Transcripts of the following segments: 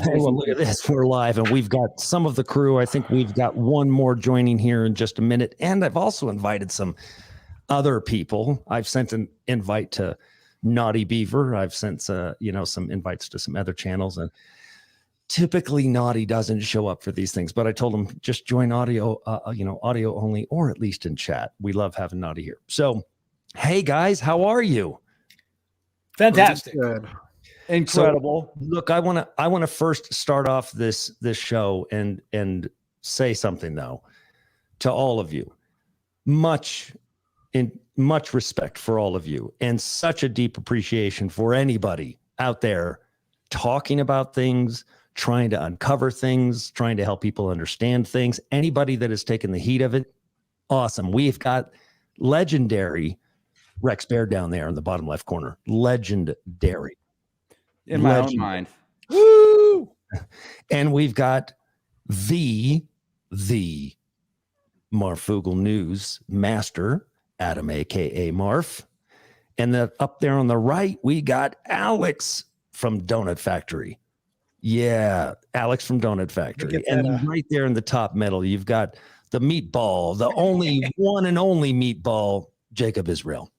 Hey, well, look at this. We're live, and we've got some of the crew. I think we've got one more joining here in just a minute. And I've also invited some other people. I've sent an invite to Naughty Beaver. I've sent some invites to some other channels. And typically Naughty doesn't show up for these things, but I told him just join audio, audio only, or at least in chat. We love having Naughty here. So, hey guys, how are you? Fantastic. Good. Incredible. So, look, I want to first start off this show and say something though to all of you. Much respect for all of you, and such a deep appreciation for anybody out there talking about things, trying to uncover things, trying to help people understand things. Anybody that has taken the heat of it, awesome. We've got legendary Rex Bear down there in the bottom left corner. Legendary. In my own mind. Woo! And we've got the Marfugal News master, Adam, aka Marf. And up there on the right, we got Alex from Doenut Factory. Yeah, Alex from Doenut Factory. And right there in the top middle, you've got the meatball, the only one and only meatball, Jacob Israel.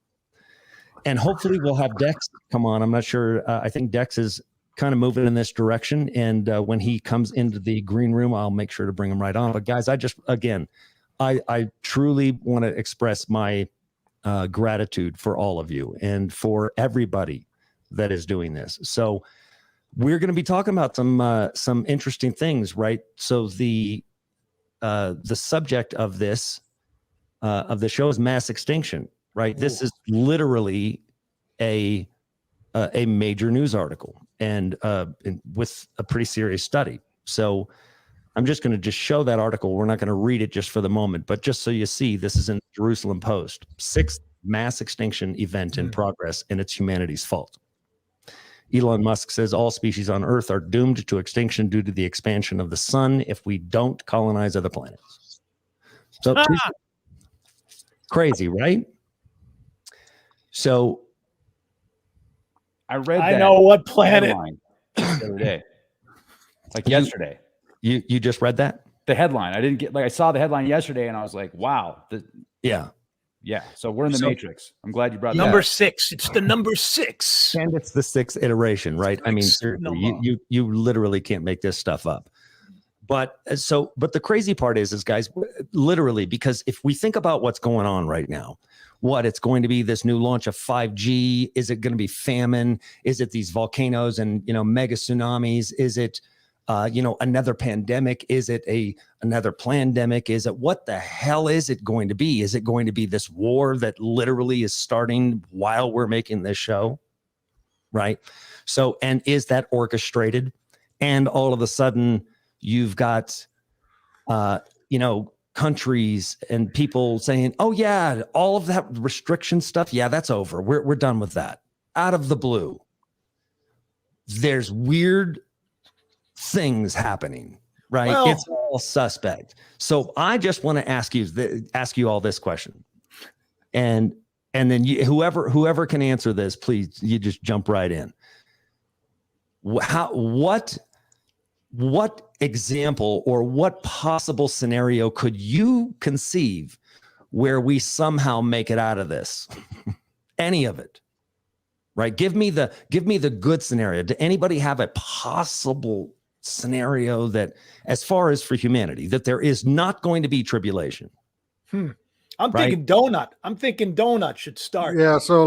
And hopefully we'll have Dex come on. I'm not sure. I think Dex is kind of moving in this direction. And when he comes into the green room, I'll make sure to bring him right on. But guys, I truly want to express my gratitude for all of you and for everybody that is doing this. So we're going to be talking about some interesting things, right? So the subject of this of the show is mass extinction, right? Ooh. This is literally a major news article and with a pretty serious study. So I'm just going to show that article. We're not going to read it just for the moment, but just so you see, this is in the Jerusalem Post. 6th mass extinction event in progress, and it's humanity's fault. Elon Musk says all species on Earth are doomed to extinction due to the expansion of the sun if we don't colonize other planets. So crazy, right? So I read that. I know what planet. The other day. Like yesterday. You just read that? The headline. I didn't get I saw the headline yesterday and I was like, wow. Yeah. So we're in the Matrix. I'm glad you brought number that 6. It's the number 6. And it's the 6th iteration, right? I mean, seriously, you literally can't make this stuff up. But the crazy part is guys, literally, because if we think about what's going on right now, it's going to be this new launch of 5G. Is it going to be famine? Is it these volcanoes and, mega tsunamis? Is it, another pandemic? Is it another plandemic? Is it, what the hell is it going to be? Is it going to be this war that literally is starting while we're making this show? Right. So, and is that orchestrated? And all of a sudden you've got, countries and people saying, oh yeah, all of that restriction stuff. Yeah, that's over. We're done with that. Out of the blue, there's weird things happening, right? Well, it's all suspect. So I just want to ask you all this question, and then whoever can answer this, please, you just jump right in. What example or what possible scenario could you conceive where we somehow make it out of this? Any of it, right? Give me the good scenario. Does anybody have a possible scenario that, as far as for humanity, that there is not going to be tribulation? I'm thinking donut. I'm thinking donut should start. Yeah. So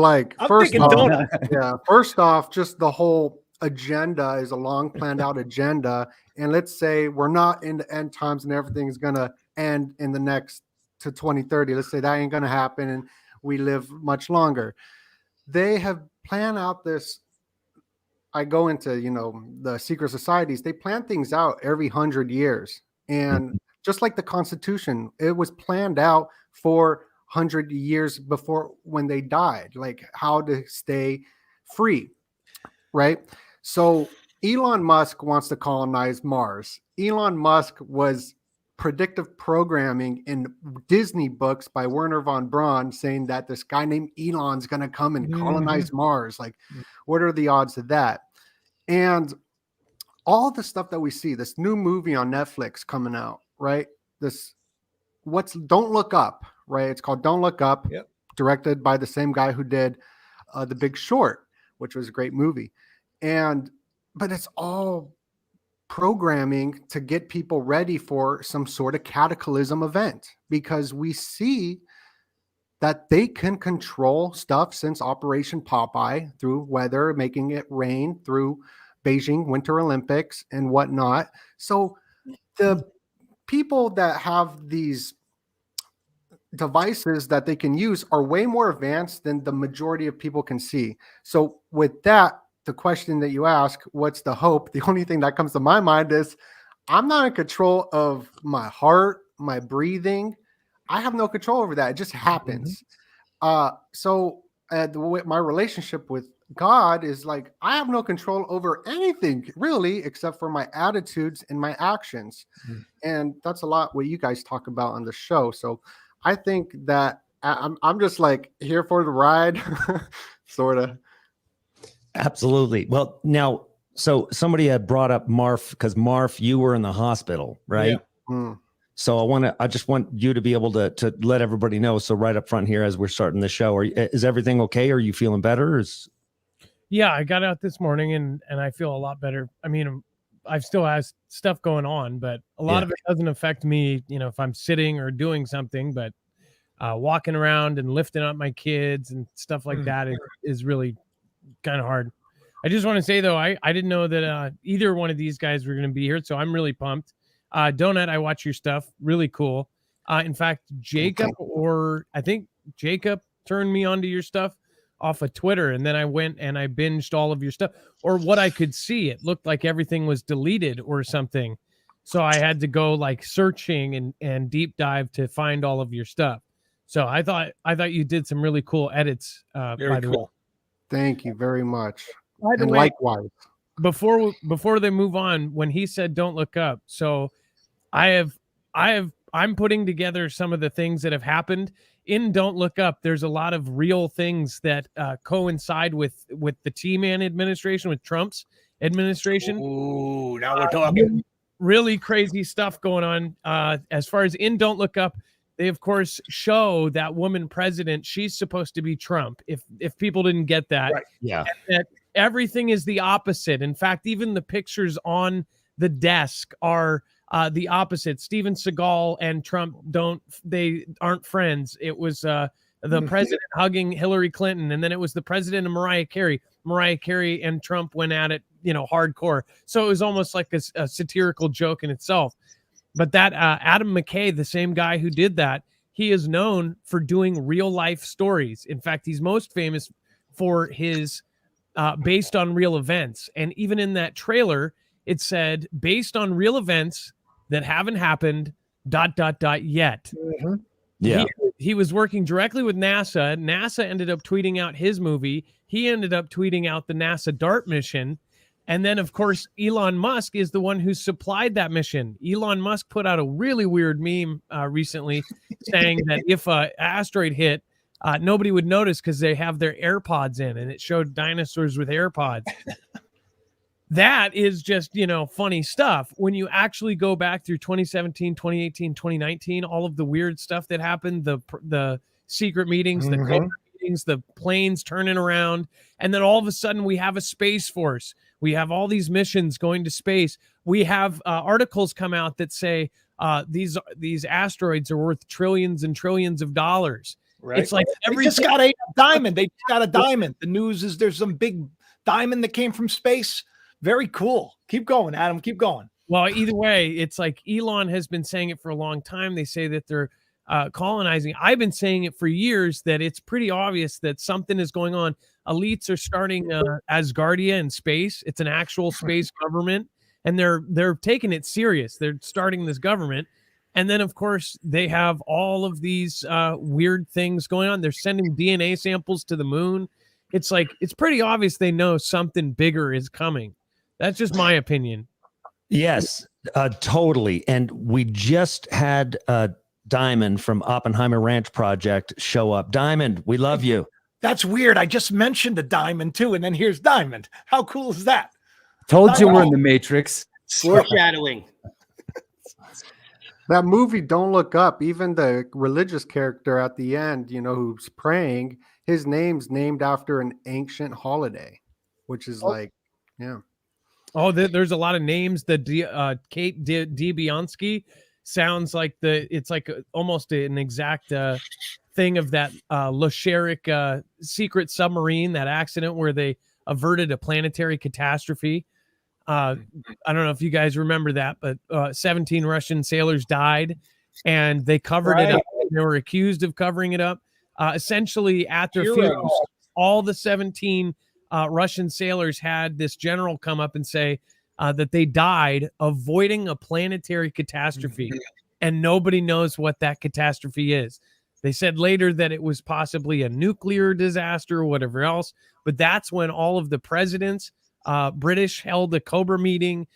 first off, just the whole agenda is a long planned out agenda. And let's say we're not in the end times and everything's going to end in the next to 2030. Let's say that ain't going to happen and we live much longer. They have planned out this. I go into, the secret societies, they plan things out every 100 years. And just like the Constitution, it was planned out for 100 years before when they died, like how to stay free, right? So Elon Musk wants to colonize Mars. Elon Musk was predictive programming in Disney books by Werner von Braun saying that this guy named Elon's going to come and colonize Mars. Like, what are the odds of that? And all the stuff that we see, this new movie on Netflix coming out, right? Don't Look Up, right? It's called Don't Look Up, Yep. directed by the same guy who did The Big Short, which was a great movie. But it's all programming to get people ready for some sort of cataclysm event, because we see that they can control stuff since Operation Popeye, through weather, making it rain, through Beijing Winter Olympics and whatnot. So the people that have these devices that they can use are way more advanced than the majority of people can see. So with that, the question that you ask, what's the hope? The only thing that comes to my mind is I'm not in control of my heart, my breathing. I have no control over that. It just happens. So my relationship with God is like, I have no control over anything really, except for my attitudes and my actions. And that's a lot what you guys talk about on the show. So I think that I'm just like here for the ride, sort of. Absolutely. Well, now, so somebody had brought up Marf, because Marf, you were in the hospital, right? Yeah. So I just want you to be able to let everybody know. So right up front here, as we're starting the show, is everything okay? Are you feeling better? Yeah, I got out this morning and I feel a lot better. I mean, I've still has stuff going on, but a lot of it doesn't affect me, if I'm sitting or doing something, but walking around and lifting up my kids and stuff like that is really kind of hard. I just want to say though, I didn't know that either one of these guys were going to be here, so I'm really pumped. Donut, I watch your stuff, really cool. In fact, I think Jacob turned me onto your stuff off of Twitter, and then I went and I binged all of your stuff, or what I could see. It looked like everything was deleted or something, so I had to go like searching and deep dive to find all of your stuff. So I thought you did some really cool edits. Very cool. Thank you very much. By the And way, likewise. Before they move on, when he said "Don't look up," so I'm putting together some of the things that have happened in "Don't Look Up." There's a lot of real things that coincide with the T-Man administration, with Trump's administration. Ooh, now we're talking. Really crazy stuff going on. As far as in "Don't Look Up," they of course show that woman president. She's supposed to be Trump. If people didn't get that, Right. Yeah. That everything is the opposite. In fact, even the pictures on the desk are the opposite. Steven Seagal and Trump aren't friends. It was the president hugging Hillary Clinton, and then it was the president and Mariah Carey. Mariah Carey and Trump went at it, hardcore. So it was almost like a satirical joke in itself. But that Adam McKay, the same guy who did that, he is known for doing real life stories. In fact, he's most famous for his based on real events. And even in that trailer, it said based on real events that haven't happened ... yet. Yeah. He was working directly with NASA. NASA ended up tweeting out his movie. He ended up tweeting out the NASA DART mission. And then, of course, Elon Musk is the one who supplied that mission. Elon Musk put out a really weird meme recently saying that if an asteroid hit, nobody would notice because they have their AirPods in, and it showed dinosaurs with AirPods. That is just, funny stuff. When you actually go back through 2017, 2018, 2019, all of the weird stuff that happened, the secret meetings, the covert meetings, the planes turning around, and then all of a sudden we have a space force. We have all these missions going to space. We have articles come out that say these asteroids are worth trillions and trillions of dollars. Right. It's like They just got a diamond. They just got a diamond. The news is there's some big diamond that came from space. Very cool. Keep going, Adam. Keep going. Well, either way, it's like Elon has been saying it for a long time. They say that they're colonizing. I've been saying it for years that it's pretty obvious that something is going on. Elites are starting Asgardia in space. It's an actual space government, and they're taking it serious. They're starting this government. And then, of course, they have all of these weird things going on. They're sending DNA samples to the moon. It's like, it's pretty obvious they know something bigger is coming. That's just my opinion. Yes, totally. And we just had Diamond from Oppenheimer Ranch Project show up. Diamond, we love you. That's weird. I just mentioned a diamond too, and then here's Diamond. How cool is that? Told you we're in the Matrix. Foreshadowing. That movie, Don't Look Up, even the religious character at the end, who's praying, his name's named after an ancient holiday, which is yeah. Oh, there's a lot of names. The Kate DiBianski sounds like it's like almost an exact thing of that Lasheric secret submarine, that accident where they averted a planetary catastrophe. I don't know if you guys remember that, but 17 Russian sailors died, and they covered it up. They were accused of covering it up. Essentially, at their funerals, all the 17 Russian sailors had this general come up and say that they died avoiding a planetary catastrophe, and nobody knows what that catastrophe is. They said later that it was possibly a nuclear disaster or whatever else, but that's when all of the presidents, British, held a Cobra meeting.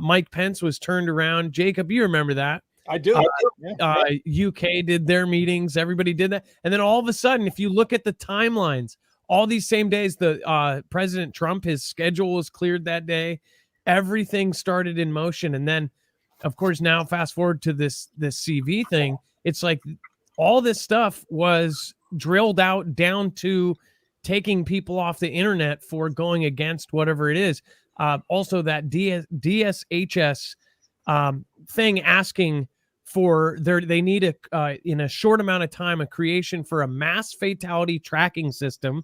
Mike Pence was turned around. Jacob, you remember that? I do. UK did their meetings. Everybody did that. And then all of a sudden, if you look at the timelines, all these same days, the President Trump, his schedule was cleared that day. Everything started in motion. And then, of course, now fast forward to this CV thing. It's like all this stuff was drilled out down to taking people off the internet for going against whatever it is. Also, that DSHS thing asking for they need in a short amount of time a creation for a mass fatality tracking system,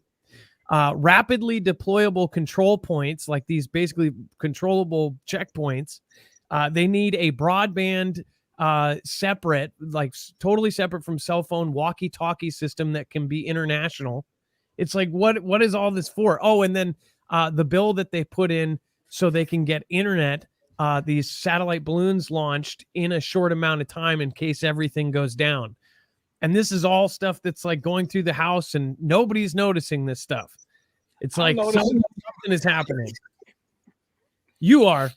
rapidly deployable control points, like these basically controllable checkpoints. They need a broadband separate, like totally separate from cell phone walkie-talkie system that can be international. It's like, what is all this for? Oh, and then the bill that they put in so they can get internet, these satellite balloons launched in a short amount of time in case everything goes down. And this is all stuff that's like going through the House and nobody's noticing this stuff. It's like something is happening. You are.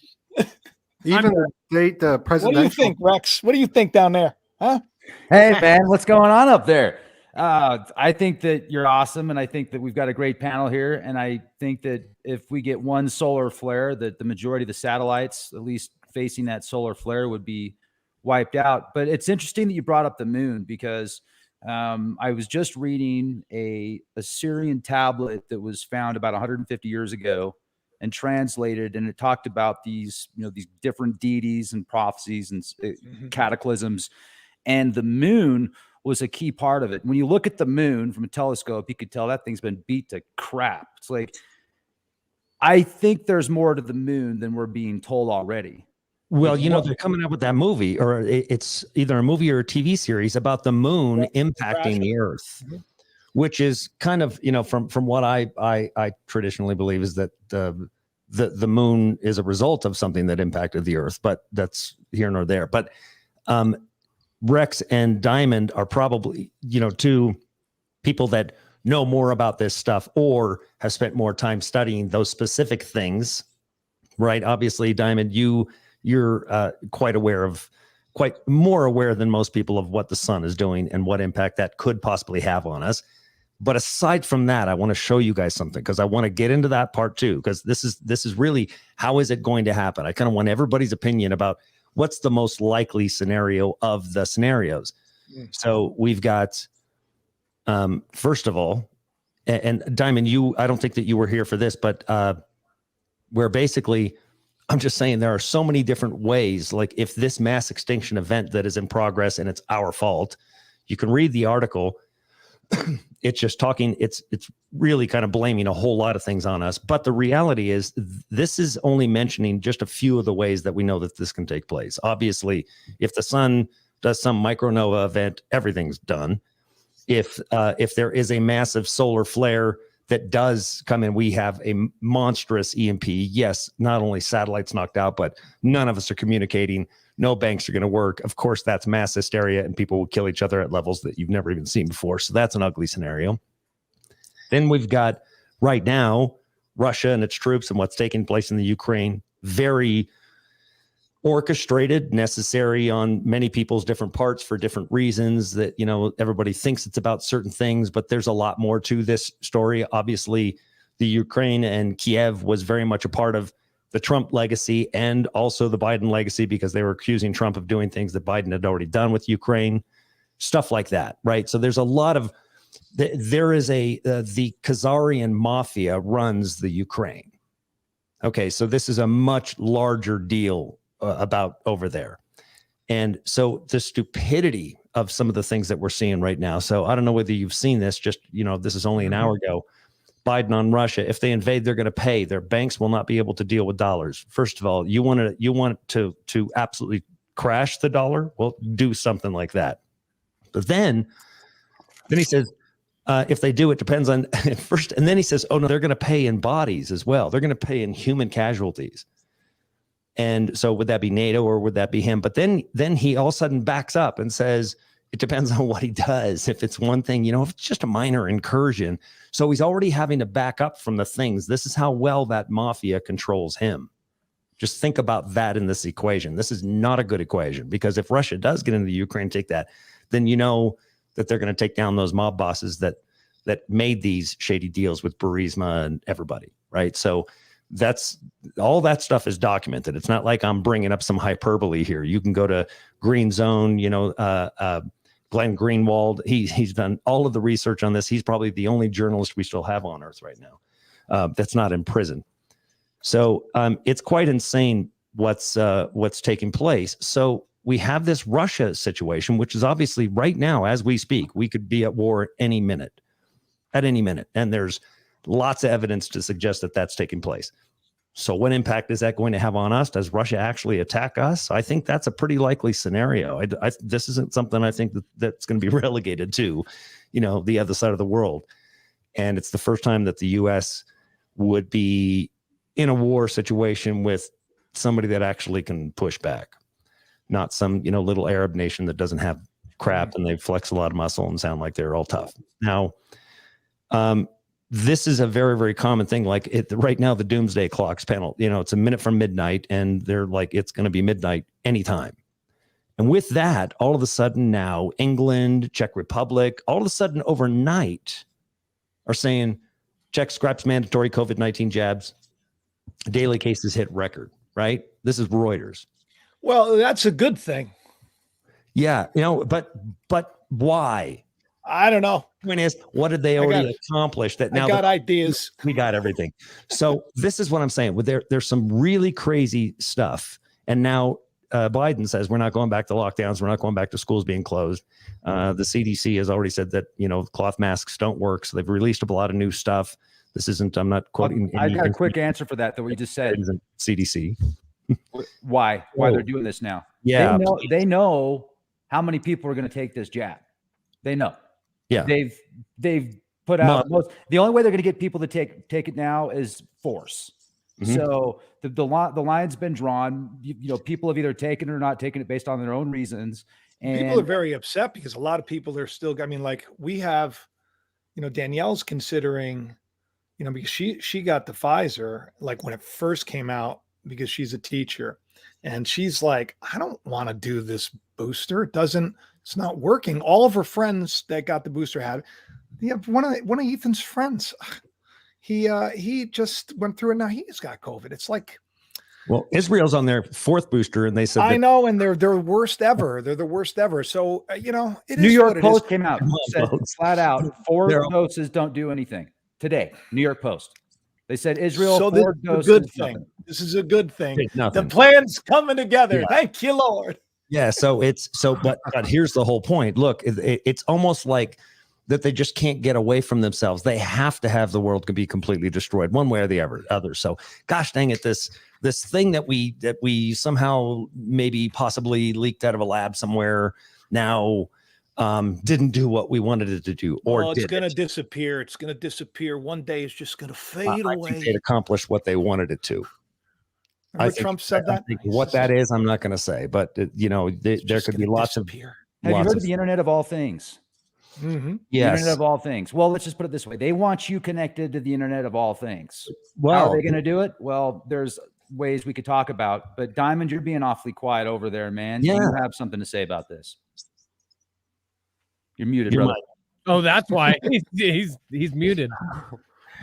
Even the presidential. What do you think, Rex? What do you think down there? Huh? Hey, man, what's going on up there? I think that you're awesome, and I think that we've got a great panel here, and I think that if we get one solar flare, that the majority of the satellites, at least facing that solar flare, would be wiped out. But it's interesting that you brought up the moon, because I was just reading a Assyrian tablet that was found about 150 years ago and translated, and it talked about these different deities and prophecies and cataclysms, and the moon was a key part of it. When you look at the moon from a telescope, you could tell that thing's been beat to crap. It's like, I think there's more to the moon than we're being told already. Well, they're coming up with that movie, or it's either a movie or a TV series about the moon impacting the Earth, which is kind of, from what I traditionally believe is that the moon is a result of something that impacted the Earth, but that's here nor there. But Rex and Diamond are probably, two people that know more about this stuff or have spent more time studying those specific things, right? Obviously, Diamond, you're quite more aware than most people of what the sun is doing and what impact that could possibly have on us. But aside from that, I want to show you guys something, because I want to get into that part too, because this is really, how is it going to happen? I kind of want everybody's opinion about what's the most likely scenario of the scenarios. So we've got, first of all, and Diamond, I don't think that you were here for this, but where basically, I'm just saying there are so many different ways, like if this mass extinction event that is in progress and it's our fault, you can read the article. It's just talking, it's really kind of blaming a whole lot of things on us. But the reality is, this is only mentioning just a few of the ways that we know that this can take place. Obviously, if the sun does some micronova event, everything's done. If there is a massive solar flare that does come in, we have a monstrous EMP. Yes, not only satellites knocked out, but none of us are communicating. No banks are going to work. Of course, that's mass hysteria, and people will kill each other at levels that you've never even seen before. So that's an ugly scenario. Then we've got right now Russia and its troops and what's taking place in the Ukraine. Very orchestrated, necessary on many people's different parts for different reasons that, everybody thinks it's about certain things, but there's a lot more to this story. Obviously, the Ukraine and Kiev was very much a part of the Trump legacy and also the Biden legacy, because they were accusing Trump of doing things that Biden had already done with Ukraine, stuff like that, right? So there's a lot of, there is the Khazarian mafia runs the Ukraine. Okay, so this is a much larger deal about over there. And so the stupidity of some of the things that we're seeing right now. So I don't know whether you've seen this, just, this is only an hour ago. Biden on Russia, if they invade, they're going to pay. Their banks will not be able to deal with dollars. First of all, you want to absolutely crash the dollar? Well, do something like that. But then he says, if they do, it depends on first. And then he says, oh no, they're going to pay in bodies as well. They're going to pay in human casualties. And so would that be NATO or would that be him? But then he all of a sudden backs up and says, it depends on what he does. If it's one thing, if it's just a minor incursion. So he's already having to back up from the things. This is how well that mafia controls him. Just think about that in this equation. This is not a good equation, because if Russia does get into Ukraine, take that, then that they're going to take down those mob bosses that made these shady deals with Burisma and everybody, right? So that's all, that stuff is documented. It's not like I'm bringing up some hyperbole here. You can go to Green Zone, Glenn Greenwald. He's done all of the research on this. He's probably the only journalist we still have on Earth right now that's not in prison. So it's quite insane what's taking place. So we have this Russia situation, which is obviously right now, as we speak, we could be at war at any minute. And there's lots of evidence to suggest that that's taking place. So what impact is that going to have on us? Does Russia actually attack us? I think that's a pretty likely scenario. This isn't something I think that's going to be relegated to, the other side of the world. And it's the first time that the U.S. would be in a war situation with somebody that actually can push back, not some, little Arab nation that doesn't have crap and they flex a lot of muscle and sound like they're all tough. Now, this is a very, very common thing. Like right now, the doomsday clock's panel, it's a minute from midnight, and they're like, it's going to be midnight anytime. And with that, all of a sudden now, England, Czech Republic, all of a sudden overnight are saying, Czech scraps mandatory COVID-19 jabs. Daily cases hit record, right? This is Reuters. Well, that's a good thing. Yeah, but why? I don't know. Point is, what did they already accomplish? That now I got ideas. We got everything. So this is what I'm saying. There's some really crazy stuff, and now Biden says we're not going back to lockdowns. We're not going back to schools being closed. The CDC has already said that cloth masks don't work. So they've released a lot of new stuff. This isn't. I'm not quoting. I got a quick answer for that. What you just said. CDC. Why they're doing this now? Yeah, they know how many people are going to take this jab. They know. Yeah, they've put out the only way they're going to get people to take it now is force. Mm-hmm. So the line's been drawn. People have either taken it or not taken it based on their own reasons. And people are very upset because a lot of people are still. I mean, like we have, Danielle's considering, because she got the Pfizer like when it first came out because she's a teacher, and she's like, I don't want to do this booster. It's not working. All of her friends that got the booster had. Yeah, one of Ethan's friends, he just went through it. Now he's got COVID. It's like, well, Israel's on their fourth booster, and they said I know, and they're the worst ever. They're the worst ever. So it is. New York Post came out said flat out 4 doses don't do anything today. New York Post. They said Israel. So 4 doses. Good thing. This is a good thing. The plan's coming together. Yeah. Thank you, Lord. Yeah, but here's the whole point. Look, it's almost like that they just can't get away from themselves. They have to have the world be completely destroyed one way or the other. So, gosh dang it, this thing that we somehow maybe possibly leaked out of a lab somewhere now didn't do what we wanted it to do, or it's going to disappear. It's going to disappear. One day it's just going to fade away. I think they'd accomplished what they wanted it to. Remember Trump said that? What that is, I'm not going to say, but there could be lots of. Have you heard of the Internet of All Things? Mm-hmm. Yes. The Internet of All Things. Well, let's just put it this way: they want you connected to the Internet of All Things. Well, how are they going to do it? Well, there's ways we could talk about, but Diamond, you're being awfully quiet over there, man. Yeah. You have something to say about this. You're muted, brother. Oh, that's why he's muted.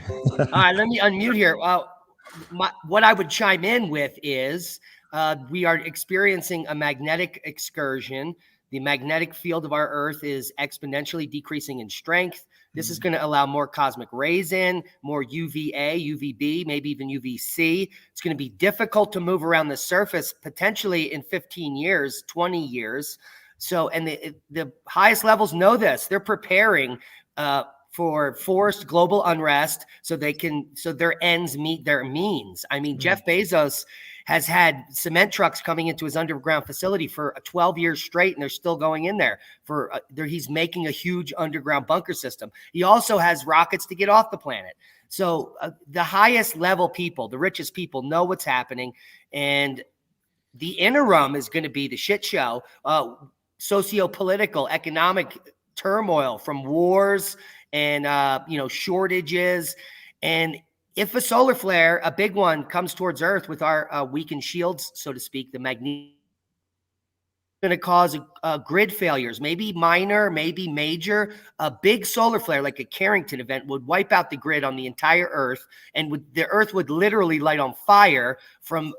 All right, let me unmute here. what I would chime in with is we are experiencing a magnetic excursion. The magnetic field of our Earth is exponentially decreasing in strength. This is going to allow more cosmic rays in, more UVA, UVB, maybe even UVC. It's going to be difficult to move around the surface potentially in 15 years, 20 years. So, and the highest levels know this. They're preparing for forced global unrest so their ends meet their means. I mean, Jeff Bezos has had cement trucks coming into his underground facility for 12 years straight, and they're still going in there. He's making a huge underground bunker system. He also has rockets to get off the planet. So the highest level people, the richest people, know what's happening, and the interim is going to be the shit show, socio-political, economic turmoil from wars and shortages. And if a solar flare, a big one, comes towards Earth with our weakened shields, so to speak, the magnetic, going to cause grid failures, maybe minor, maybe major. A big solar flare, like a Carrington event, would wipe out the grid on the entire Earth, and the Earth would literally light on fire from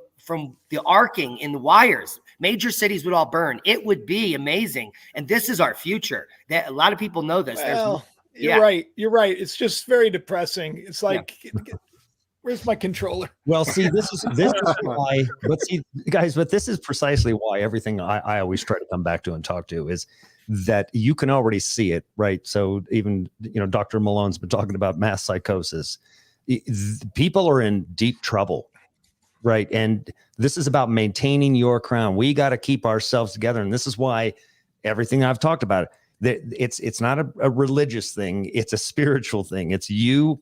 the arcing in the wires. Major cities would all burn. It would be amazing, and this is our future. That a lot of people know this. Well, you're right. You're right. It's just very depressing. It's like, where's my controller? Well, see, this is why. But see, guys, but this is precisely why everything I always try to come back to and talk to is that you can already see it, right? So even Dr. Malone's been talking about mass psychosis. People are in deep trouble, right? And this is about maintaining your crown. We got to keep ourselves together, and this is why everything I've talked about. It's not a religious thing. It's a spiritual thing. It's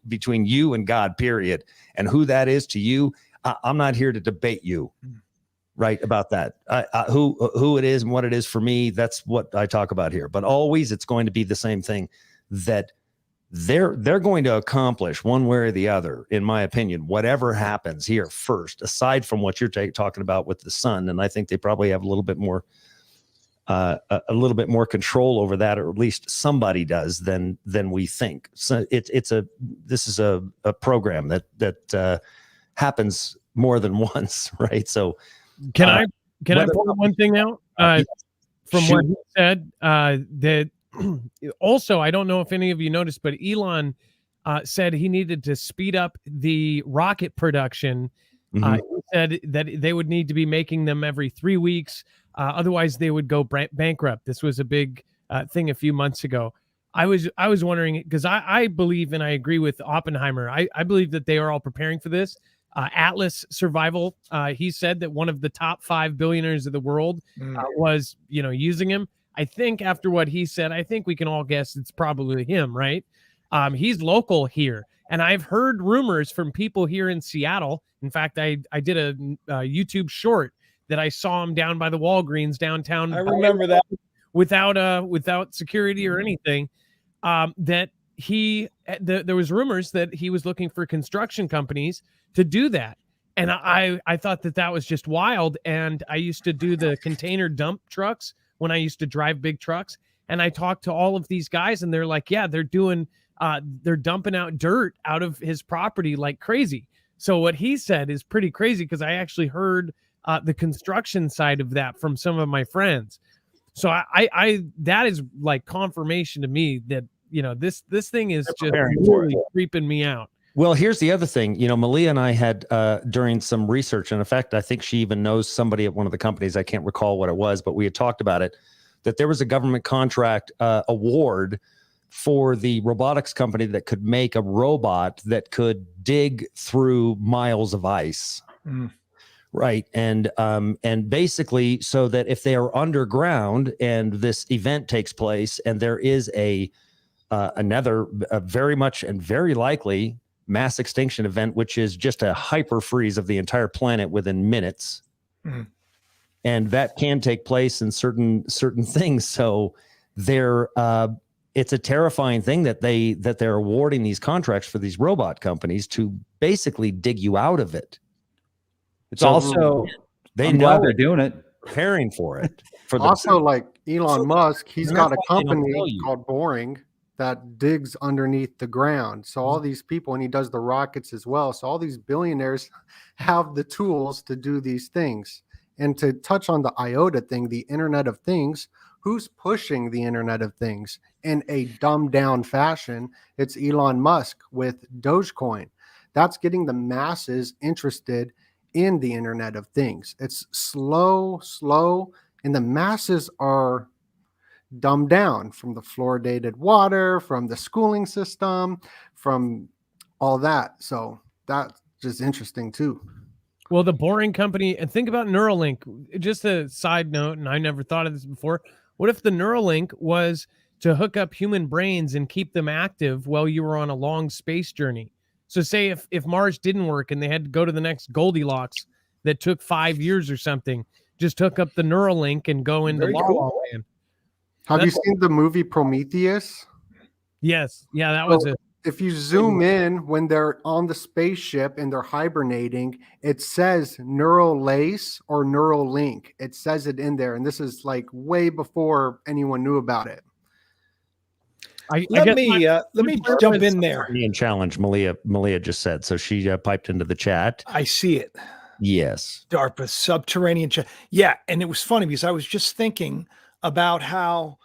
between you and God, period. And who that is to you, I'm not here to debate you, right, about that. Who it is and what it is for me, that's what I talk about here. But always it's going to be the same thing, that they're going to accomplish one way or the other, in my opinion, whatever happens here first, aside from what you're talking about with the sun. And I think they probably have a little bit more control over that, or at least somebody does than we think. So this is a program that happens more than once, right? So can I point one thing out from what he said? That also, I don't know if any of you noticed, but Elon said he needed to speed up the rocket production. He said that they would need to be making them every 3 weeks. Otherwise, they would go bankrupt. This was a big thing a few months ago. I was wondering, because I believe, and I agree with Oppenheimer, I believe that they are all preparing for this. Atlas Survival, he said that one of the top 5 billionaires of the world was using him. I think after what he said, I think we can all guess it's probably him, right? He's local here. And I've heard rumors from people here in Seattle. In fact, I did a YouTube short that I saw him down by the Walgreens downtown. I remember that. Without security or anything. That there was rumors that he was looking for construction companies to do that. And I thought that was just wild. And I used to do the container dump trucks when I used to drive big trucks. And I talked to all of these guys, and they're like, yeah, they're dumping out dirt out of his property like crazy. So what he said is pretty crazy, because I actually heard the construction side of that from some of my friends. So I that is like confirmation to me that this thing is just really creeping me out. Well, here's the other thing. Melia and I had during some research, and in fact, I think she even knows somebody at one of the companies. I can't recall what it was, but we had talked about it, that there was a government contract award for the robotics company that could make a robot that could dig through miles of ice. Right. And basically, so that if they are underground and this event takes place, and there is another very much and very likely mass extinction event, which is just a hyper freeze of the entire planet within minutes. And that can take place in certain things. So it's a terrifying thing that they're awarding these contracts for these robot companies to basically dig you out of it. It's also, I'm glad they're doing it, preparing for it. Also, like Elon Musk, he's got a company called Boring. that digs underneath the ground. So all these people, and he does the rockets as well. So all these billionaires have the tools to do these things. And to touch on the IOTA thing, the Internet of Things, who's pushing the Internet of Things in a dumbed down fashion? It's Elon Musk with Dogecoin. That's getting the masses interested in the Internet of Things. It's slow, and the masses are dumbed down from the fluoridated water, from the schooling system, from all that. So that's just interesting too. Well, the Boring Company, and think about Neuralink. Just a side note, and I never thought of this before. What if the Neuralink was to hook up human brains and keep them active while you were on a long space journey? So say if Mars didn't work and they had to go to the next Goldilocks that took 5 years or something, just hook up the Neuralink and go into Very La cool. La Land. Have you seen the movie Prometheus? Yes. Yeah, that was it. If you zoom in when they're on the spaceship and they're hibernating, it says neural lace or neural link. It says it in there. And this is like way before anyone knew about it. Let me jump in there. Subterranean challenge, Melia just said. So she piped into the chat. I see it. Yes. DARPA subterranean. Yeah. And it was funny because I was just thinking about how,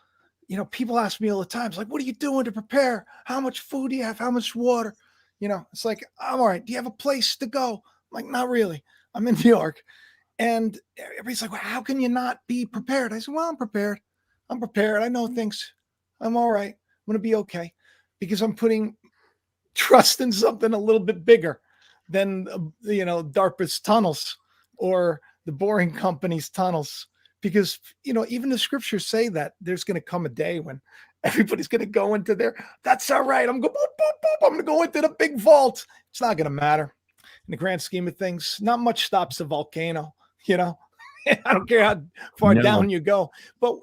people ask me all the time, it's like, what are you doing to prepare? How much food do you have? How much water? It's like, I'm all right. Do you have a place to go? I'm like, not really. I'm in New York. And everybody's like, well, how can you not be prepared? I said, well, I'm prepared. I know things. I'm all right. I'm going to be okay because I'm putting trust in something a little bit bigger than, DARPA's tunnels or the Boring Company's tunnels. Because, even the scriptures say that there's going to come a day when everybody's going to go into there. That's all right. I'm going to go into the big vault. It's not going to matter in the grand scheme of things. Not much stops the volcano, I don't care how far down you go. But,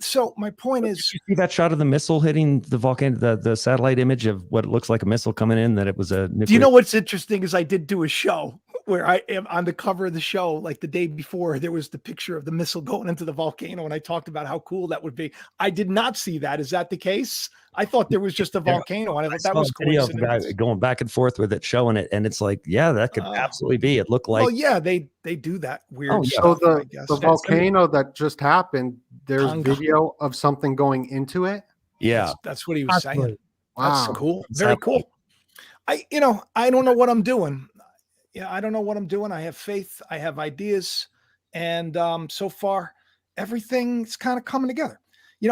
so my point is. Did you see that shot of the missile hitting the volcano, the satellite image of what looks like a missile coming in, that it was a nuclear? Do you know what's interesting is I did do a show where I am on the cover of the show, like the day before, there was the picture of the missile going into the volcano, and I talked about how cool that would be. I did not see that. Is that the case? I thought there was just a volcano, and I thought that was cool. Going back and forth with it, showing it, and it's like, yeah, that could absolutely be. It looked like. Well, yeah, they do that weird stuff. So I guess. The volcano that just happened, there's video of something going into it. Yeah, that's what he was saying. Wow, that's cool. Very cool. I don't know what I'm doing. I don't know what I'm doing. I have faith. I have ideas. And so far, everything's kind of coming together.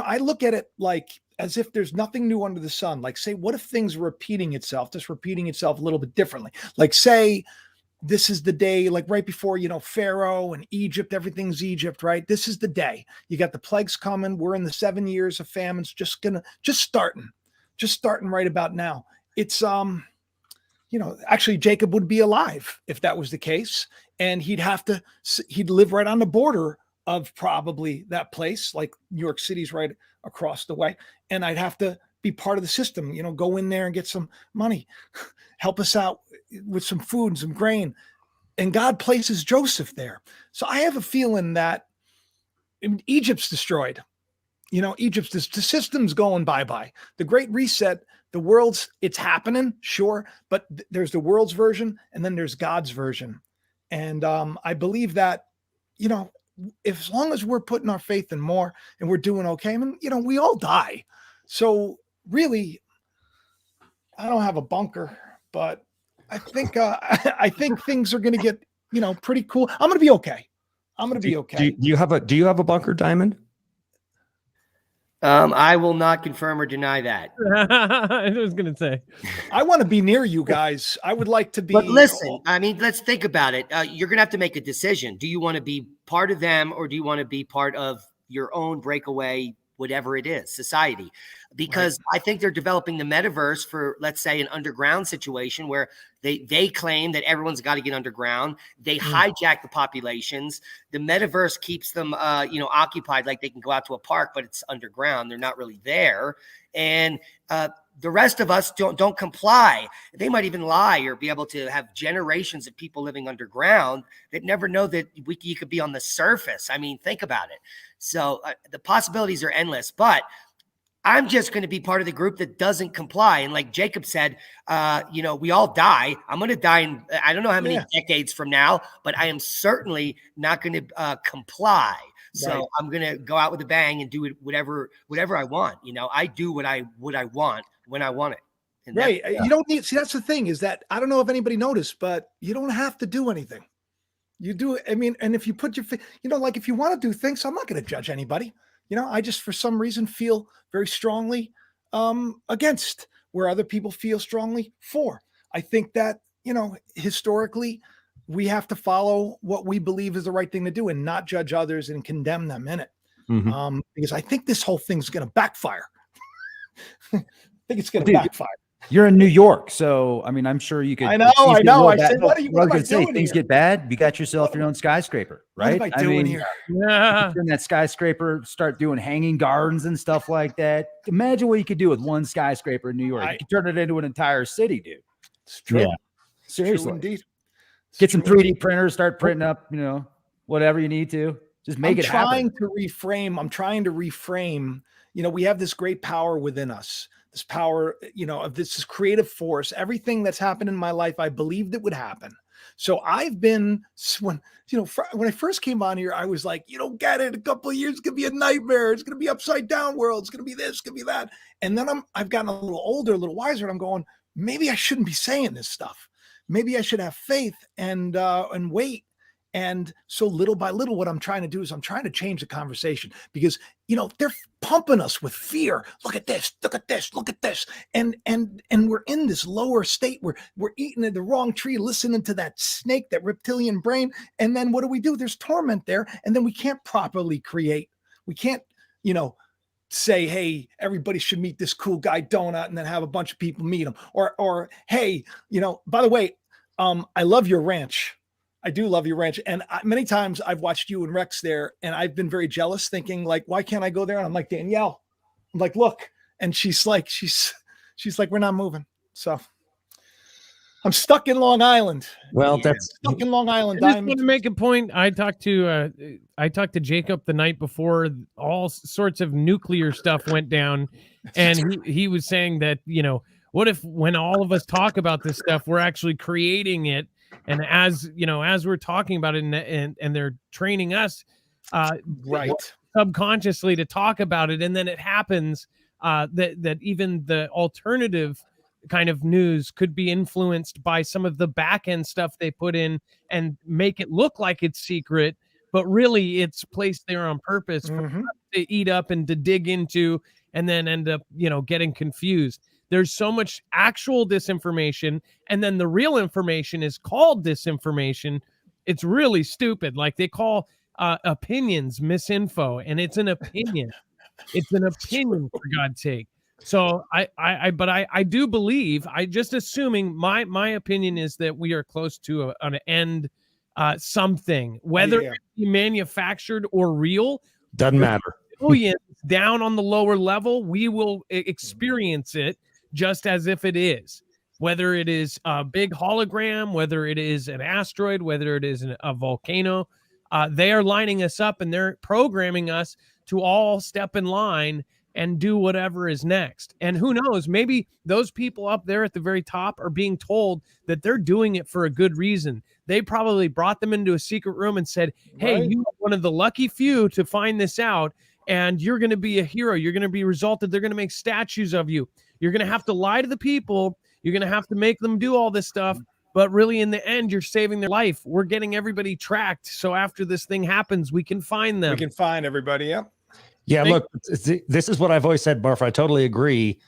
I look at it like as if there's nothing new under the sun. Like, say, what if things were repeating itself a little bit differently? Like, say, this is the day, like right before, Pharaoh and Egypt, everything's Egypt, right? This is the day. You got the plagues coming. We're in the 7 years of famines, just starting right about now. It's, actually Jacob would be alive if that was the case. And he'd live right on the border of probably that place, like New York City's right across the way. And I'd have to be part of the system, go in there and get some money, help us out with some food and some grain. And God places Joseph there. So I have a feeling that Egypt's destroyed. The system's going bye-bye. The Great Reset, it's happening, sure, but there's the world's version and then there's God's version. And I believe that, as long as we're putting our faith in more and we're doing okay, we all die. So really, I don't have a bunker, but I think things are going to get, pretty cool. I'm going to be okay. Do you have a bunker, Diamond? I will not confirm or deny that. I was going to say, I want to be near you guys. I would like to be. But listen, let's think about it. You're going to have to make a decision. Do you want to be part of them, or do you want to be part of your own breakaway, whatever it is, society? Because I think they're developing the metaverse for, let's say, an underground situation where they claim that everyone's got to get underground. They hijack the populations. The metaverse keeps them, occupied, like they can go out to a park, but it's underground. They're not really there. And the rest of us don't comply. They might even lie or be able to have generations of people living underground that never know that you could be on the surface. Think about it. So the possibilities are endless, but I'm just going to be part of the group that doesn't comply. And like Jacob said, we all die. I'm going to die in, I don't know how many decades from now, but I am certainly not going to comply. So I'm going to go out with a bang and do it, whatever I want. I do what I want when I want it. And You don't need, see, that's the thing is that I don't know if anybody noticed, but you don't have to do anything. You do it. I mean, and if you put your, like if you want to do things, I'm not going to judge anybody. I just, for some reason, feel very strongly against where other people feel strongly for. I think that, historically, we have to follow what we believe is the right thing to do and not judge others and condemn them in it. Mm-hmm. Because I think this whole thing's going to backfire. I think it's going to backfire. You're in New York, so I mean, I'm sure you could. I know. I said, what am I doing things here? get bad. You got yourself your own skyscraper, right? What am I doing here? Yeah. In that skyscraper, start doing hanging gardens and stuff like that. Imagine what you could do with one skyscraper in New York. You could turn it into an entire city, dude. It's true. Yeah. It's Seriously. true indeed. Get some 3D printers, start printing up, whatever you need to. Just make it happen. I'm trying to reframe. We have this great power within us. This power, of this creative force. Everything that's happened in my life, I believed it would happen. So I've been, when I first came on here, I was like, you don't get it. A couple of years, it's going to be a nightmare. It's going to be upside down world. It's going to be this, it's going to be that. And then I've gotten a little older, a little wiser. And I'm going, maybe I shouldn't be saying this stuff. Maybe I should have faith and wait. And so little by little, what I'm trying to do is I'm trying to change the conversation because, they're pumping us with fear. Look at this, look at this, look at this. And we're in this lower state where we're eating at the wrong tree, listening to that snake, that reptilian brain. And then what do? There's torment there. And then we can't properly create. We can't, say, hey, everybody should meet this cool guy Doenut and then have a bunch of people meet him. Or hey, by the way, I love your ranch. I do love your ranch. And many times I've watched you and Rex there and I've been very jealous thinking like, why can't I go there? And I'm like, Danielle, I'm like, look. And she's like, we're not moving. So I'm stuck in Long Island. Well, that's stuck in Long Island. I just want to make a point. I talked to Jacob the night before all sorts of nuclear stuff went down. And he was saying that, what if when all of us talk about this stuff, we're actually creating it. And as we're talking about it and they're training us subconsciously to talk about it. And then it happens that even the alternative kind of news could be influenced by some of the back end stuff they put in and make it look like it's secret, but really it's placed there on purpose for us to eat up and to dig into and then end up, getting confused. There's so much actual disinformation, and then the real information is called disinformation. It's really stupid. Like they call opinions misinfo, and it's an opinion. It's an opinion, for God's sake. So I do believe, I just assuming my opinion is that we are close to an end, something, whether it be manufactured or real. Doesn't matter. Billions down on the lower level, we will experience it just as if it is, whether it is a big hologram, whether it is an asteroid, whether it is a volcano, they are lining us up and they're programming us to all step in line and do whatever is next. And who knows, maybe those people up there at the very top are being told that they're doing it for a good reason. They probably brought them into a secret room and said, hey, you are one of the lucky few to find this out. And you're going to be a hero. You're going to be resulted. They're going to make statues of you. You're going to have to lie to the people. You're going to have to make them do all this stuff. But really, in the end, you're saving their life. We're getting everybody tracked. So after this thing happens, we can find them. We can find everybody. Yep. Yeah. Look, this is what I've always said, Barf. I totally agree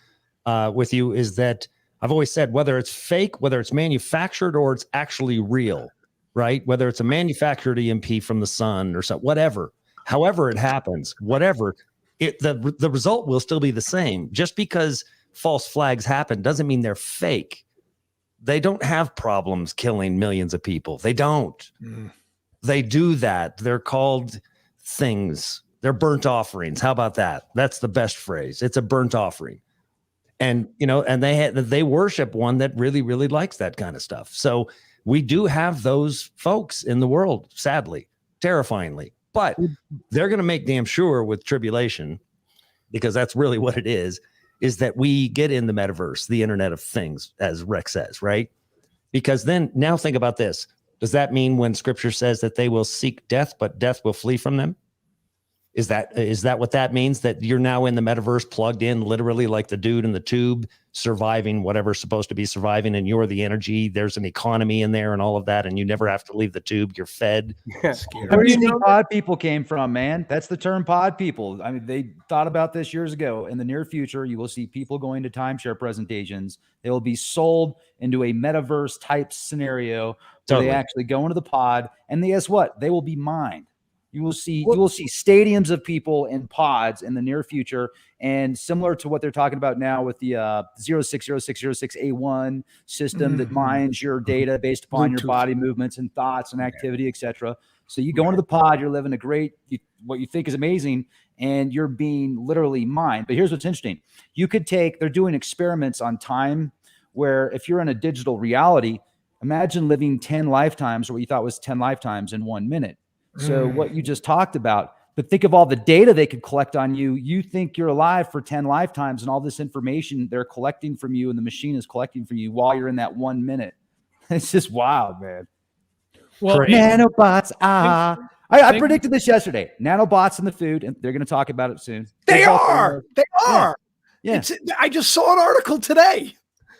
with you, is that I've always said whether it's fake, whether it's manufactured or it's actually real, right? Whether it's a manufactured EMP from the sun or something, whatever. However it happens, whatever, the result will still be the same. Just because false flags happen doesn't mean they're fake. They don't have problems killing millions of people. They don't. They do that. They're called things. They're burnt offerings. How about that? That's the best phrase. It's a burnt offering. And, and they worship one that really, really likes that kind of stuff. So we do have those folks in the world, sadly, terrifyingly. But they're going to make damn sure with tribulation because that's really what it is that we get in the metaverse, the Internet of Things, as Rex says, right? Because then now think about this. Does that mean when scripture says that they will seek death, but death will flee from them? Is that what that means? That you're now in the metaverse, plugged in, literally like the dude in the tube, surviving whatever's supposed to be surviving, and you're the energy. There's an economy in there and all of that, and you never have to leave the tube. You're fed. Where do you think pod people came from, man? That's the term pod people. I mean, they thought about this years ago. In the near future, you will see people going to timeshare presentations. They will be sold into a metaverse type scenario where they actually go into the pod, and guess what? They will be mined. You will see stadiums of people in pods in the near future, and similar to what they're talking about now with the 060606A1 system that mines your data based upon your body movements and thoughts and activity, etc. So you go into the pod, you're living a great, what you think is amazing, and you're being literally mined. But here's what's interesting. You could they're doing experiments on time where if you're in a digital reality, imagine living 10 lifetimes or what you thought was 10 lifetimes in 1 minute. So what you just talked about, but think of all the data they could collect on you. You think you're alive for 10 lifetimes and all this information they're collecting from you and the machine is collecting from you while you're in that 1 minute. It's just wild, man. Well, nanobots. I predicted this yesterday. Nanobots in the food, and they're going to talk about it soon. They are. Yeah. I just saw an article today.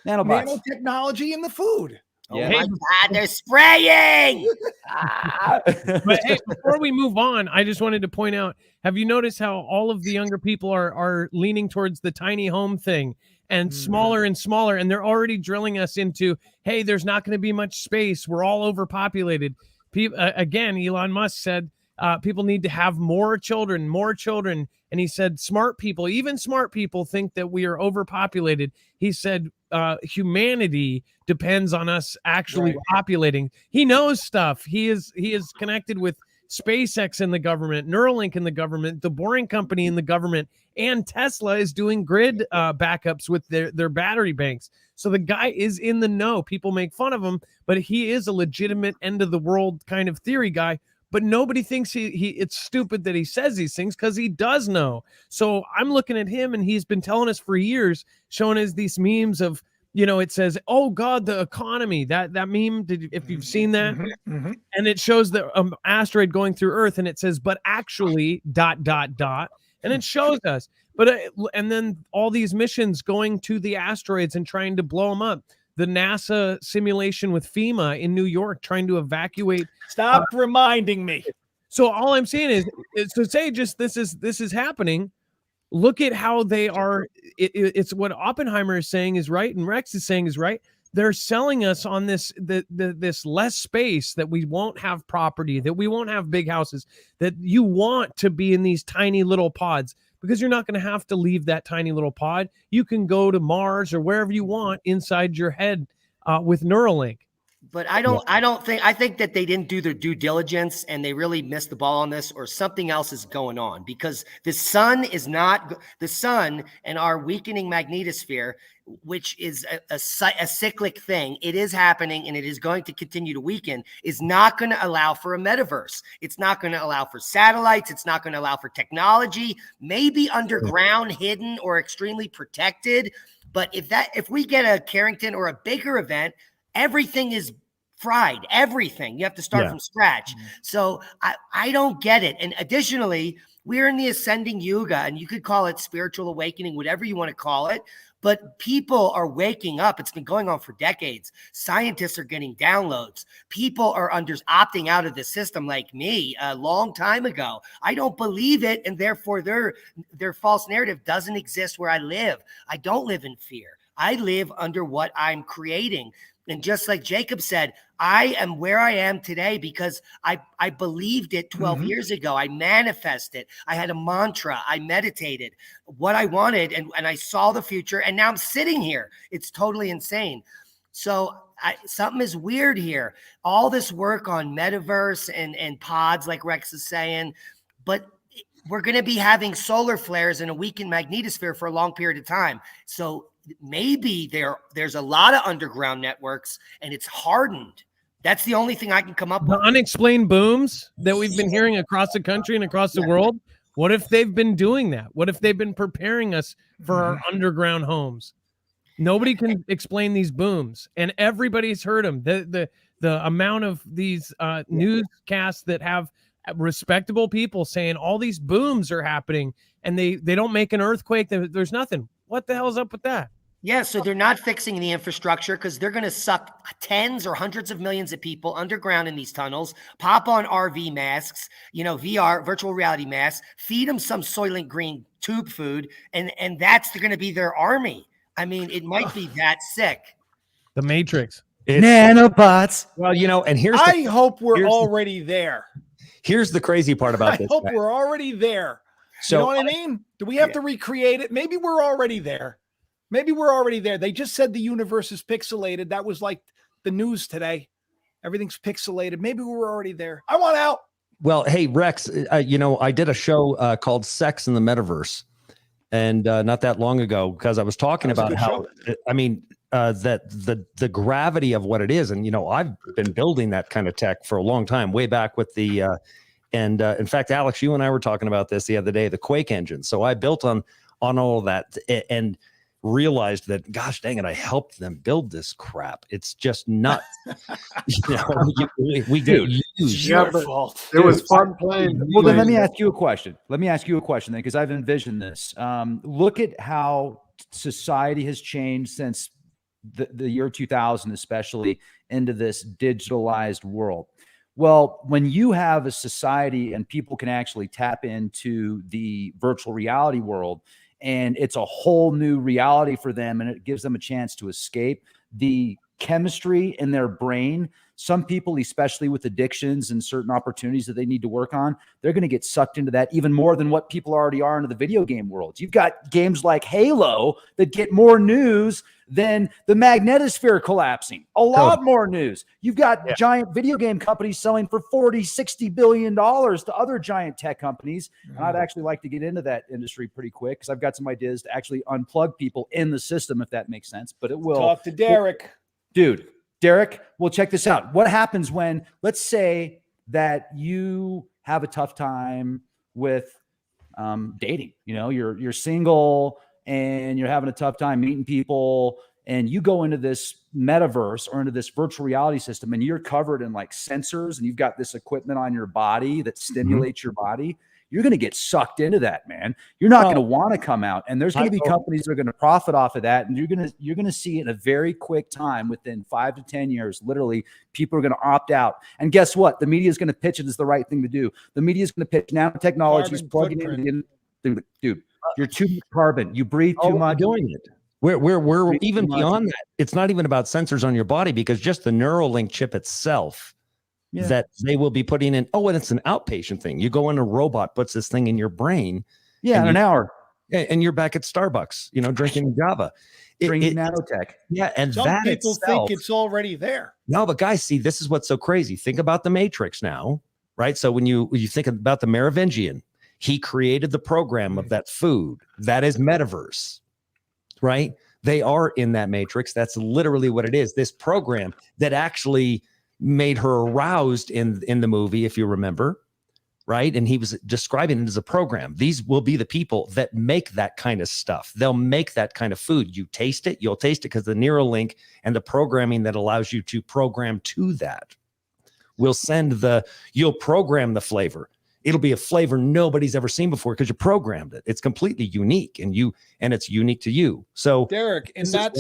Nanobots. Nanotechnology in the food. Oh my God, they're spraying. But hey, before we move on, I just wanted to point out, have you noticed how all of the younger people are leaning towards the tiny home thing and smaller and smaller, and they're already drilling us into, hey, there's not going to be much space. We're all overpopulated. Again, Elon Musk said people need to have more children. And he said smart people, even smart people, think that we are overpopulated. He said humanity depends on us actually populating. He knows stuff. He is connected with SpaceX in the government, Neuralink in the government, the Boring Company in the government, and Tesla is doing grid backups with their battery banks. So the guy is in the know. People make fun of him, but he is a legitimate end of the world kind of theory guy. But nobody thinks it's stupid that he says these things because he does know. So I'm looking at him, and he's been telling us for years, showing us these memes of, it says, "Oh God, the economy." That meme, if you've seen that, and it shows the asteroid going through Earth, and it says, "But actually, ... and it shows us. But and then all these missions going to the asteroids and trying to blow them up. The NASA simulation with FEMA in New York trying to evacuate. Stop reminding me. So all I'm saying is to say just this is happening. Look at how they are. It's what Oppenheimer is saying is right, and Rex is saying is right. They're selling us on this less space, that we won't have property, that we won't have big houses, that you want to be in these tiny little pods. Because you're not going to have to leave that tiny little pod. You can go to Mars or wherever you want inside your head with Neuralink. But I think that they didn't do their due diligence and they really missed the ball on this, or something else is going on, because the sun and our weakening magnetosphere, which is a cyclic thing. It is happening and it is going to continue to weaken, is not going to allow for a metaverse. It's not going to allow for satellites. It's not going to allow for technology, maybe underground, hidden, or extremely protected. But if we get a Carrington or a bigger event, everything is fried. Everything. You have to start from scratch. So I don't get it. And additionally, we're in the ascending yuga, and you could call it spiritual awakening, whatever you want to call it. But people are waking up. It's been going on for decades. Scientists are getting downloads. People are opting out of the system, like me a long time ago. I don't believe it, and therefore their false narrative doesn't exist where I live. I don't live in fear. I live under what I'm creating. And just like Jacob said, I am where I am today because I believed it 12 years ago. I manifested. I had a mantra. I meditated what I wanted, and I saw the future. And now I'm sitting here. It's totally insane. So something is weird here. All this work on metaverse and pods, like Rex is saying, but we're going to be having solar flares and a weakened magnetosphere for a long period of time. So maybe there's a lot of underground networks and it's hardened. That's the only thing I can come up with. The unexplained booms that we've been hearing across the country and across the world. What if they've been doing that? What if they've been preparing us for our underground homes? Nobody can explain these booms, and everybody's heard them. The amount of these newscasts that have respectable people saying all these booms are happening, and they don't make an earthquake. There's nothing. What the hell's up with that? Yeah, so they're not fixing the infrastructure because they're going to suck tens or hundreds of millions of people underground in these tunnels, pop on RV masks, VR, virtual reality masks, feed them some Soylent Green tube food, and that's going to be their army. I mean, it might be that sick. The Matrix. Nanobots. Well, and I hope we're already there. Here's the crazy part about this. I hope we're already there. So, you know what I mean? Do we have to recreate it? Maybe we're already there. They just said the universe is pixelated. That was like the news today. Everything's pixelated. Maybe we're already there. I want out. Well, hey, Rex, I did a show called Sex in the Metaverse. And not that long ago, because I was talking about how, that the gravity of what it is. And, I've been building that kind of tech for a long time, way back with the, in fact, Alex, you and I were talking about this the other day, the Quake engine. So I built on all of that and realized that, gosh dang it, I helped them build this crap. It's just nuts. We get used. It's your fault. It was fun playing. Well, then let me ask you a question. Then, because I've envisioned this. Look at how society has changed since the year 2000, especially into this digitalized world. Well, when you have a society and people can actually tap into the virtual reality world, and it's a whole new reality for them, and it gives them a chance to escape the chemistry in their brain. Some people, especially with addictions and certain opportunities that they need to work on, they're going to get sucked into that even more than what people already are into the video game world. You've got games like Halo that get more news than the magnetosphere collapsing. A lot more news. You've got giant video game companies selling for $40-60 billion to other giant tech companies. And I'd actually like to get into that industry pretty quick because I've got some ideas to actually unplug people in the system, if that makes sense. But it will. Talk to Derek. Dude, Derek, well, check this out. What happens when, let's say that you have a tough time with dating, you're single and you're having a tough time meeting people, and you go into this metaverse or into this virtual reality system and you're covered in like sensors and you've got this equipment on your body that stimulates your body. You're going to get sucked into that, man. You're not going to want to come out, and there's going to be companies that are going to profit off of that. And you're going to see in a very quick time, within 5 to 10 years, literally people are going to opt out. And guess what? The media is going to pitch it as the right thing to do. The media is going to pitch nanotechnology is plugging in. Dude, you're too much carbon. You breathe too much. Doing it. We're even beyond that. It's not even about sensors on your body, because just the Neuralink chip itself. Yeah. That they will be putting in. Oh, and it's an outpatient thing. You go in, a robot puts this thing in your brain. Yeah, in an hour. And you're back at Starbucks, drinking Java. Drinking nanotech. Yeah, and some people think it's already there. No, but guys, see, this is what's so crazy. Think about the Matrix now, right? So when you think about the Merovingian, he created the program of that food. That is metaverse, right? They are in that Matrix. That's literally what it is. This program that actually made her aroused in the movie, if you remember, right? And he was describing it as a program. These will be the people that make that kind of stuff. They'll make that kind of food. You taste it, you'll taste it, because the Neuralink and the programming that allows you to program to that will you'll program the flavor. It'll be a flavor nobody's ever seen before because you programmed it. It's completely unique, and it's unique to you. So Derek, in that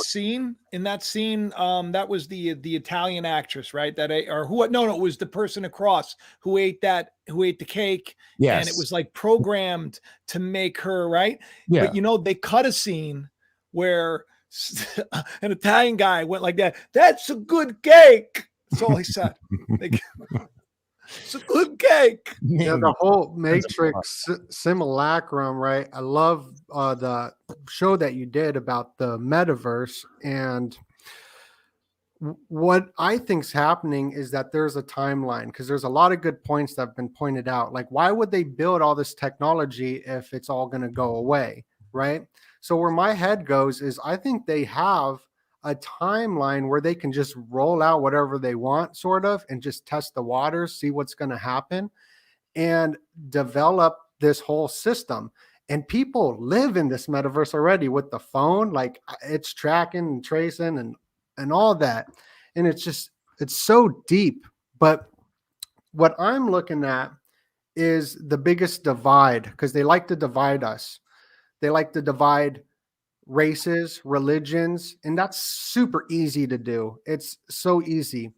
scene, that was the Italian actress, right? It was the person across who ate the cake. Yes. And it was like programmed to make her, right? Yeah. But they cut a scene where an Italian guy went like that. That's a good cake. That's all he said. It's a good cake. Yeah, the whole Matrix simulacrum, right? I love the show that you did about the metaverse. And what I think's happening is that there's a timeline, because there's a lot of good points that have been pointed out. Like, why would they build all this technology if it's all going to go away, right? So where my head goes is I think they have a timeline where they can just roll out whatever they want, sort of, and just test the waters, see what's going to happen, and develop this whole system. And people live in this metaverse already with the phone, like it's tracking and tracing and all that. And it's so deep. But what I'm looking at is the biggest divide, because they like to divide us. They like to divide races, religions, and that's super easy to do. It's so easy.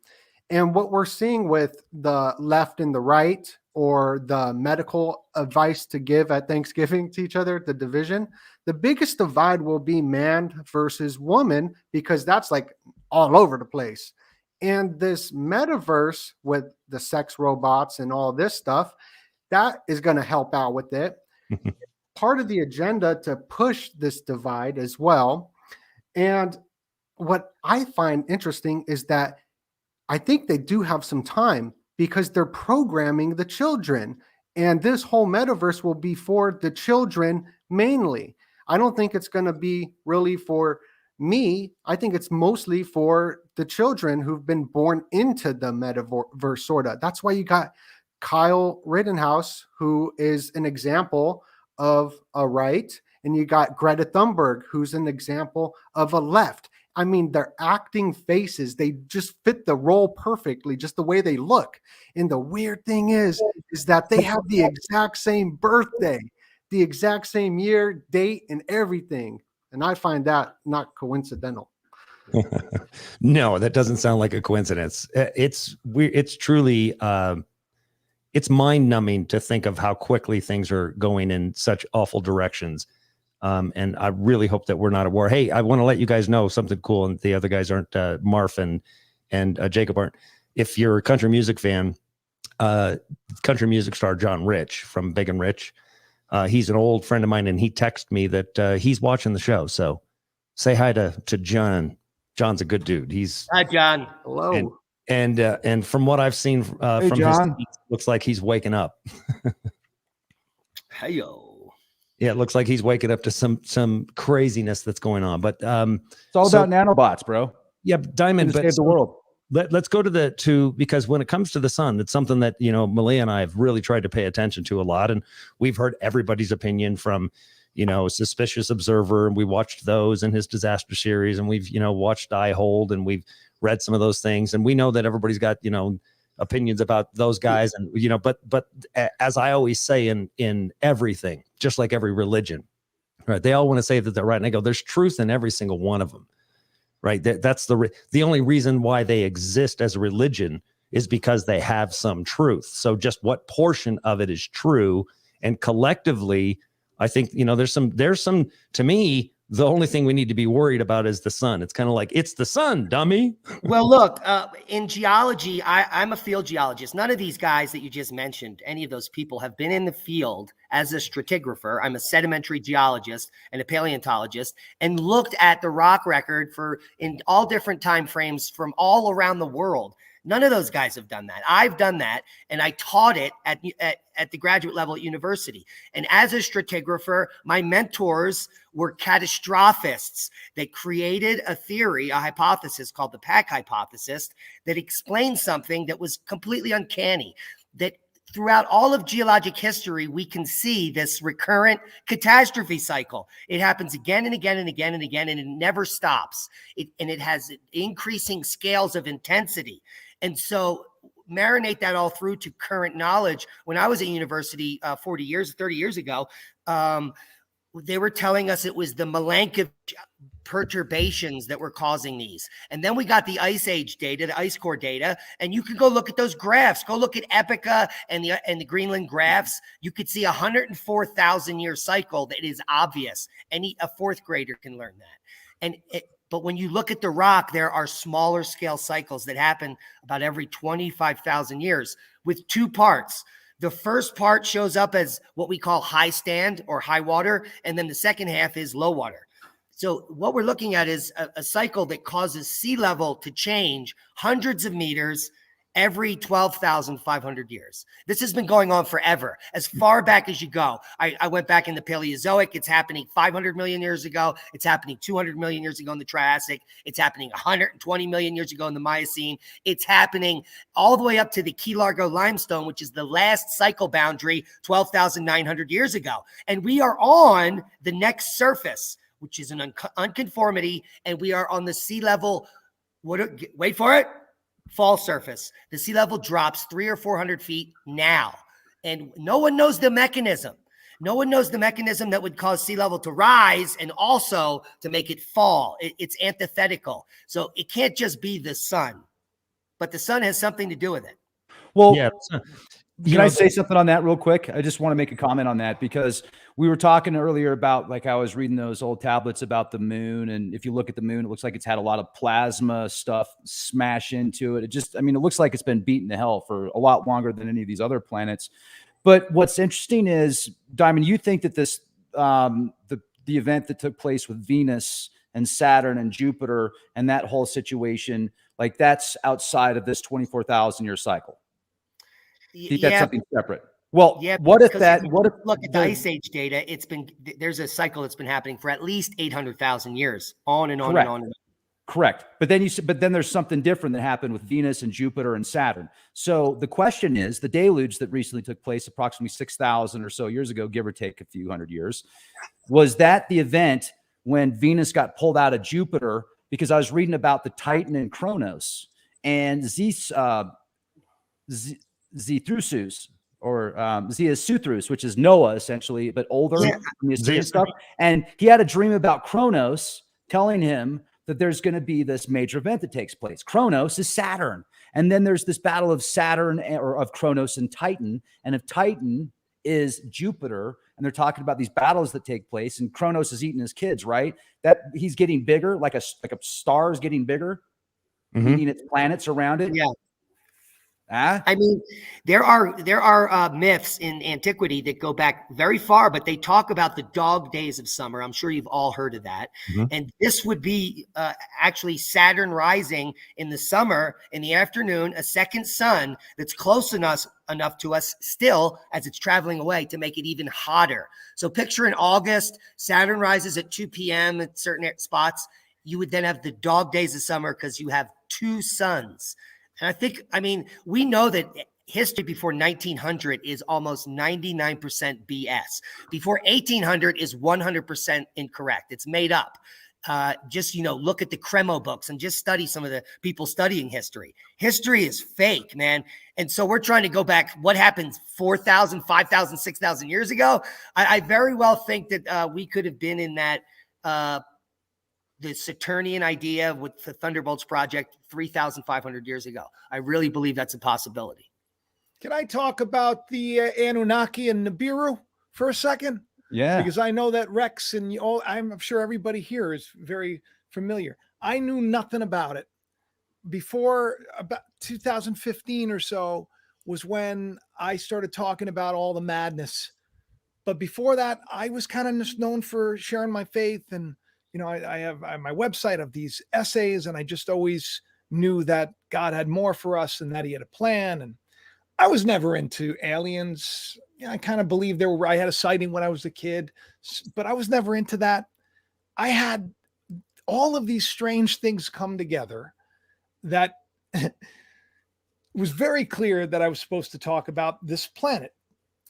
And what we're seeing with the left and the right, or the medical advice to give at Thanksgiving to each other, the division, the biggest divide will be man versus woman, because that's like all over the place. And this metaverse with the sex robots and all this stuff, that is going to help out with it. Part of the agenda to push this divide as well. And what I find interesting is that I think they do have some time, because they're programming the children. And this whole metaverse will be for the children mainly. I don't think it's going to be really for me. I think it's mostly for the children who've been born into the metaverse, sort of. That's why you got Kyle Rittenhouse, who is an example of a right, and you got Greta Thunberg, who's an example of a left. I mean, they're acting faces. They just fit the role perfectly, just the way they look. And the weird thing is that they have the exact same birthday, the exact same year, date, and everything. And I find that not coincidental. No, that doesn't sound like a coincidence. It's weird. It's truly, it's mind numbing to think of how quickly things are going in such awful directions. And I really hope that we're not at war. Hey, I want to let you guys know something cool, and the other guys aren't, Marf and Jacob aren't. If you're a country music fan, country music star John Rich from Big and Rich, he's an old friend of mine, and he texted me that he's watching the show. So say hi to John. John's a good dude. Hi, John. Hello. And from what I've seen Hey, from John. his, looks like he's waking up. Hey-yo. Yeah, it looks like he's waking up to some craziness that's going on. But It's all about nanobots, bro. yeah, Diamond, To but save the world. let's go to because when it comes to the sun, it's something that, you know, Melia and I have really tried to pay attention to a lot, and we've heard everybody's opinion from, you know, Suspicious Observer, and we watched those and his disaster series, and we've, you know, watched I Hold, and we've read some of those things, and we know that everybody's got, you know, opinions about those guys, and you know, but as I always say in everything, just like every religion, right? They all want to say that they're right, and I go, there's truth in every single one of them, right? That's the only reason why they exist as a religion is because they have some truth. So just what portion of it is true, and collectively, I think, you know, there's some to me. The only thing we need to be worried about is the sun. It's kind of like, it's the sun, dummy. Well, look, in geology, I'm a field geologist. None of these guys that you just mentioned, any of those people, have been in the field as a stratigrapher. I'm a sedimentary geologist and a paleontologist, and looked at the rock record in all different time frames from all around the world. None of those guys have done that. I've done that, and I taught it at the graduate level at university. And as a stratigrapher, my mentors were catastrophists. They created a theory, a hypothesis called the pack hypothesis, that explained something that was completely uncanny, that throughout all of geologic history, we can see this recurrent catastrophe cycle. It happens again and again and again and again, and it never stops. And it has increasing scales of intensity. And so marinate that all through to current knowledge. When I was at university 30 years ago, they were telling us it was the Milankovitch perturbations that were causing these. And then we got the ice age data, the ice core data, and you can go look at those graphs. Go look at Epica and the Greenland graphs. You could see 104,000 year cycle that is obvious. A fourth grader can learn that. But when you look at the rock, there are smaller scale cycles that happen about every 25,000 years with two parts. The first part shows up as what we call high stand or high water, and then the second half is low water. So what we're looking at is a cycle that causes sea level to change hundreds of meters every 12,500 years. This has been going on forever, as far back as you go. I went back in the Paleozoic. It's happening 500 million years ago. It's happening 200 million years ago in the Triassic. It's happening 120 million years ago in the Miocene. It's happening all the way up to the Key Largo limestone, which is the last cycle boundary 12,900 years ago. And we are on the next surface, which is an unconformity, and we are on the sea level. Wait for it. Fall surface. The sea level drops 300 or 400 feet now. And no one knows the mechanism. No one knows the mechanism that would cause sea level to rise and also to make it fall. It's antithetical. So it can't just be the sun, but the sun has something to do with it. Well, Yeah. can I say something on that real quick? I just want to make a comment on that because we were talking earlier about, like, I was reading those old tablets about the moon. And if you look at the moon, it looks like it's had a lot of plasma stuff smash into it. It looks like it's been beaten to hell for a lot longer than any of these other planets. But what's interesting is, Diamond, you think that this, the event that took place with Venus and Saturn and Jupiter and that whole situation, like, that's outside of this 24,000 year cycle. That's something separate. Well, yeah. What if Look at the Ice Age data? There's a cycle that's been happening for at least 800,000 years, on and on and on. Correct. But then there's something different that happened with Venus and Jupiter and Saturn. So the question is, the deluge that recently took place approximately 6,000 or so years ago, give or take a few hundred years, was that the event when Venus got pulled out of Jupiter? Because I was reading about the Titan and Kronos and Zethrusus, or Zethrusus, which is Noah essentially, but older from the Assyrian stuff. And he had a dream about Kronos telling him that there's going to be this major event that takes place. Kronos is Saturn. And then there's this battle of Saturn, or of Kronos and Titan. And if Titan is Jupiter, and they're talking about these battles that take place, and Kronos is eating his kids, right? That he's getting bigger, like a star is getting bigger, eating its planets around it. Yeah. I mean, there are myths in antiquity that go back very far, but they talk about the dog days of summer. I'm sure you've all heard of that. And this would be actually Saturn rising in the summer, in the afternoon, a second sun that's close enough to us still as it's traveling away to make it even hotter. So picture in August, Saturn rises at 2 p.m. at certain spots. You would then have the dog days of summer because you have two suns. And we know that history before 1900 is almost 99% BS. Before 1800 is 100% incorrect. It's made up. Look at the Cremo books and just study some of the people studying history. History is fake, man. And so we're trying to go back. What happened 4,000, 5,000, 6,000 years ago? I very well think that we could have been in that the Saturnian idea with the Thunderbolts project 3,500 years ago. I really believe that's a possibility. Can I talk about the Anunnaki and Nibiru for a second? Yeah. Because I know that Rex and I'm sure everybody here is very familiar. I knew nothing about it. Before about 2015 or so was when I started talking about all the madness. But before that, I was kind of just known for sharing my faith. And I have my website of these essays, and I just always knew that God had more for us and that he had a plan. And I was never into aliens. I kind of believed I had a sighting when I was a kid, but I was never into that. I had all of these strange things come together that was very clear that I was supposed to talk about this planet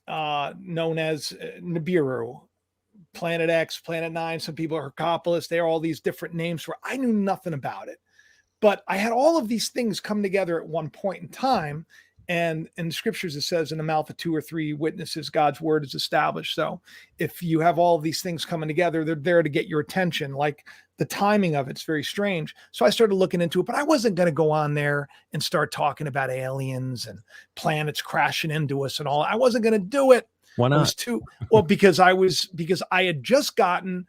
known as Nibiru. Planet X, Planet 9, some people are Hercopolis. They are all these different names where I knew nothing about it. But I had all of these things come together at one point in time. And in the scriptures, it says in the mouth of 2 or 3 witnesses, God's word is established. So if you have all of these things coming together, they're there to get your attention. Like the timing of it's very strange. So I started looking into it, but I wasn't going to go on there and start talking about aliens and planets crashing into us and all. I wasn't going to do it. Why not? Because I had just gotten,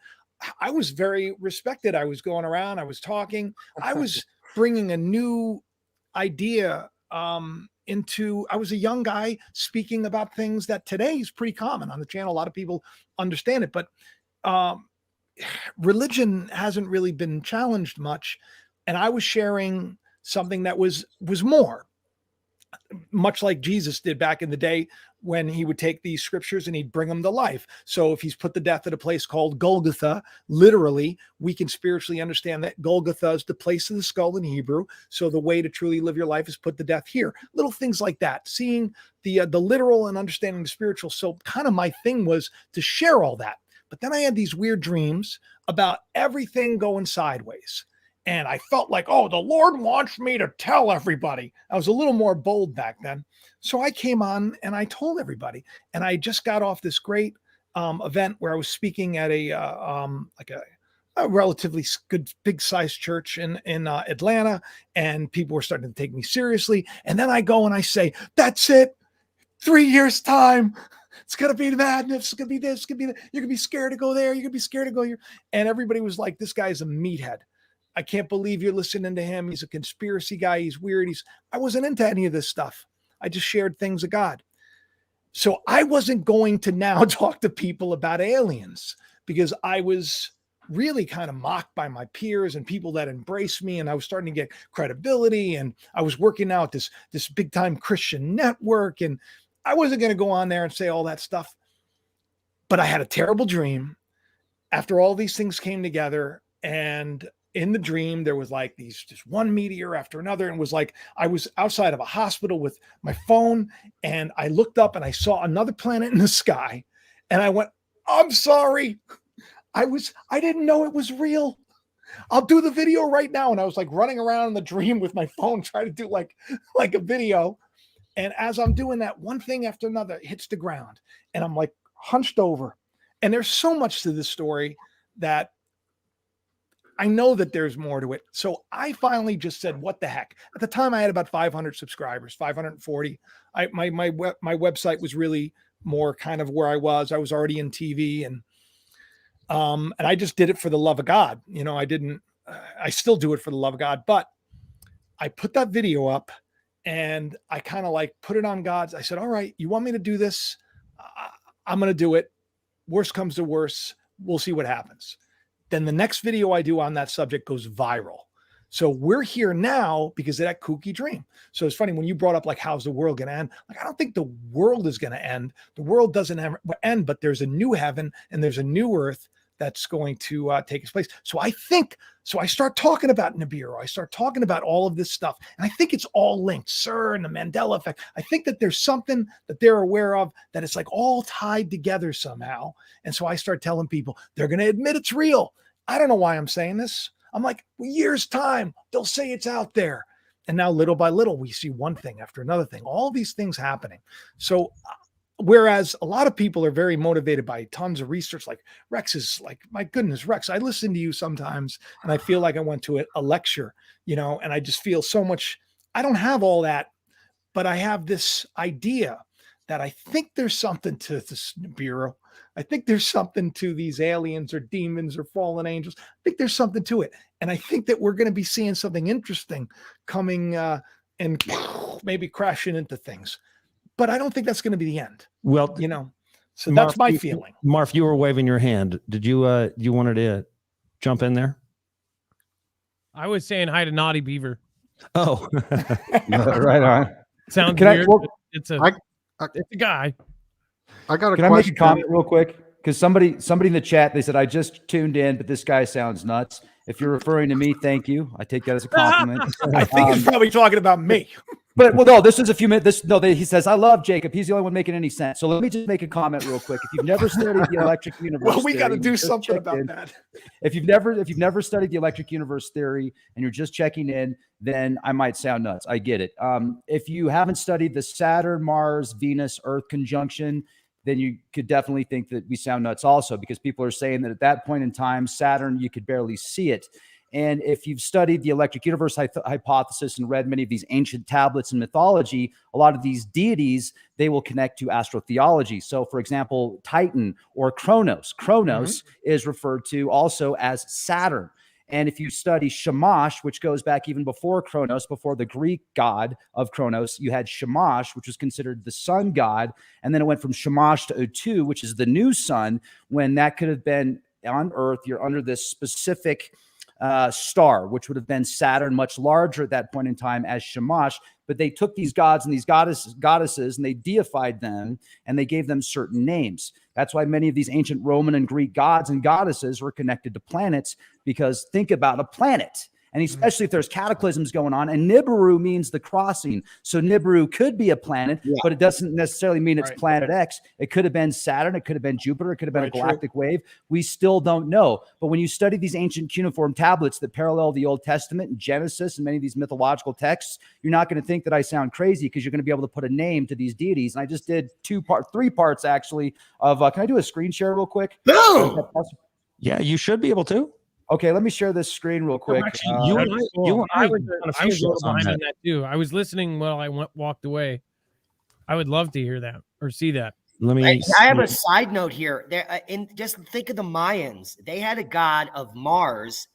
I was very respected. I was going around, I was talking, I was bringing a new idea I was a young guy speaking about things that today is pretty common on the channel. A lot of people understand it, but religion hasn't really been challenged much. And I was sharing something that was more. much like Jesus did back in the day when he would take these scriptures and he'd bring them to life. So if he's put to death at a place called Golgotha, literally, we can spiritually understand that Golgotha is the place of the skull in Hebrew. So the way to truly live your life is put to death here. Little things like that, seeing the literal and understanding the spiritual. So kind of my thing was to share all that. But then I had these weird dreams about everything going sideways. And I felt like, oh, the Lord wants me to tell everybody. I was a little more bold back then. So I came on and I told everybody. And I just got off this great event where I was speaking at a relatively good, big sized church in Atlanta. And people were starting to take me seriously. And then I go and I say, that's it. 3 years time. It's going to be madness. It's going to be this. It's going to be that. You're going to be scared to go there. You're going to be scared to go here. And everybody was like, this guy's a meathead. I can't believe you're listening to him. He's a conspiracy guy. He's weird. I wasn't into any of this stuff. I just shared things of God. So I wasn't going to now talk to people about aliens because I was really kind of mocked by my peers and people that embraced me. And I was starting to get credibility. And I was working out this big time Christian network. And I wasn't going to go on there and say all that stuff. But I had a terrible dream after all these things came together. And in the dream, there was like just one meteor after another. And it was like, I was outside of a hospital with my phone and I looked up and I saw another planet in the sky. And I went, I'm sorry. I didn't know it was real. I'll do the video right now. And I was like running around in the dream with my phone, trying to do like a video. And as I'm doing that, one thing after another hits the ground and I'm like hunched over. And there's so much to this story that I know that there's more to it. So I finally just said, what the heck? At the time I had about 500 subscribers, 540. My website was really more kind of where I was already in TV and I just did it for the love of God. You know, I still do it for the love of God, but I put that video up and I kind of like put it on God's. I said, all right, you want me to do this? I'm going to do it. Worst comes to worst. We'll see what happens. Then the next video I do on that subject goes viral. So we're here now because of that kooky dream. So it's funny when you brought up like, how's the world going to end? Like, I don't think the world is going to end. The world doesn't end, but there's a new heaven and there's a new earth that's going to take its place. So I start talking about Nibiru. I start talking about all of this stuff. And I think it's all linked, CERN and the Mandela effect. I think that there's something that they're aware of that it's like all tied together somehow. And so I start telling people they're going to admit it's real. I don't know why I'm saying this. I'm like, years time, they'll say it's out there. And now little by little, we see one thing after another thing, all these things happening. So whereas a lot of people are very motivated by tons of research, like Rex is like, my goodness, Rex, I listen to you sometimes and I feel like I went to a lecture, you know, and I just feel so much, I don't have all that, but I have this idea that I think there's something to this Bureau. I think there's something to these aliens or demons or fallen angels. I think there's something to it. And I think that we're going to be seeing something interesting coming and maybe crashing into things. But I don't think that's going to be the end. Well, you know, so Marf, that's my feeling. Marf, you were waving your hand. Did you wanted to jump in there? I was saying hi to Naughty Beaver. Oh, Right on. Sounds Can weird. I- but it's a guy. I got a Can I question. make a comment real quick? Because somebody in the chat, they said, I just tuned in, but this guy sounds nuts. If you're referring to me, thank you. I take that as a compliment. I think he's probably talking about me. But no, this is a few minutes. He says, I love Jacob. He's the only one making any sense. So let me just make a comment real quick. If you've never studied the electric universe, Well, we got to theory, do you just something checked about in. that. If you've never studied the electric universe theory and you're just checking in, then I might sound nuts. I get it. If you haven't studied the Saturn, Mars, Venus, Earth conjunction, then you could definitely think that we sound nuts also, because people are saying that at that point in time, Saturn, you could barely see it. And if you've studied the electric universe hypothesis and read many of these ancient tablets and mythology, a lot of these deities, they will connect to astrotheology. So for example, Titan or Kronos. Kronos is referred to also as Saturn. And if you study Shamash, which goes back even before Kronos, before the Greek god of Kronos, you had Shamash, which was considered the sun god. And then it went from Shamash to Utu, which is the new sun, when that could have been on Earth. You're under this specific star, which would have been Saturn, much larger at that point in time as Shamash. But they took these gods and these goddesses and they deified them and they gave them certain names. That's why many of these ancient Roman and Greek gods and goddesses were connected to planets, because think about a planet. And especially if there's cataclysms going on, and Nibiru means the crossing. So Nibiru could be a planet, but it doesn't necessarily mean it's Planet X. It could have been Saturn. It could have been Jupiter. It could have been a galactic wave. We still don't know. But when you study these ancient cuneiform tablets that parallel the Old Testament and Genesis and many of these mythological texts, you're not going to think that I sound crazy, because you're going to be able to put a name to these deities. And I just did three parts actually of, can I do a screen share real quick? No. Yeah, you should be able to. Okay, let me share this screen real quick. Actually, you and I was done a I few was shows on behind that. that too. I was listening while I walked away. I would love to hear that or see that. Let me. I have a side note here. There, just think of the Mayans. They had a god of Mars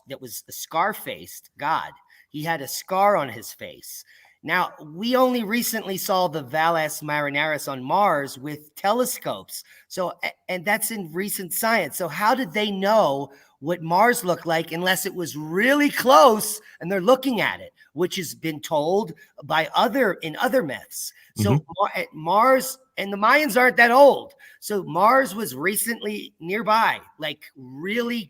that was a scar-faced god. He had a scar on his face. Now, we only recently saw the Valles Marineris on Mars with telescopes. So, and that's in recent science. So how did they know what Mars looked like unless it was really close and they're looking at it, which has been told by in other myths. So Mars, and the Mayans aren't that old. So Mars was recently nearby, like really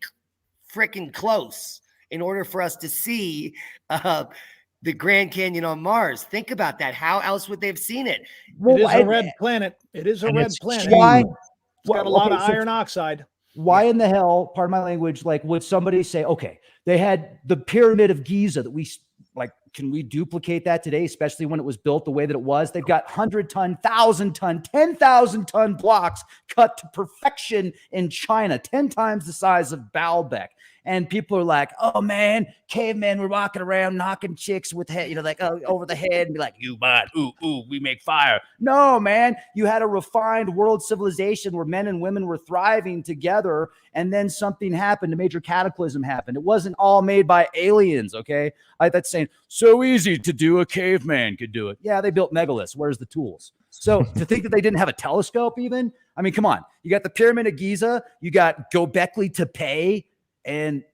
freaking close, in order for us to see the Grand Canyon on Mars. Think about that. How else would they have seen it? It is a red planet. It is a red planet. Why? It's got a lot of iron oxide. Why in the hell, pardon my language, like would somebody say, okay, they had the Pyramid of Giza that we like, can we duplicate that today, especially when it was built the way that it was? They've got 100-ton, 1,000-ton, 10,000-ton blocks cut to perfection in China, 10 times the size of Baalbek. And people are like, oh man, cavemen were walking around knocking chicks with head, like over the head and be like, you bud, ooh, we make fire. No, man, you had a refined world civilization where men and women were thriving together. And then something happened, a major cataclysm happened. It wasn't all made by aliens, okay? That's saying, so easy to do, a caveman could do it. Yeah, they built megaliths. Where's the tools? So to think that they didn't have a telescope even, I mean, come on. You got the Pyramid of Giza, you got Göbekli Tepe, and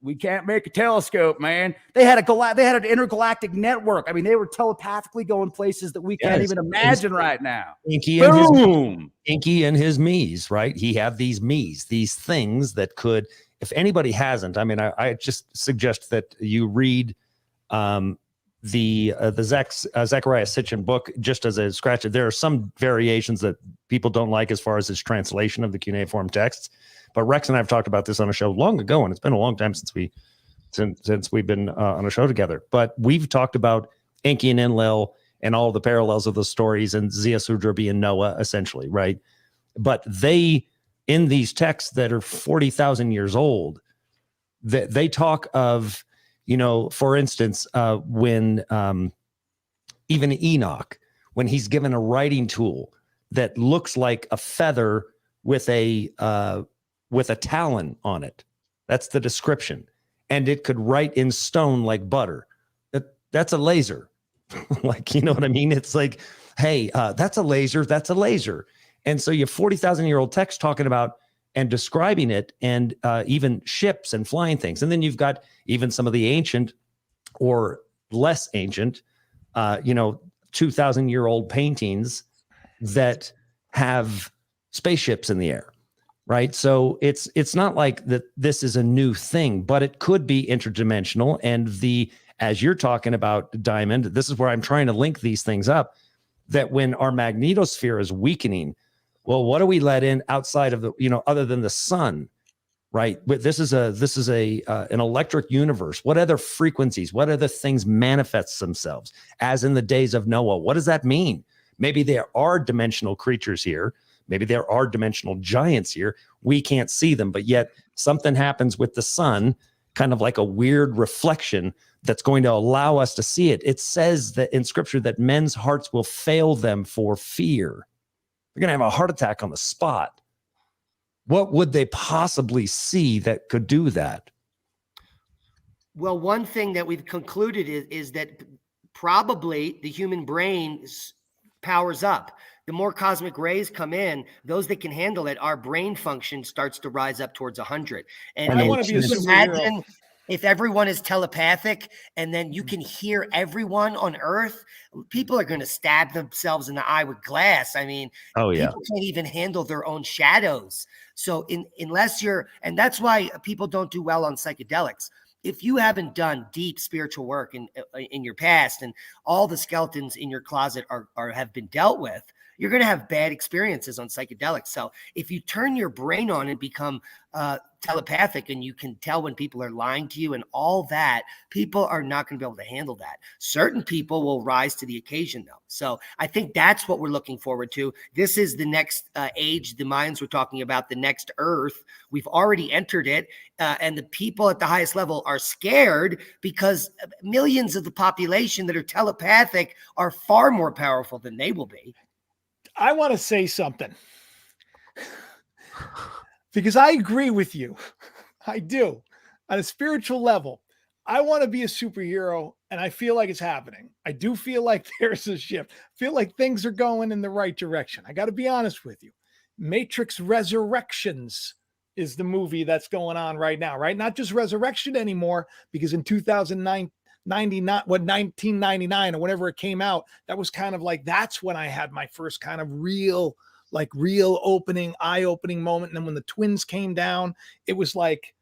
we can't make a telescope, man. They had an intergalactic network. I mean, they were telepathically going places that we can't even imagine right now. Inky and his me's, right? He had these me's, these things that could, if anybody hasn't, I mean, I just suggest that you read the Zechariah Sitchin book just as a scratch. There are some variations that people don't like as far as his translation of the cuneiform texts. But Rex and I have talked about this on a show long ago, and it's been a long time since we've been on a show together. But we've talked about Enki and Enlil and all the parallels of the stories, and Ziusudra being Noah, essentially, right? But they, in these texts that are 40,000 years old, they talk of, for instance, when even Enoch, when he's given a writing tool that looks like a feather with a talon on it. That's the description. And it could write in stone like butter. That's a laser. Like, you know what I mean? It's like, hey, that's a laser. That's a laser. And so you have 40,000-year-old text talking about and describing it, and even ships and flying things. And then you've got even some of the ancient or less ancient, 2,000-year-old paintings that have spaceships in the air. Right. So it's not like that this is a new thing, but it could be interdimensional. And as you're talking about, Diamond, this is where I'm trying to link these things up, that when our magnetosphere is weakening, well, what do we let in outside of other than the sun? Right. But this is an electric universe. What other frequencies, what other things manifest themselves as in the days of Noah? What does that mean? Maybe there are dimensional creatures here. Maybe there are dimensional giants here. We can't see them, but yet something happens with the sun, kind of like a weird reflection that's going to allow us to see it. It says that in scripture that men's hearts will fail them for fear. They're going to have a heart attack on the spot. What would they possibly see that could do that? Well, one thing that we've concluded is that probably the human brain powers up. The more cosmic rays come in, those that can handle it, our brain function starts to rise up towards 100. And I want to be a can you superhero. imagine if everyone is telepathic and then you can hear everyone on Earth, people are going to stab themselves in the eye with glass. I mean, Oh yeah. people can't even handle their own shadows. So unless you're, and that's why people don't do well on psychedelics. If you haven't done deep spiritual work in your past and all the skeletons in your closet have been dealt with, you're going to have bad experiences on psychedelics. So if you turn your brain on and become telepathic and you can tell when people are lying to you and all that, people are not going to be able to handle that. Certain people will rise to the occasion though. So I think that's what we're looking forward to. This is the next age the Mayans were talking about, the next Earth. We've already entered it. And the people at the highest level are scared because millions of the population that are telepathic are far more powerful than they will be. I want to say something because I agree with you. I do. On a spiritual level, I want to be a superhero and I feel like it's happening. I do feel like there's a shift. I feel like things are going in the right direction. I got to be honest with you. Matrix Resurrections is the movie that's going on right now, right? Not just Resurrection anymore, because in 1999 or whenever it came out, that was kind of like, that's when I had my first kind of real opening, eye-opening moment. And then when the twins came down, it was like,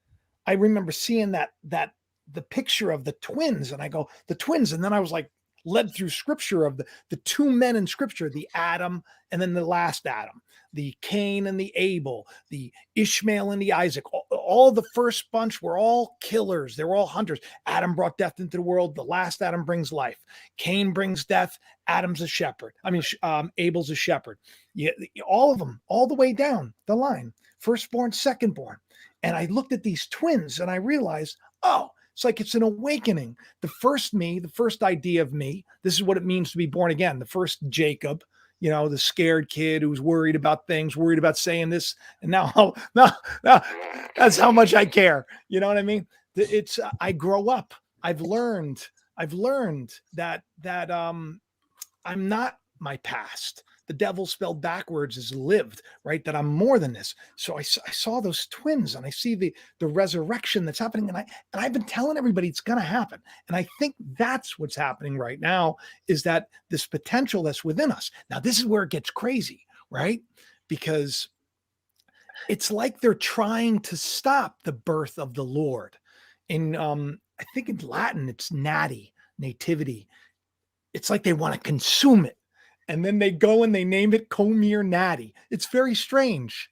I remember seeing the picture of the twins and I go, the twins. And then I was like led through scripture of the two men in scripture, the Adam and then the last Adam, the Cain and the Abel, the Ishmael and the Isaac. All the first bunch were all killers. They were all hunters. Adam brought death into the world. The last Adam brings life. Cain brings death. Adam's a shepherd. Abel's a shepherd. Yeah, all of them, all the way down the line. Firstborn, secondborn. And I looked at these twins and I realized, oh, it's like it's an awakening. The first me, the first idea of me, this is what it means to be born again. The first Jacob, the scared kid who's worried about things, worried about saying this. And now that's how much I care. You know what I mean? It's, I grow up. I've learned that I'm not my past. The devil spelled backwards is lived, right? That I'm more than this. So I saw those twins and I see the resurrection that's happening. And I've been telling everybody it's going to happen. And I think that's what's happening right now, is that this potential that's within us. Now, this is where it gets crazy, right? Because it's like they're trying to stop the birth of the Lord. In, I think in Latin, it's nativity. It's like they want to consume it. And then they go and they name it Comir Natty. It's very strange.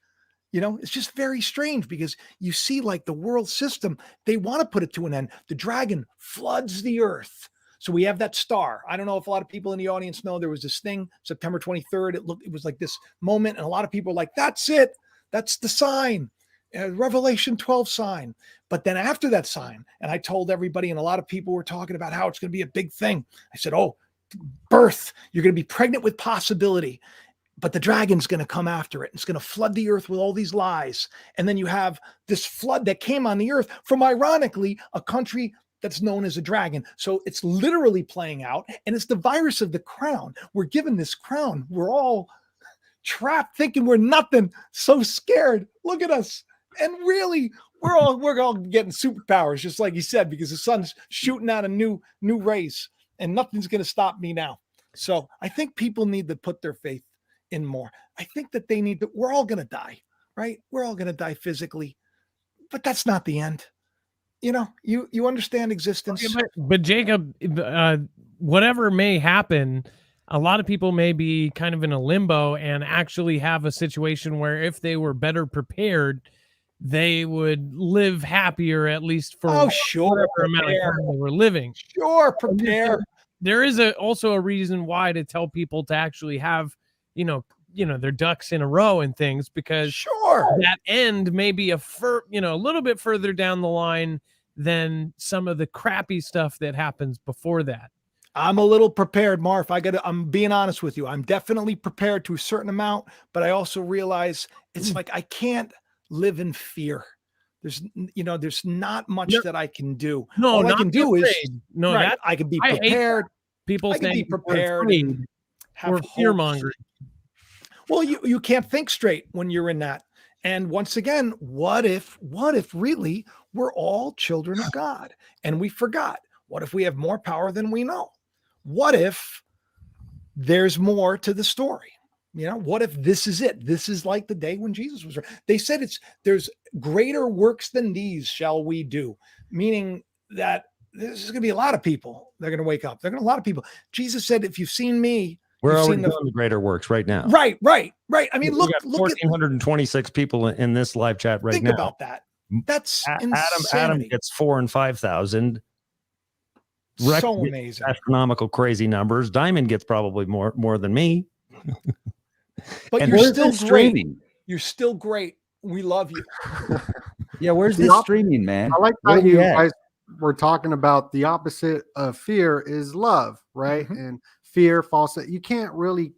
It's just very strange because you see like the world system, they want to put it to an end. The dragon floods the earth. So we have that star. I don't know if a lot of people in the audience know there was this thing, September 23rd. It was like this moment. And a lot of people were like, that's it. That's the sign. Revelation 12 sign. But then after that sign, and I told everybody, and a lot of people were talking about how it's going to be a big thing. I said, oh, birth, you're going to be pregnant with possibility, but the dragon's going to come after it. It's going to flood the earth with all these lies. And then you have this flood that came on the earth from, ironically, a country that's known as a dragon. So it's literally playing out, and it's the virus of the crown. We're given this crown. We're all trapped thinking we're nothing, so scared. Look at us. And really, we're all getting superpowers, just like he said, because the sun's shooting out a new rays. And nothing's going to stop me now. So I think people need to put their faith in more. I think that they need to, we're all going to die, right? We're all going to die physically, but that's not the end. You understand existence. Okay, but Jacob, whatever may happen, a lot of people may be kind of in a limbo and actually have a situation where if they were better prepared, they would live happier, at least for whatever amount of time they were living. Sure, prepare. There is also a reason why to tell people to actually have, their ducks in a row and things, because that end may be a little bit further down the line than some of the crappy stuff that happens before that. I'm a little prepared, Marv. I'm being honest with you. I'm definitely prepared to a certain amount, but I also realize it's like I can't live in fear. There's not much that I can do. No, all I can do is I can be prepared. People I can be prepared. Or fear mongering. Well, you can't think straight when you're in that. And once again, what if really we're all children of God and we forgot? What if we have more power than we know? What if there's more to the story? What if this is it? This is like the day when Jesus was. They said there's greater works than these shall we do, meaning that there's going to be a lot of people. They're going to wake up. They're going to a lot of people. Jesus said, "If you've seen me, We're you've already seen doing the greater works right now. Right. I mean, We look got at 1,426 people in this live chat right think now. about that. That's Adam insanity. gets 4,000 and 5,000. So amazing. Astronomical, crazy numbers. Diamond gets probably more than me. But And you're where's still this great. streaming? You're still great. We love you. Yeah, where's The this op- streaming, man? I like Where how we you at? guys were talking about the opposite of fear is love, right? Mhm. And fear, false. You can't really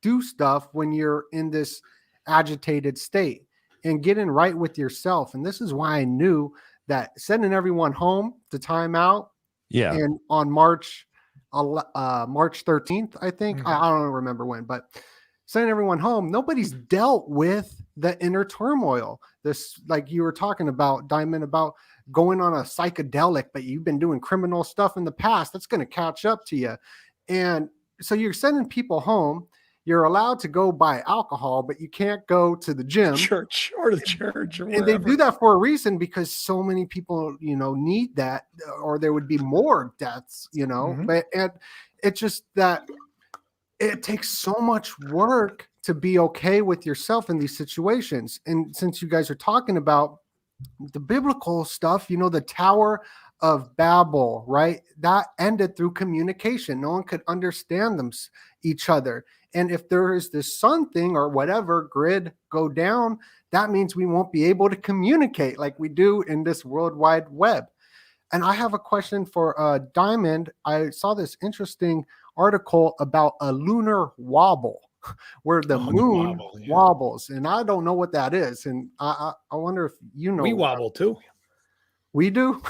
do stuff when you're in this agitated state and getting right with yourself. And this is why I knew that sending everyone home to time out Yeah. and on March 13th, I think. Mhm. I don't remember when, but sending everyone home, nobody's dealt with the inner turmoil. This, like you were talking about, Diamond, about going on a psychedelic, but you've been doing criminal stuff in the past. That's going to catch up to you. And so you're sending people home. You're allowed to go buy alcohol, but you can't go to the gym. Church or the church or And they wherever. do that for a reason, because so many people, need that, or there would be more deaths, Mhm. but and it's just that it takes so much work to be okay with yourself in these situations. And since you guys are talking about the biblical stuff, the Tower of Babel, right? That ended through communication. No one could understand each other. And if there is this sun thing or whatever grid go down, that means we won't be able to communicate like we do in this World Wide Web. And I have a question for Diamond. I saw this interesting article about a lunar wobble where the moon wobble, yeah. wobbles. And I don't know what that is. And I wonder if you know. We wobble too. We do?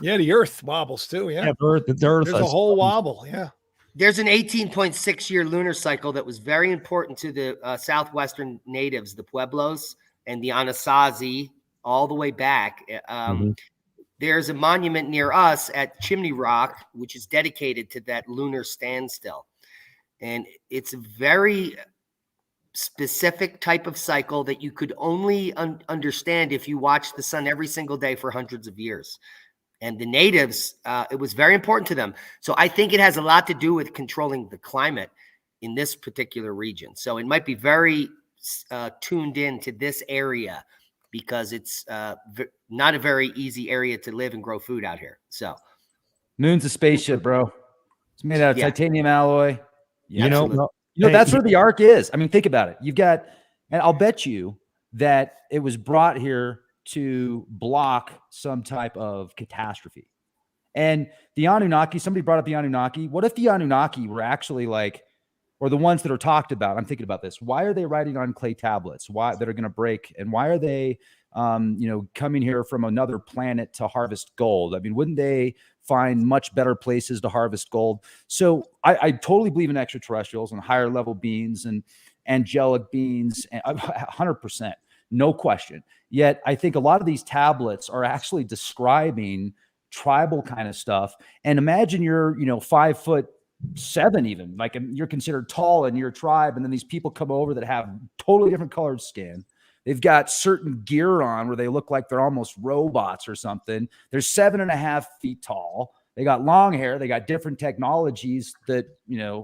Yeah, the earth wobbles too. Yeah. Yeah, the earth There's a whole wobble. Yeah. There's an 18.6-year lunar cycle that was very important to the southwestern natives, the Pueblos and the Anasazi, all the way back. There's a monument near us at Chimney Rock, which is dedicated to that lunar standstill. And it's a very specific type of cycle that you could only understand if you watch the sun every single day for hundreds of years. And the natives, it was very important to them. So I think it has a lot to do with controlling the climate in this particular region. So it might be very tuned in to this area, because it's not a very easy area to live and grow food out here. So Moon's a spaceship, bro. It's made out of titanium alloy. You know, That's where the ark is. I mean, think about it. You've got, and I'll bet you that it was brought here to block some type of catastrophe. And the Anunnaki, somebody brought up the Anunnaki. What if the Anunnaki were actually like, or the ones that are talked about? I'm thinking about this. Why are they writing on clay tablets? Why that are going to break? And why are they, coming here from another planet to harvest gold? I mean, wouldn't they find much better places to harvest gold? So I totally believe in extraterrestrials and higher level beings and angelic beings, 100%, no question. Yet I think a lot of these tablets are actually describing tribal kind of stuff. And imagine you're, 5'7", even like you're considered tall in your tribe. And then these people come over that have totally different colored skin. They've got certain gear on where they look like they're almost robots or something. They're 7.5 feet tall. They got long hair. They got different technologies that,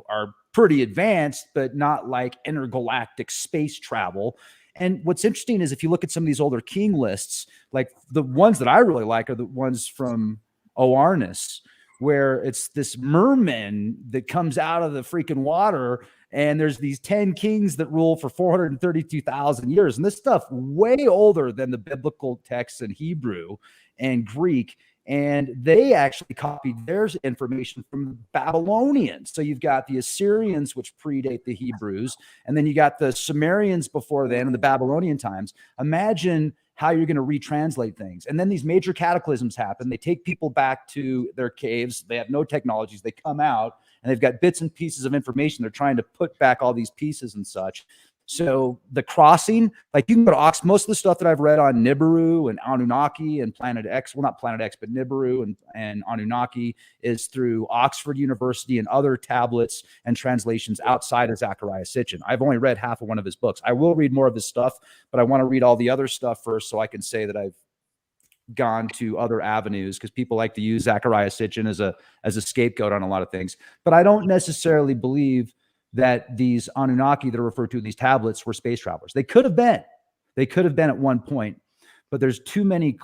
are pretty advanced, but not like intergalactic space travel. And what's interesting is if you look at some of these older king lists, like the ones that I really like are the ones from Oarnus, where it's this merman that comes out of the freaking water, and there's these 10 kings that rule for 432,000 years. And this stuff way older than the biblical texts in Hebrew and Greek. And they actually copied their information from the Babylonians. So you've got the Assyrians, which predate the Hebrews, and then you got the Sumerians before then in the Babylonian times. Imagine how you're going to retranslate things. And then these major cataclysms happen. They take people back to their caves. They have no technologies. They come out and they've got bits and pieces of information. They're trying to put back all these pieces and such. So the crossing, like you can go to Ox, most of the stuff that I've read on Nibiru and Anunnaki and Planet X, well, not Planet X, but Nibiru and Anunnaki is through Oxford University and other tablets and translations outside of Zecharia Sitchin. I've only read half of one of his books. I will read more of his stuff, but I want to read all the other stuff first so I can say that I've gone to other avenues, because people like to use Zecharia Sitchin as a scapegoat on a lot of things. But I don't necessarily believe that these Anunnaki that are referred to in these tablets were space travelers. They could have been. They could have been at one point, but there's too many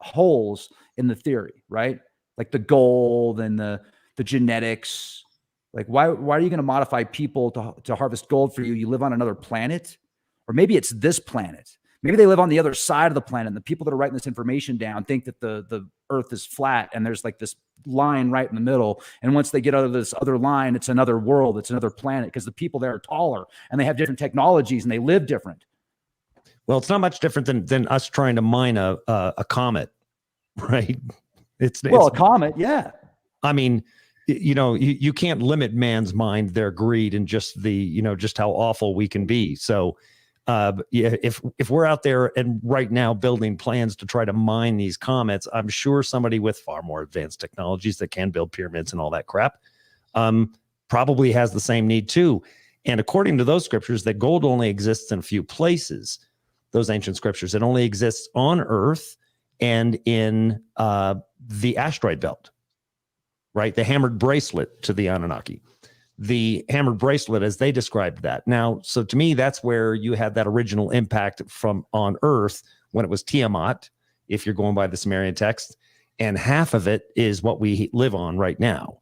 holes in the theory, right? Like the gold and the genetics. Like why are you going to modify people to harvest gold for you? You live on another planet, or maybe it's this planet. Maybe they live on the other side of the planet. And the people that are writing this information down think that the Earth is flat and there's like this line right in the middle. And once they get out of this other line, it's another world, it's another planet, because the people there are taller and they have different technologies and they live different. Well, it's not much different than us trying to mine a comet, right? It's a comet, yeah. I mean, you can't limit man's mind, their greed, and just just how awful we can be. So if we're out there and right now building plans to try to mine these comets, I'm sure somebody with far more advanced technologies that can build pyramids and all that crap probably has the same need too. And according to those scriptures, that gold only exists in a few places. Those ancient scriptures, it only exists on Earth and in the asteroid belt, right? The hammered bracelet to the Anunnaki. The hammered bracelet, as they described that. Now, so to me, that's where you had that original impact from on Earth when it was Tiamat, if you're going by the Sumerian text, and half of it is what we live on right now,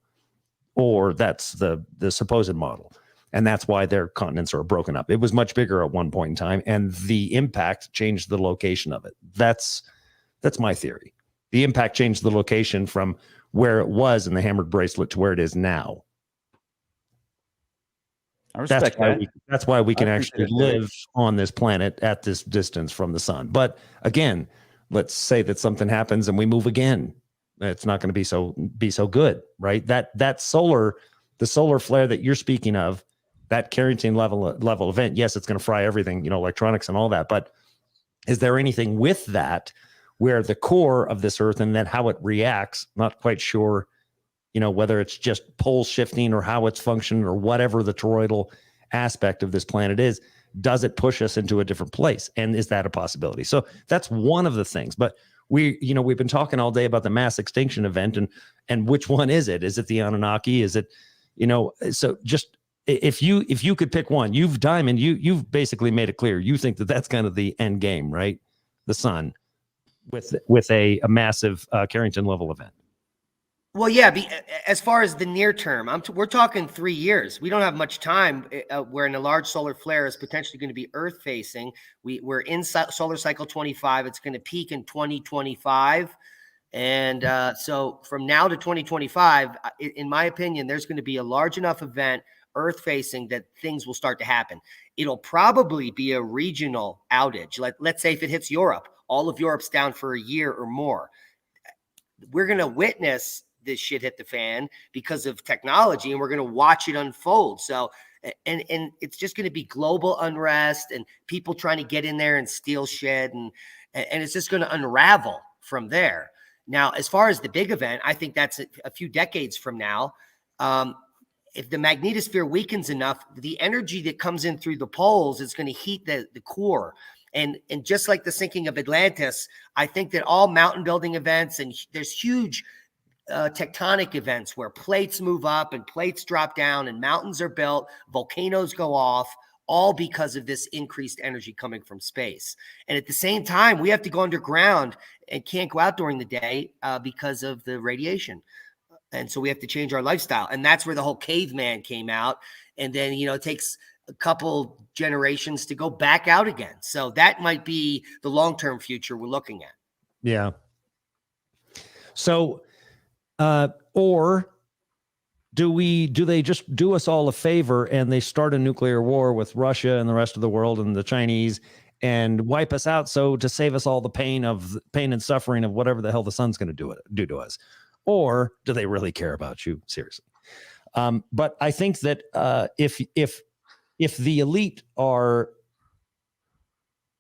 or that's the supposed model. And that's why their continents are broken up. It was much bigger at one point in time, and the impact changed the location of it. That's my theory. The impact changed the location from where it was in the hammered bracelet to where it is now. I respect that's why we can actually live on this planet at this distance from the sun. But again, let's say that something happens and we move again. It's not going to be so good, right? The solar flare that you're speaking of, that Carrington level event, yes, it's going to fry everything, electronics and all that. But is there anything with that where the core of this Earth and then how it reacts? Not quite sure. Whether it's just pole shifting or how it's functioning or whatever the toroidal aspect of this planet is, does it push us into a different place? And is that a possibility? So that's one of the things. But we've been talking all day about the mass extinction event and which one is it? Is it the Anunnaki? Is it, so just if you could pick one, you've basically made it clear. You think that that's kind of the end game, right? The sun with a massive Carrington level event. Well, yeah. As far as the near term, we're talking 3 years. We don't have much time. Wherein a large solar flare is potentially going to be Earth facing. We're in solar cycle 25. It's going to peak in 2025, and so from now to 2025, in my opinion, there's going to be a large enough event Earth facing that things will start to happen. It'll probably be a regional outage. Let's say if it hits Europe, all of Europe's down for a year or more. We're going to witness this shit hit the fan because of technology, and we're going to watch it unfold. So, and it's just going to be global unrest and people trying to get in there and steal shit. And it's just going to unravel from there. Now, as far as the big event, I think that's a few decades from now. If the magnetosphere weakens enough, the energy that comes in through the poles is going to heat the core. And just like the sinking of Atlantis, I think that all mountain building events, and there's huge tectonic events where plates move up and plates drop down and mountains are built, volcanoes go off, all because of this increased energy coming from space. And at the same time, we have to go underground and can't go out during the day because of the radiation. And so we have to change our lifestyle. And that's where the whole caveman came out. And then, it takes a couple generations to go back out again. So that might be the long-term future we're looking at. Yeah. So, or do they just do us all a favor and they start a nuclear war with Russia and the rest of the world and the Chinese and wipe us out? So to save us all the pain and suffering of whatever the hell the sun's going to do to us, or do they really care about you? Seriously. But I think that, if if the elite are,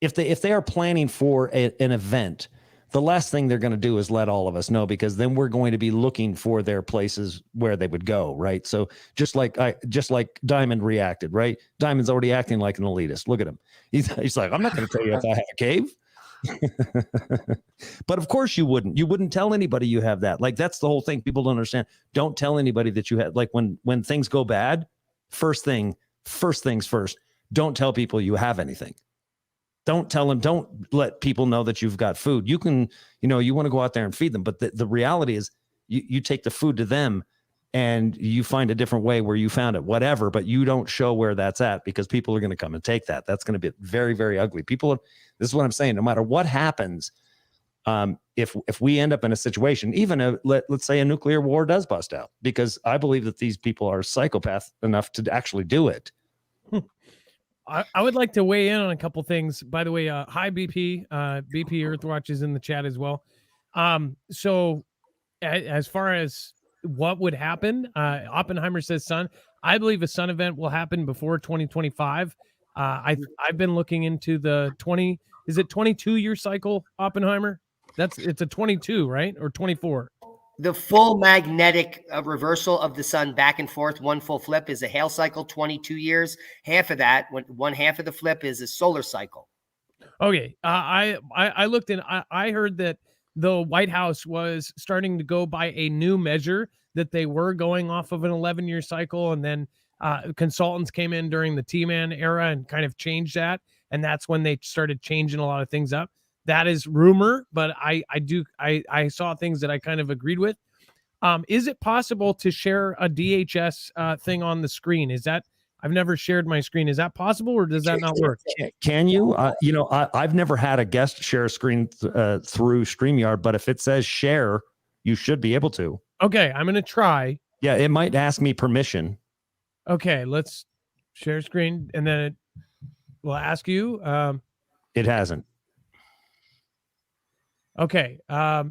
if they are planning for an event, the last thing they're going to do is let all of us know, because then we're going to be looking for their places where they would go, right? So just like Diamond reacted, right? Diamond's already acting like an elitist. Look at him. He's like, I'm not going to tell you if I have a cave. But of course you wouldn't tell anybody you have that. Like, that's the whole thing. People don't understand. Don't tell anybody that you have, like, when things go bad, first things first, don't tell people you have anything. Don't tell them, don't let people know that you've got food. You can, you want to go out there and feed them. But the reality is you take the food to them and you find a different way where you found it, whatever, but you don't show where that's at, because people are going to come and take that. That's going to be very, very ugly. This is what I'm saying. No matter what happens, if we end up in a situation, even let's say a nuclear war does bust out, because I believe that these people are psychopath enough to actually do it. I would like to weigh in on a couple things. By the way, hi BP, BP Earthwatch is in the chat as well. So as far as what would happen, Oppenheimer says sun. I believe a sun event will happen before 2025. I've been looking into the 22-year cycle, Oppenheimer? It's a 22, right? Or 24? The full magnetic reversal of the sun back and forth, one full flip, is a Hale cycle, 22 years. Half of that, one half of the flip, is a solar cycle. Okay. I looked in, I heard that the White House was starting to go by a new measure, that they were going off of an 11-year cycle. And then consultants came in during the T-Man era and kind of changed that. And that's when they started changing a lot of things up. That is rumor, but I saw things that I kind of agreed with. Is it possible to share a DHS thing on the screen? I've never shared my screen. Is that possible, or does that not work? Can you? I've never had a guest share a screen through StreamYard, but if it says share, you should be able to. Okay, I'm going to try. Yeah, it might ask me permission. Okay, let's share screen, and then it will ask you. It hasn't. Okay. I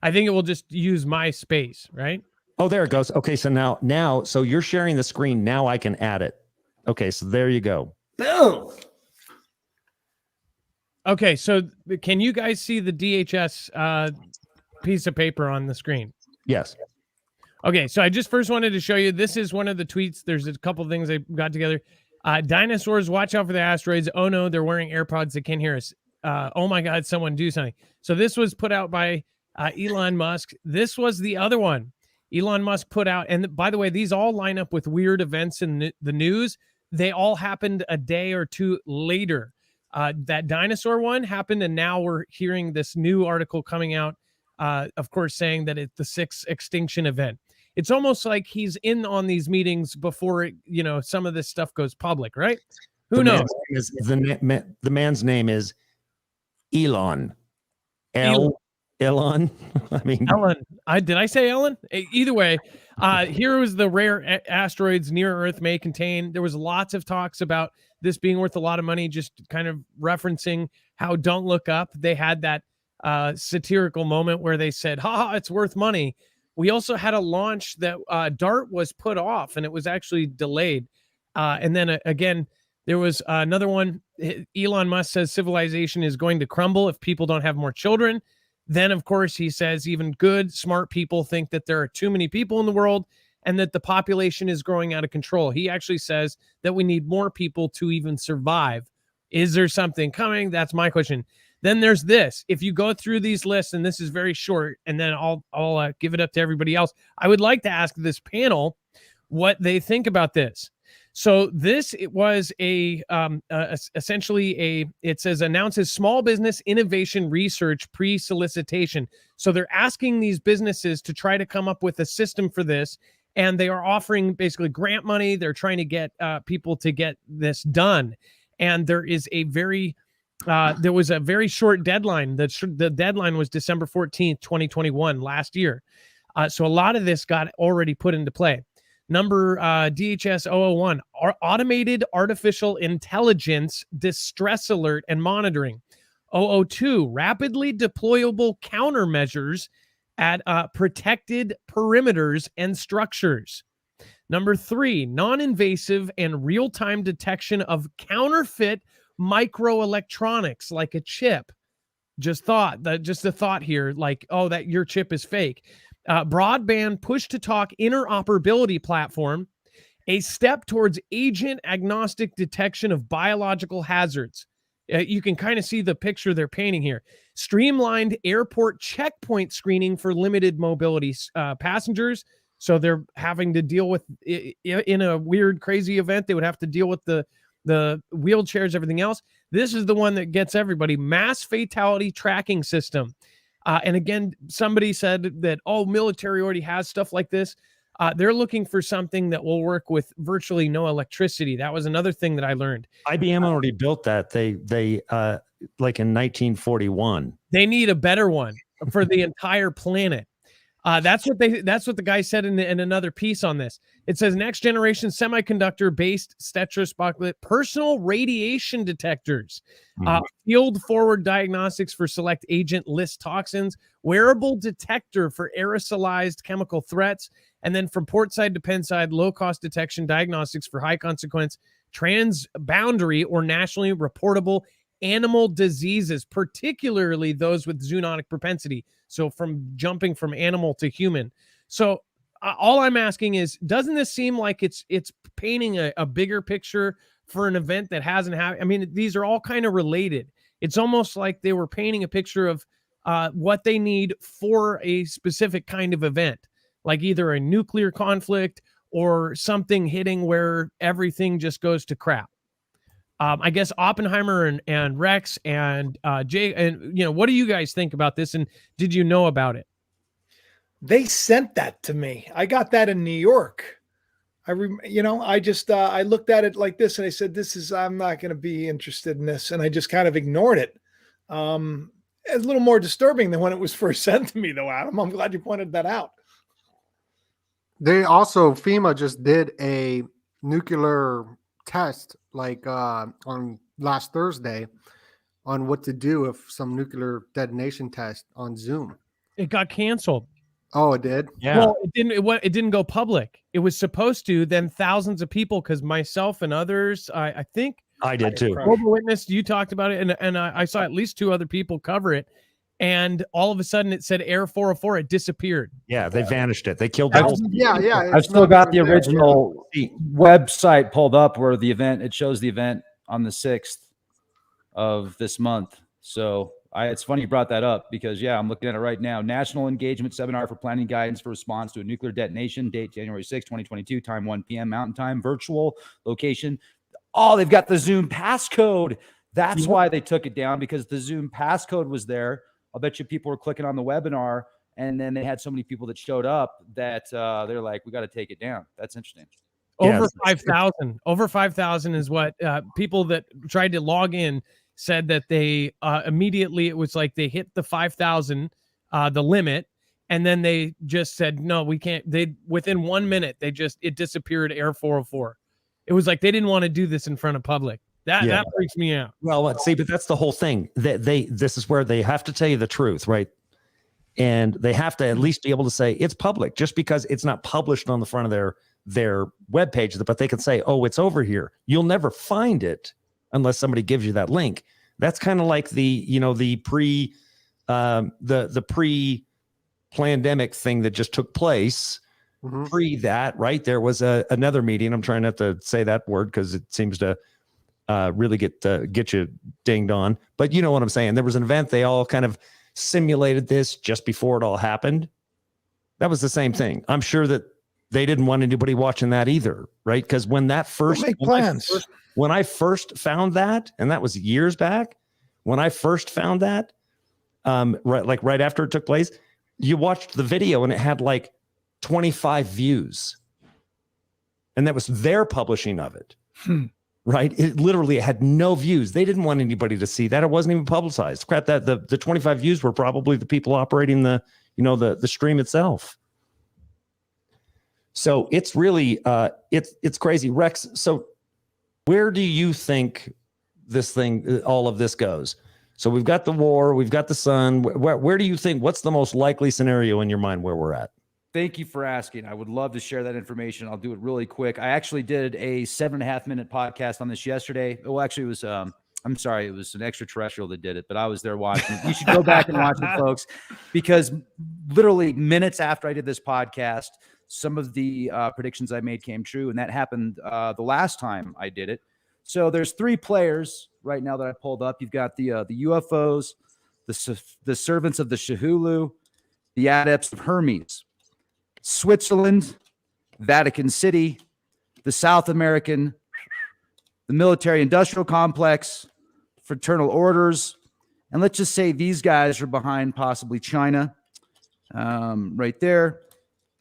think it will just use my space, right? Oh, there it goes. Okay, so now, so you're sharing the screen. Now I can add it. Okay, so there you go. Boom. Okay, so can you guys see the DHS piece of paper on the screen? Yes. Okay, so I just first wanted to show you, this is one of the tweets. There's a couple things I got together. Dinosaurs, watch out for the asteroids. Oh no, they're wearing AirPods. They can't hear us. Oh my God, someone do something. So this was put out by Elon Musk. This was the other one Elon Musk put out. And by the way, these all line up with weird events in the news. They all happened a day or two later. That dinosaur one happened, and now we're hearing this new article coming out, of course, saying that it's the 6th extinction event. It's almost like he's in on these meetings before some of this stuff goes public, right? Who knows? The man's name is Elon. Elon. I mean, Ellen. Did I say Ellen? Either way, here was the rare asteroids near Earth may contain. There was lots of talks about this being worth a lot of money, just kind of referencing how Don't Look Up. They had that satirical moment where they said, ha, it's worth money. We also had a launch that DART was put off, and it was actually delayed. And then again, there was another one. Elon Musk says civilization is going to crumble if people don't have more children. Then, of course, he says even good, smart people think that there are too many people in the world and that the population is growing out of control. He actually says that we need more people to even survive. Is there something coming? That's my question. Then there's this. If you go through these lists, and this is very short, and then I'll give it up to everybody else. I would like to ask this panel what they think about this. So it was essentially it says announces small business innovation research pre-solicitation. So they're asking these businesses to try to come up with a system for this, and they are offering basically grant money. They're trying to get people to get this done. And there was a very short deadline. The deadline was December 14th, 2021, last year. So a lot of this got already put into play. Number DHS 001, automated artificial intelligence distress alert and monitoring. 002, rapidly deployable countermeasures at protected perimeters and structures. Number 3, non-invasive and real-time detection of counterfeit microelectronics like a chip. Just a thought here, like, oh, that your chip is fake. Broadband push-to-talk interoperability platform, a step towards agent-agnostic detection of biological hazards. You can kind of see the picture they're painting here. Streamlined airport checkpoint screening for limited mobility passengers. So they're having to deal with, in a weird, crazy event, they would have to deal with the wheelchairs, everything else. This is the one that gets everybody. Mass fatality tracking system. And again, somebody said that, oh, military already has stuff like this. They're looking for something that will work with virtually no electricity. That was another thing that I learned. IBM already built that. They like in 1941. They need a better one for the entire planet. That's what the guy said in another piece on this. It says next generation semiconductor based stereoscopic personal radiation detectors, field forward diagnostics for select agent list toxins, wearable detector for aerosolized chemical threats, and then from port side to pen side, low cost detection diagnostics for high consequence transboundary or nationally reportable animal diseases, particularly those with zoonotic propensity. So from jumping from animal to human. So all I'm asking is, doesn't this seem like it's painting a bigger picture for an event that hasn't happened? I mean, these are all kind of related. It's almost like they were painting a picture of what they need for a specific kind of event, like either a nuclear conflict or something hitting where everything just goes to crap. I guess Oppenheimer and Rex and Jay, and what do you guys think about this? And did you know about it? They sent that to me. I got that in New York. I looked at it like this and I said, I'm not going to be interested in this. And I just kind of ignored it. It's a little more disturbing than when it was first sent to me though, Adam. I'm glad you pointed that out. They also, FEMA just did a nuclear test on last Thursday on what to do if some nuclear detonation test on Zoom. It got canceled. Oh, it did? Yeah. Well, it didn't go public. It was supposed to. Then thousands of people, because myself and others, I think I did too. Global Witness, you talked about it, and I saw at least 2 other people cover it. And all of a sudden, it said Air 404. It disappeared. Yeah, they vanished it. They killed the whole. Yeah. I've still got the original website pulled up where it shows the event on the 6th of this month. So it's funny you brought that up because, I'm looking at it right now. National Engagement Seminar for Planning Guidance for Response to a Nuclear Detonation. Date January 6, 2022. Time 1 p.m. Mountain Time. Virtual location. Oh, they've got the Zoom passcode. That's why they took it down, because the Zoom passcode was there. I'll bet you people were clicking on the webinar, and then they had so many people that showed up that they're like, we got to take it down. That's interesting. Over 5,000. Over 5,000 is what people that tried to log in said that they immediately, it was like they hit the 5,000, the limit, and then they just said, no, we can't. Within 1 minute, it disappeared, Air 404. It was like they didn't want to do this in front of public. That freaks me out. Well, let's see, but that's the whole thing. This is where they have to tell you the truth, right? And they have to at least be able to say it's public, just because it's not published on the front of their webpage, but they can say, oh, it's over here. You'll never find it unless somebody gives you that link. That's kind of like the pre-pandemic thing that just took place. Pre that, right? There was another meeting. I'm trying not to say that word because it seems to really get you dinged on. But you know what I'm saying? There was an event. They all kind of simulated this just before it all happened. That was the same thing. I'm sure that they didn't want anybody watching that either, right? Because when I first found that, and that was years back, when I first found that, right after it took place, you watched the video and it had like 25 views, and that was their publishing of it. Right? It literally had no views. They didn't want anybody to see that. It wasn't even publicized. Crap, that the 25 views were probably the people operating the stream itself. So it's really it's crazy. Rex, so where do you think all of this goes? So we've got the war, we've got the sun. Where do you think, what's the most likely scenario in your mind where we're at? Thank you for asking. I would love to share that information. I'll do it really quick. I actually did a 7.5 minute podcast on this yesterday. Well, actually, it was I'm sorry, it was an extraterrestrial that did it, but I was there watching it. You should go back and watch it, folks, because literally minutes after I did this podcast, some of the predictions I made came true, and that happened the last time I did it. So there's 3 players right now that I pulled up. You've got the UFOs, the servants of the Shahulu, the adepts of Hermes, Switzerland, Vatican City, the South American, the military industrial complex, fraternal orders, and let's just say these guys are behind possibly China. Right there,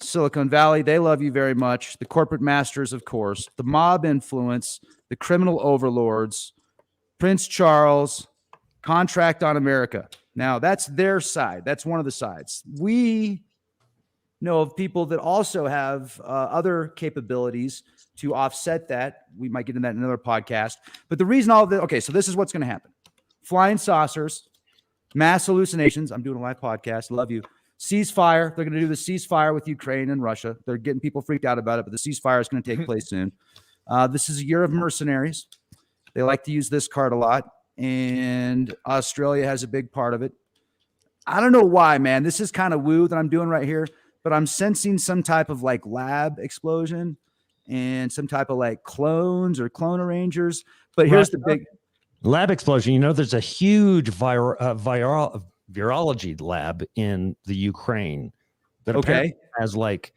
Silicon Valley, they love you very much. The corporate masters, of course, the mob influence, the criminal overlords, Prince Charles, contract on America. Now, that's their side. That's one of the sides. We know of people that also have other capabilities to offset that. We might get into that in another podcast. But the reason all of this, okay, so this is what's going to happen. Flying saucers, mass hallucinations. I'm doing a live podcast. Love you. Ceasefire. They're going to do the ceasefire with Ukraine and Russia. They're getting people freaked out about it, but the ceasefire is going to take place soon. This is a year of mercenaries. They like to use this card a lot, and Australia has a big part of it. I don't know why, man. This is kind of woo that I'm doing right here, but I'm sensing some type of like lab explosion and some type of like clones or clone arrangers. But here's the big lab explosion. You know, there's a huge virology lab in the Ukraine that apparently has like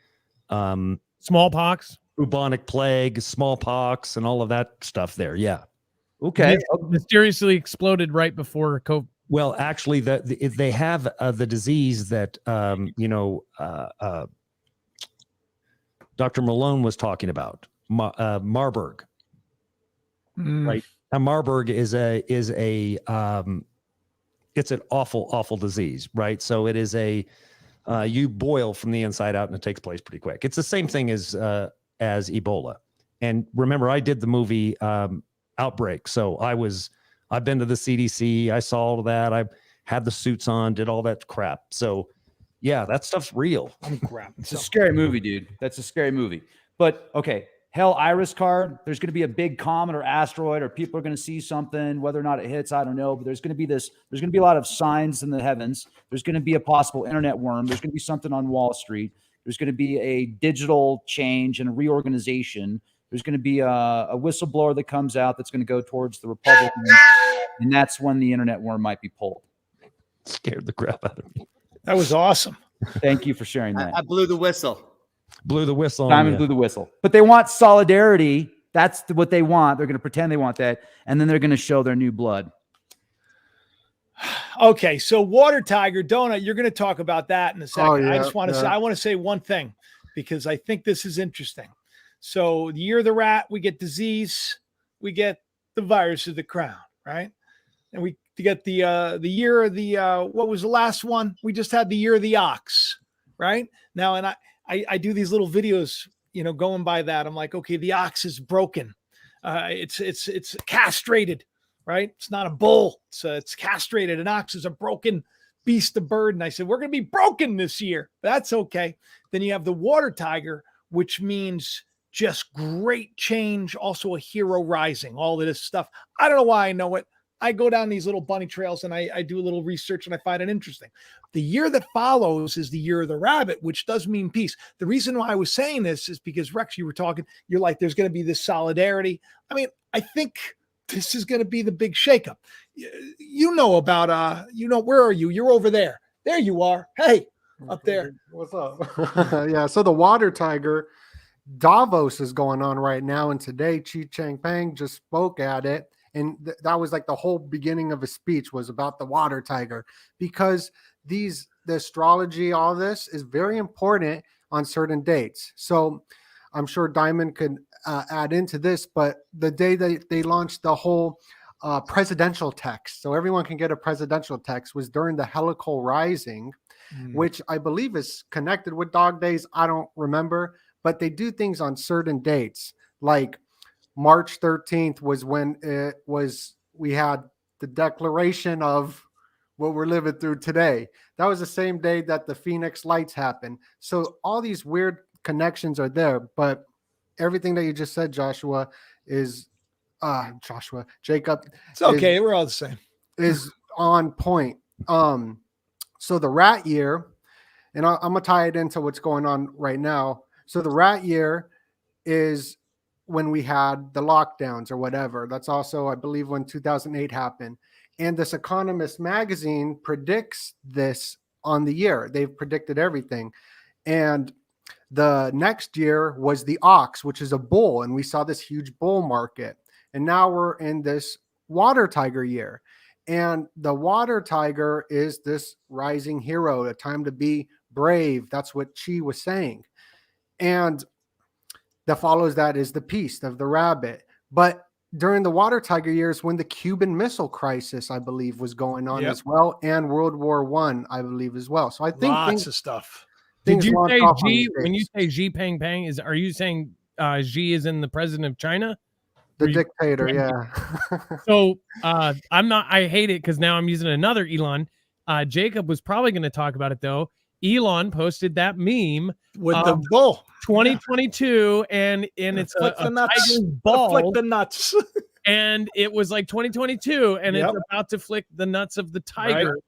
smallpox, bubonic plague, smallpox, and all of that stuff there. Yeah. Okay. It mysteriously exploded right before COVID. Well, actually, they have the disease that Dr. Malone was talking about, Marburg. Right? Now, Marburg is a it's an awful disease, right? So it is you boil from the inside out, and it takes place pretty quick. It's the same thing as Ebola. And remember, I did the movie Outbreak, so I've been to the CDC. I saw all of that. I had the suits on, did all that crap. So, yeah, that stuff's real. I'm grabbing. It's a scary movie, dude. That's a scary movie. But, okay, Hell Iris card. There's going to be a big comet or asteroid, or people are going to see something. Whether or not it hits, I don't know. But there's going to be there's going to be a lot of signs in the heavens. There's going to be a possible internet worm. There's going to be something on Wall Street. There's going to be a digital change and a reorganization. There's going to be a whistleblower that comes out that's going to go towards the Republicans, and that's when the internet worm might be pulled. Scared the crap out of me. That was awesome. Thank you for sharing that. I blew the whistle. Blew the whistle. Diamond blew the whistle. But they want solidarity. That's what they want. They're going to pretend they want that, and then they're going to show their new blood. Okay, so water tiger donut, you're going to talk about that in a second. Oh, yeah, I just want to say, I want to say one thing because I think this is interesting. So the year of the rat, we get disease, we get the virus of the crown, right? And we get the year of the what was the last one? We just had the year of the ox, right? Now, and I do these little videos, going by that. I'm like, okay, the ox is broken. It's castrated, right? It's not a bull. It's castrated. An ox is a broken beast of burden. I said, we're going to be broken this year. That's okay. Then you have the water tiger, which means just great change. Also a hero rising, all of this stuff. I don't know why I know it. I go down these little bunny trails and I do a little research and I find it interesting. The year that follows is the year of the rabbit, which does mean peace. The reason why I was saying this is because Rex, you were talking, you're like, there's going to be this solidarity. I mean, I think this is going to be the big shakeup. You know about, where are you? You're over there. There you are. Hey, up there. What's up? Yeah. So the water tiger, Davos is going on right now. And today, Xi Jinping just spoke at it. And that was like the whole beginning of his speech was about the water tiger, because the astrology, all this is very important on certain dates. So I'm sure Diamond could add into this, but the day that they launched the whole presidential text, so everyone can get a presidential text, was during the helical rising, which I believe is connected with dog days. I don't remember, but they do things on certain dates. Like March 13th was when we had the declaration of what we're living through today. That was the same day that the Phoenix lights happened. So all these weird connections are there, but everything that you just said, Jacob, It's okay. We're all the same. is on point. So the rat year, and I'm gonna tie it into what's going on right now. So the rat year is when we had the lockdowns or whatever. That's also, I believe, when 2008 happened. And this Economist magazine predicts this on the year. They've predicted everything. And the next year was the ox, which is a bull. And we saw this huge bull market. And now we're in this water tiger year. And the water tiger is this rising hero, a time to be brave. That's what Chi was saying. And that follows that is the beast of the rabbit. But during the water tiger years, when the Cuban Missile Crisis, I believe, was going on as well, and World War I, I believe, as well. So I think lots of stuff. Did you say Xi, when you say Xi Jinping, are you saying Xi is in the president of China? The dictator, yeah. So I hate it because now I'm using another Elon. Jacob was probably going to talk about it though. Elon posted that meme with the bull 2022 and it's a tiger's ball. Flick the nuts. And it was like 2022 and it's about to flick the nuts of the tiger. Right.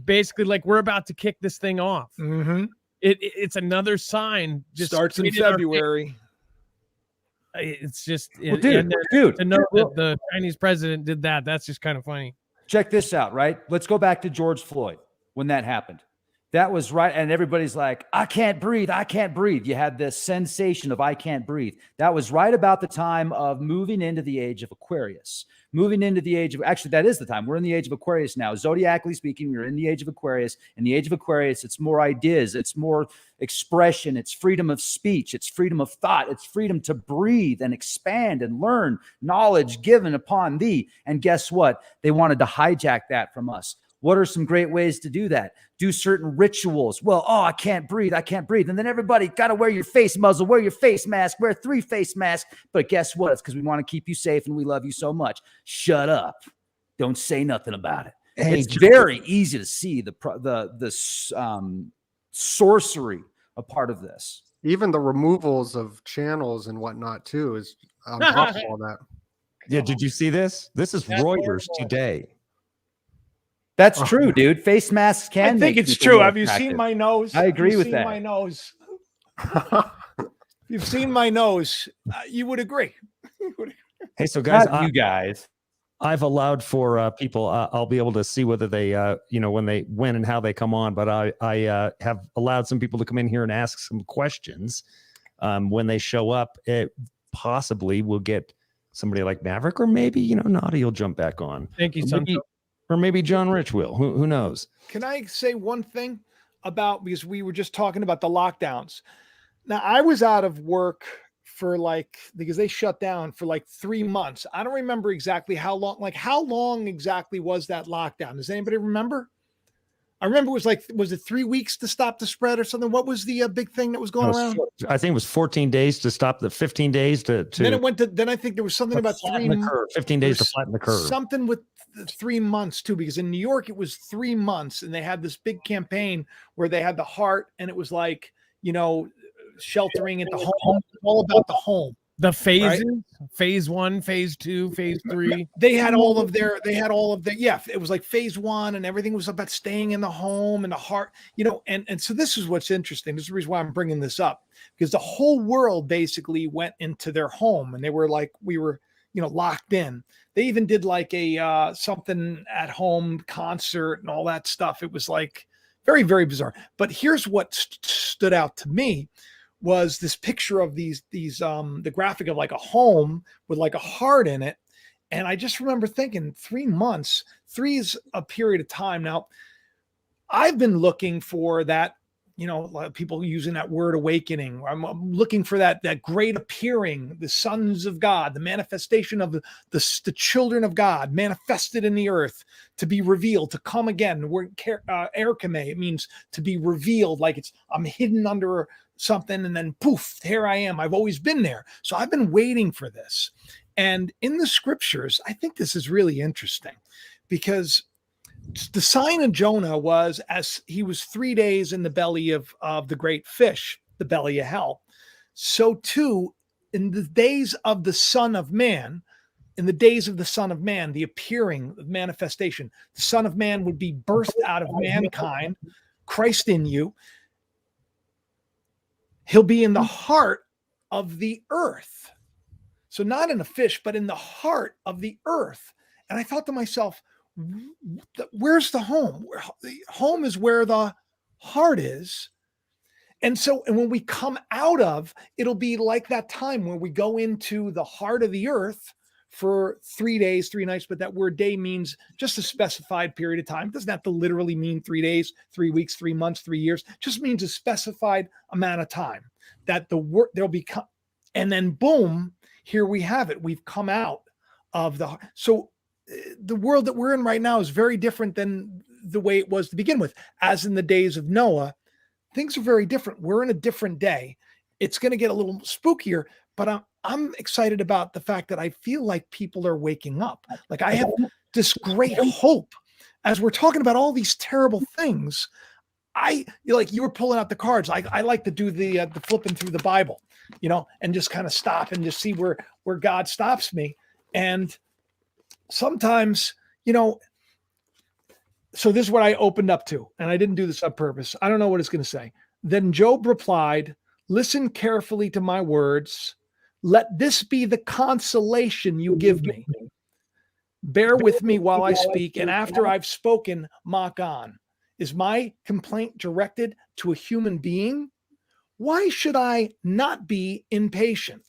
Basically, like we're about to kick this thing off. Mm-hmm. It's another sign. Just starts in February. It's just dude, to know that the Chinese president did that. That's just kind of funny. Check this out, right? Let's go back to George Floyd when that happened. That was right. And everybody's like, I can't breathe. I can't breathe. You had this sensation of I can't breathe. That was right about the time of moving into the age of Aquarius. Moving into the age of, actually, that is the time. We're in the age of Aquarius now. Zodiacally speaking, we're in the age of Aquarius. In the age of Aquarius, it's more ideas. It's more expression. It's freedom of speech. It's freedom of thought. It's freedom to breathe and expand and learn knowledge given upon thee. And guess what? They wanted to hijack that from us. What are some great ways to do that? Do certain rituals. Well, I can't breathe. I can't breathe. And then everybody got to wear your face muzzle, wear your face mask, wear 3 face masks. But guess what? It's because we want to keep you safe and we love you so much. Shut up. Don't say nothing about it. Hey, it's very easy to see the sorcery a part of this. Even the removals of channels and whatnot too is on top of all that. Yeah, did you see this? This is Reuters today. That's true, dude. Face masks can. I think it's true. Have you seen my nose? I agree with that. My nose. You've seen my nose. You would agree. Hey, so guys, you guys, I've allowed for people. I'll be able to see whether they, when and how they come on. But I have allowed some people to come in here and ask some questions. When they show up, it possibly will get somebody like Maverick, or maybe Naughty will jump back on. Thank you, son. Or maybe John Rich will. Who knows? Can I say one thing because we were just talking about the lockdowns. Now, I was out of work for because they shut down for 3 months. I don't remember exactly how long. How long exactly was that lockdown? Does anybody remember? I remember it was it 3 weeks to stop the spread or something? What was the big thing that was going around? I think it was 14 days to stop 15 days to. Then it went to. Then I think there was something about 15 days to flatten the curve. Something with 3 months too, because in New York it was 3 months, and they had this big campaign where they had the heart, and it was sheltering at the home, all about the home. The phases, right? Phase 1, phase 2, phase 3. They had all of their, it was like phase 1 and everything was about staying in the home and the heart, and so this is what's interesting. This is the reason why I'm bringing this up, because the whole world basically went into their home and they were we were, locked in. They even did a something at home concert and all that stuff. It was very, very bizarre. But here's what stood out to me was this picture of the graphic of a home with a heart in it. And I just remember thinking 3 months, 3 is a period of time. Now, I've been looking for that, people using that word awakening. I'm looking for that great appearing, the sons of God, the manifestation of the children of God manifested in the earth, to be revealed, to come again. We're erkame, it means to be revealed, I'm hidden under something and then poof, here I am. I've always been there. So I've been waiting for this. And in the scriptures, I think this is really interesting because the sign of Jonah was as he was 3 days in the belly of the great fish, the belly of hell. So too, in the days of the Son of Man, in the days of the Son of Man, the appearing of manifestation, the Son of Man would be birthed out of mankind, Christ in you. He'll be in the heart of the earth. So not in a fish, but in the heart of the earth. And I thought to myself, where's the home? The home is where the heart is. And when we come out of, it'll be like that time when we go into the heart of the earth for 3 days, 3 nights, but that word day means just a specified period of time. It doesn't have to literally mean 3 days, 3 weeks, 3 months, 3 years. It just means a specified amount of time that there'll be, and then boom, here we have it. We've come out of the world that we're in right now is very different than the way it was to begin with. As in the days of Noah, things are very different. We're in a different day. It's going to get a little spookier, but I'm excited about the fact that I feel like people are waking up. Like I have this great hope as we're talking about all these terrible things. You were pulling out the cards. I like to do the flipping through the Bible, and just kind of stop and just see where God stops me. And sometimes, so this is what I opened up to, and I didn't do this on purpose. I don't know what it's going to say. Then Job replied, "Listen carefully to my words. Let this be the consolation you give me. Bear with me while I speak, and after I've spoken, mock on. Is my complaint directed to a human being? Why should I not be impatient?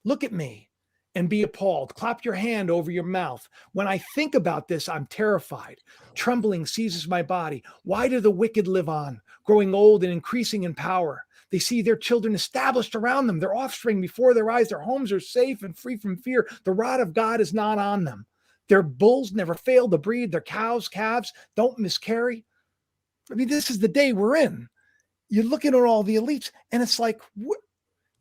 Look at me and be appalled. Clap your hand over your mouth. When I think about this, I'm terrified. Trembling seizes my body. Why do the wicked live on, growing old and increasing in power? They see their children established around them, their offspring before their eyes. Their homes are safe and free from fear. The rod of God is not on them. Their bulls never fail to breed. Their calves don't miscarry." I mean, this is the day we're in. You're looking at all the elites, and it's like,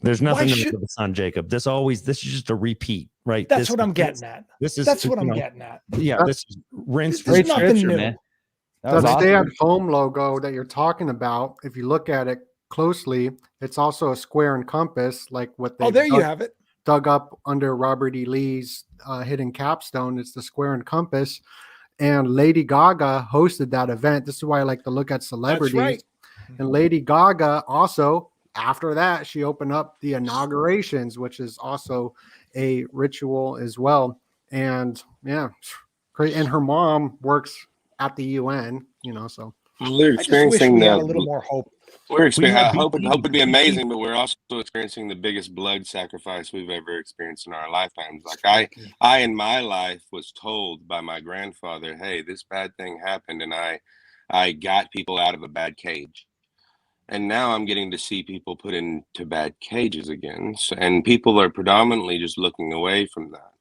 there's nothing under the sun, Jacob. This is just a repeat, right? That's what I'm getting at. That's what I'm getting at. Yeah, this is rinse. Great nothing scripture, new. man. The stay-at-home logo that you're talking about, if you look at it closely, it's also a square and compass, like what they you have it. Dug up under Robert E. Lee's hidden capstone. It's the square and compass. And Lady Gaga hosted that event. This is why I like to look at celebrities. That's right. And Lady Gaga also, after that, she opened up the inaugurations, which is also a ritual as well. And yeah, great. And her mom works at the UN, so. I We're just wish experiencing we had a little more hope. I hope it'd be amazing, but we're also experiencing the biggest blood sacrifice we've ever experienced in our lifetimes. Like I in my life was told by my grandfather, "Hey, this bad thing happened," and I got people out of a bad cage. And now I'm getting to see people put into bad cages again. And people are predominantly just looking away from that.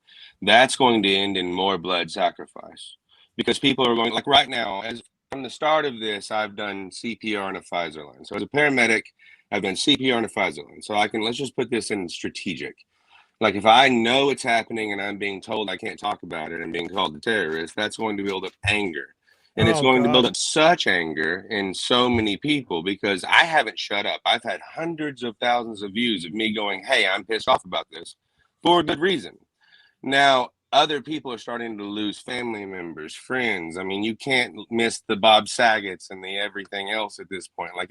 That's going to end in more blood sacrifice because people are going, like right now, from the start of this, I've done CPR on a Pfizer line. So as a paramedic, I've done CPR on a Pfizer line. So let's just put this in strategic. Like if I know it's happening and I'm being told I can't talk about it and being called a terrorist, that's going to build up anger. And it's going to build up such anger in so many people because I haven't shut up. I've had hundreds of thousands of views of me going, "Hey, I'm pissed off about this," for a good reason. Now, other people are starting to lose family members, friends. I mean, you can't miss the Bob Saget's and the everything else at this point. Like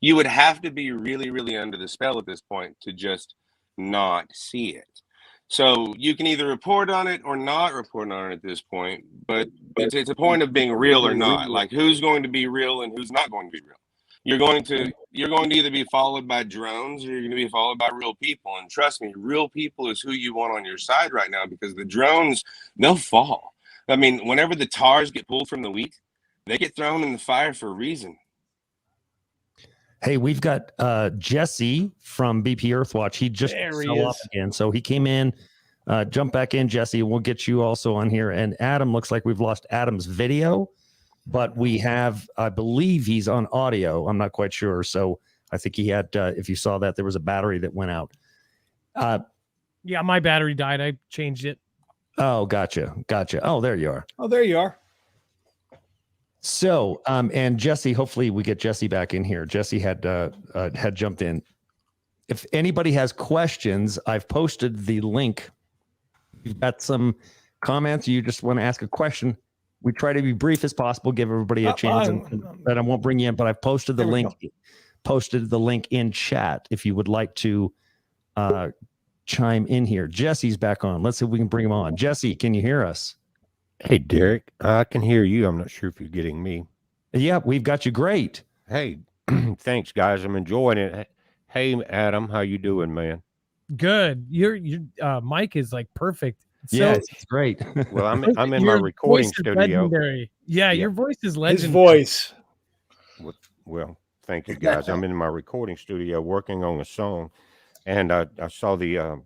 you would have to be really, really under the spell at this point to just not see it. So you can either report on it or not report on it at this point, but it's a point of being real or not. Like who's going to be real and who's not going to be real. You're going to either be followed by drones or you're going to be followed by real people. And trust me, real people is who you want on your side right now because the drones, they'll fall. I mean, whenever the tars get pulled from the wheat, they get thrown in the fire for a reason. Hey, we've got Jesse from BP Earthwatch. He just fell off again. So he came in, jump back in, Jesse. We'll get you also on here. And Adam, looks like we've lost Adam's video, but we have, I believe he's on audio. I'm not quite sure. So I think he had, if you saw that, there was a battery that went out. Yeah, my battery died. I changed it. Oh, gotcha. Oh, there you are. Oh, there you are. So, and Jesse, hopefully we get Jesse back in here. Jesse had jumped in. If anybody has questions, I've posted the link. You've got some comments. You just want to ask a question. We try to be brief as possible, give everybody a chance, and I won't bring you in. But I've posted the link. Posted the link in chat if you would like to chime in here. Jesse's back on. Let's see if we can bring him on. Jesse, can you hear us? Hey, Derek, I can hear you. I'm not sure if you're getting me. Yeah, we've got you great. Hey, thanks, guys. I'm enjoying it. Hey, Adam, how you doing, man? Good. Your mic is like perfect. Yeah, it's great. Well, I'm in my recording studio. Legendary. Yeah, your voice is legendary. His voice. Well, thank you, guys. I'm in my recording studio working on a song, and I saw the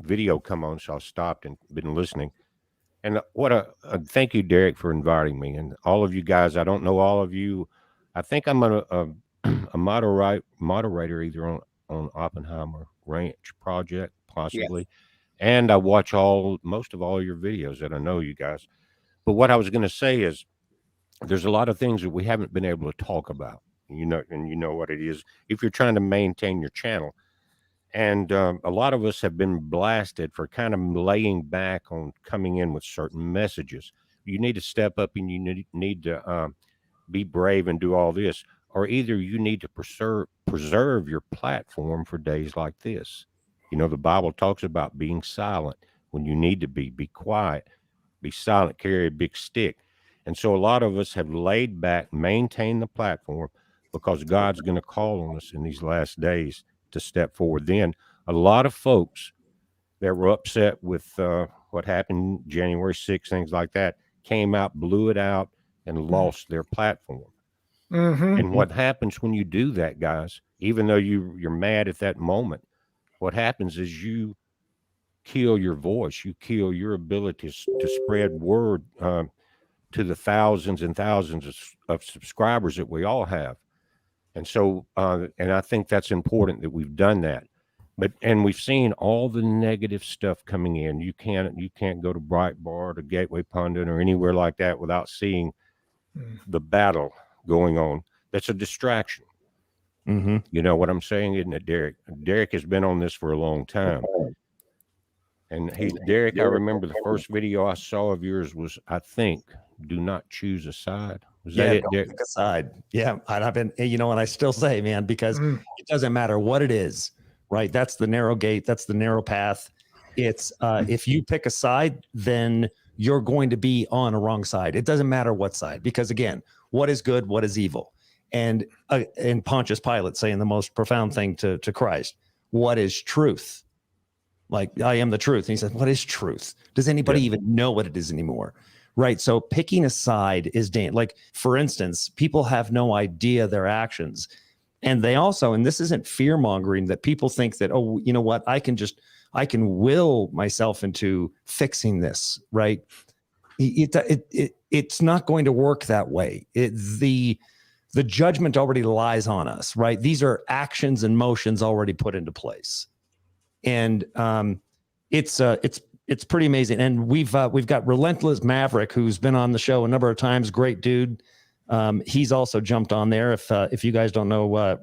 video come on, so I stopped and been listening. And what a thank you, Derek, for inviting me, and all of you guys. I don't know all of you. I think I'm a moderator either on Oppenheimer Ranch project, possibly. Yes. And I watch most of all your videos that I know you guys. But what I was going to say is there's a lot of things that we haven't been able to talk about, and you know what it is if you're trying to maintain your channel. And a lot of us have been blasted for kind of laying back on coming in with certain messages. You need to step up and you need to be brave and do all this, or either you need to preserve your platform for days like this. The Bible talks about being silent when you need to be quiet, be silent, carry a big stick. And so a lot of us have laid back, maintained the platform because God's going to call on us in these last days to step forward. Then a lot of folks that were upset with what happened January 6th, things like that, came out, blew it out, and lost their platform. Mm-hmm. And what happens when you do that, guys, even though you're mad at that moment, what happens is you kill your voice, you kill your ability to spread word to the thousands and thousands of subscribers that we all have. And so, and I think that's important that we've done that. And we've seen all the negative stuff coming in. You can't go to Breitbart or Gateway Pundit or anywhere like that without seeing the battle going on. That's a distraction. Mm-hmm. You know what I'm saying, isn't it, Derek? Derek has been on this for a long time. And hey, Derek, I remember the first video I saw of yours was, I think, do not choose a side. Was that it, Derek? Pick a side. Yeah. And I've been, and I still say, man, because it doesn't matter what it is, right? That's the narrow gate. That's the narrow path. It's if you pick a side, then you're going to be on a wrong side. It doesn't matter what side, because again, what is good? What is evil? And Pontius Pilate saying the most profound thing to Christ, what is truth? Like, I am the truth. And he said, what is truth? Does anybody even know what it is anymore? Right. So picking a side is dangerous. Like, for instance, people have no idea their actions. And they also, and this isn't fear mongering, that people think that, oh, you know what, I can will myself into fixing this. Right. It's not going to work that way. The judgment already lies on us. Right. These are actions and motions already put into place. And it's pretty amazing. And we've got Relentless Maverick, who's been on the show a number of times. Great dude. He's also jumped on there. If you guys don't know,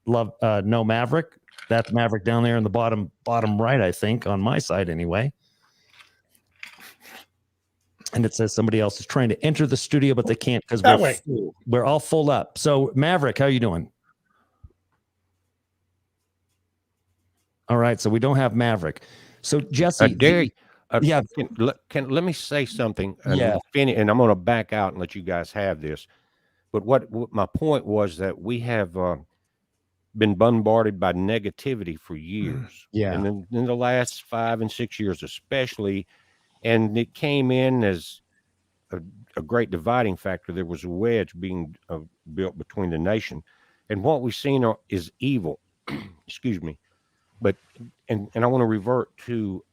know Maverick, that's Maverick down there in the bottom right, I think, on my side anyway. And it says somebody else is trying to enter the studio, but they can't because we're all full up. So Maverick, how are you doing? All right, so we don't have Maverick. So Jesse, Derek, let me say something. And I'm going to back out and let you guys have this. But what my point was that we have been bombarded by negativity for years. Yeah, and in the last 5 and 6 years, especially, and it came in as a great dividing factor. There was a wedge being built between the nation, and what we've seen is evil. Excuse me. But and I want to revert to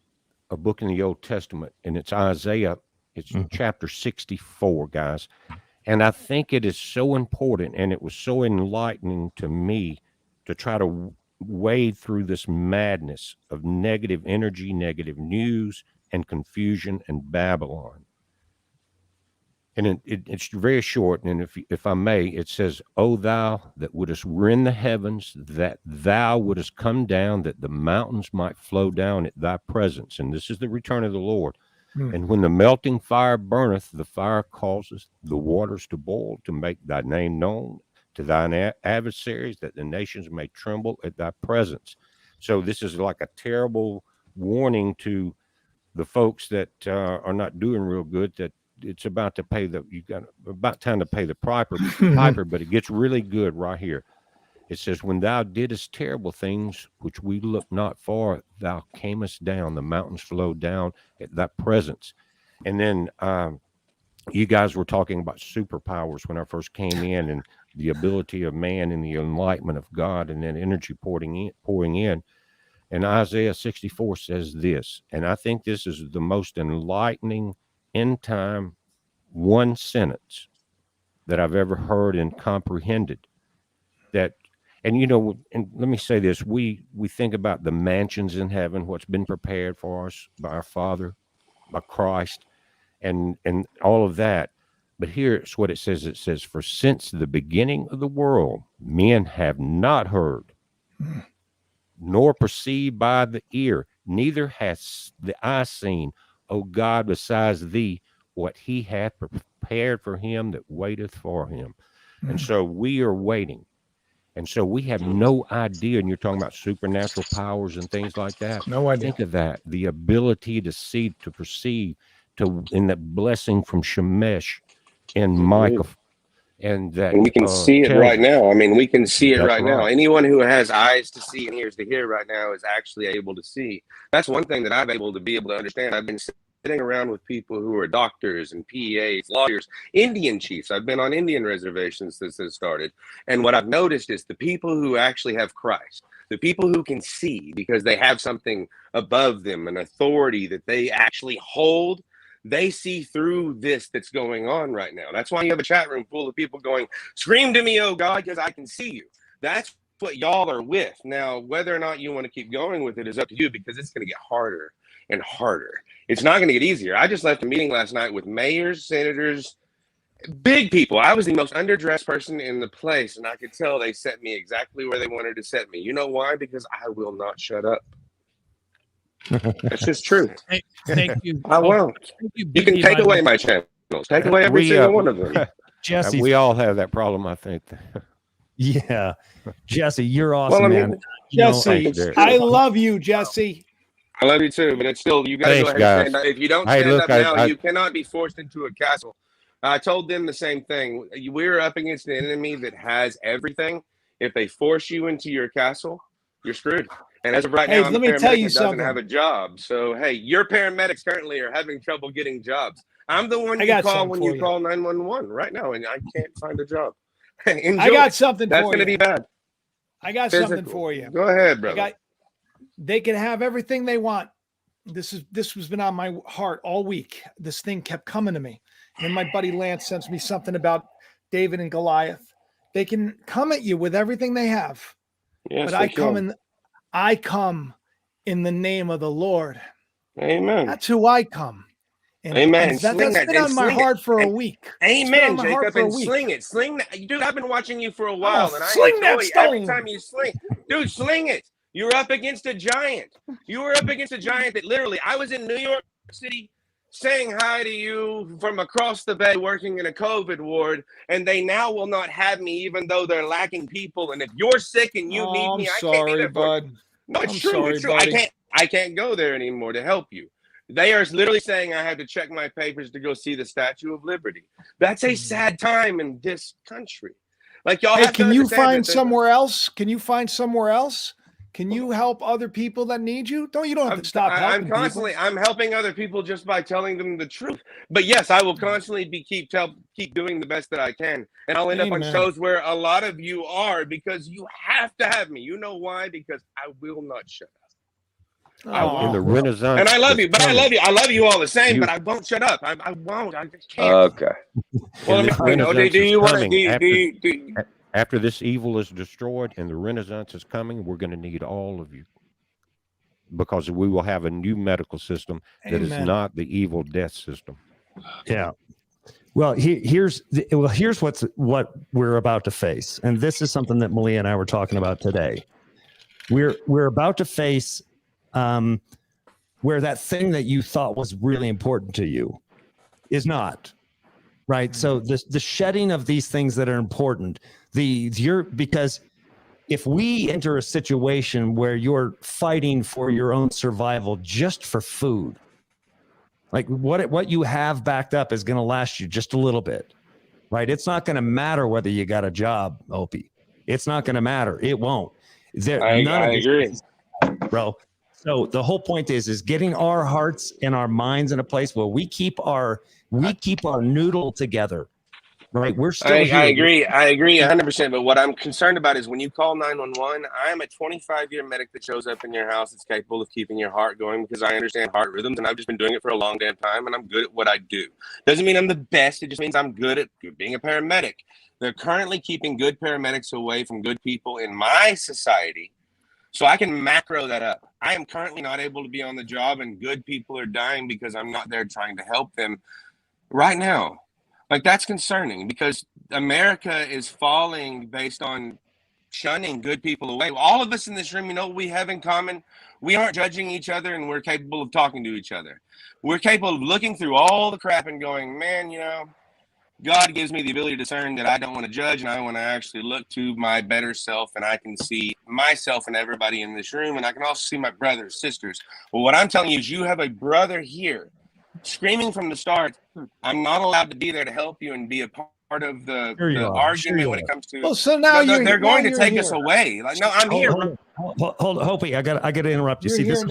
a book in the Old Testament, and it's Isaiah. It's chapter 64, guys. And I think it is so important, and it was so enlightening to me to try to wade through this madness of negative energy, negative news, and confusion and Babylon. And it's very short. And if I may, it says, "O thou that wouldest rend the heavens, that thou wouldest come down, that the mountains might flow down at thy presence." And this is the return of the Lord. And when the melting fire burneth, the fire causes the waters to boil, to make thy name known to thine adversaries, that the nations may tremble at thy presence. So this is like a terrible warning to the folks that are not doing real good, that it's about to pay about time to pay the piper, but it gets really good right here. It says, "When thou didst terrible things, which we look not for, thou camest down, the mountains flowed down at thy presence." And then you guys were talking about superpowers when I first came in, and the ability of man and the enlightenment of God, and then energy pouring in. And Isaiah 64 says this, and I think this is the most enlightening end time one sentence that I've ever heard and comprehended. And let me say this, we think about the mansions in heaven, what's been prepared for us by our Father, by Christ, and all of that. But here's what it says. It says, "For since the beginning of the world, men have not heard, nor perceived by the ear, neither hath the eye seen, O God, besides thee, what he hath prepared for him that waiteth for him." And so we are waiting. And so we have no idea. And you're talking about supernatural powers and things like that. No idea. Think of that. The ability to see, to perceive, in that blessing from Shemesh and Micah. And we can see it right now. I mean, we can see it That's right now. right. Anyone who has eyes to see and ears to hear right now is actually able to see. That's one thing that I've able to understand. I've been sitting around with people who are doctors and PEAs, lawyers, Indian chiefs. I've been on Indian reservations since this started. And what I've noticed is the people who actually have Christ, the people who can see because they have something above them, an authority that they actually hold, they see through this that's going on right now. That's why you have a chat room full of people going, "Scream to me, oh God, because I can see you." That's what y'all are with. Now, whether or not you want to keep going with it is up to you, because it's going to get harder and harder. It's not going to get easier. I just left a meeting last night with mayors, senators, big people. I was the most underdressed person in the place, and I could tell they set me exactly where they wanted to set me. You know why? Because I will not shut up. That's just true. Thank you. I won't. You can take away my channels. Take away every single one of them. Jesse, we all have that problem, I think. Yeah. Jesse, you're awesome, Well, I mean, man. Jesse, I love you, Jesse. I love you too, but it's still, you got to go ahead and stand up. If you don't stand up now, you cannot be forced into a castle. I told them the same thing. We're up against an enemy that has everything. If they force you into your castle, you're screwed. And as of right now, I'm a paramedic that doesn't have a job. So, hey, your paramedics currently are having trouble getting jobs. I'm the one you call when you call 911 right now, and I can't find a job. I got something That's for going to you. be bad. I got something for you. Go ahead, brother. They can have everything they want. This has been on my heart all week. This thing kept coming to me. And my buddy Lance sends me something about David and Goliath. They can come at you with everything they have. Yes, but I come in the name of the Lord. Amen. That's who I come. And amen. That's been on my heart for a week. Amen, Jacob. And sling it. Sling that. Dude, I've been watching you for a while. And sling that stone. Every time you sling. Dude, sling it. You're up against a giant. You were up against a giant that literally, I was in New York City saying hi to you from across the bay working in a COVID ward, and they now will not have me even though they're lacking people. And if you're sick and you need me, I can't be there for you. No, it's true. It's true. I can't go there anymore to help you. They are literally saying I have to check my papers to go see the Statue of Liberty. That's a sad time in this country. Like y'all. Hey, can you find somewhere else? Can you find somewhere else? Can you help other people that need you? You don't have to stop helping people. I'm helping other people just by telling them the truth. But yes, I will constantly keep doing the best that I can. And I'll end up on shows where a lot of you are, because you have to have me. You know why? Because I will not shut up. In the Renaissance. And I love you, but I love you. I love you all the same, but I won't shut up. I won't. I just can't. Okay. Well, do you want to after this evil is destroyed and the Renaissance is coming, we're going to need all of you, because we will have a new medical system that is not the evil death system. Yeah. Well, here's what we're about to face, and this is something that Melia and I were talking about today. We're about to face where that thing that you thought was really important to you is not, right? So the shedding of these things that are important, because if we enter a situation where you're fighting for your own survival just for food, like what you have backed up is going to last you just a little bit, right? It's not going to matter whether you got a job, Opie. It's not going to matter. It won't. I agree, bro. So the whole point is getting our hearts and our minds in a place where we keep our noodle together, right? We're still here. I agree 100%. But what I'm concerned about is when you call 911, I am a 25-year medic that shows up in your house that's capable of keeping your heart going because I understand heart rhythms and I've just been doing it for a long damn time and I'm good at what I do. Doesn't mean I'm the best. It just means I'm good at being a paramedic. They're currently keeping good paramedics away from good people in my society. So I can macro that up. I am currently not able to be on the job and good people are dying because I'm not there trying to help them right now. Like, that's concerning because America is falling based on shunning good people away. All of us in this room, you know what we have in common? We aren't judging each other and we're capable of talking to each other. We're capable of looking through all the crap and going, man, you know, God gives me the ability to discern that I don't want to judge and I want to actually look to my better self and I can see myself and everybody in this room and I can also see my brothers, sisters. Well, what I'm telling you is you have a brother here screaming from the start, I'm not allowed to be there to help you and be a part of the argument when it comes to. Well, so now they're going to take us away. Like, no, I'm here. Hold, Hopi, I got to interrupt you. See, this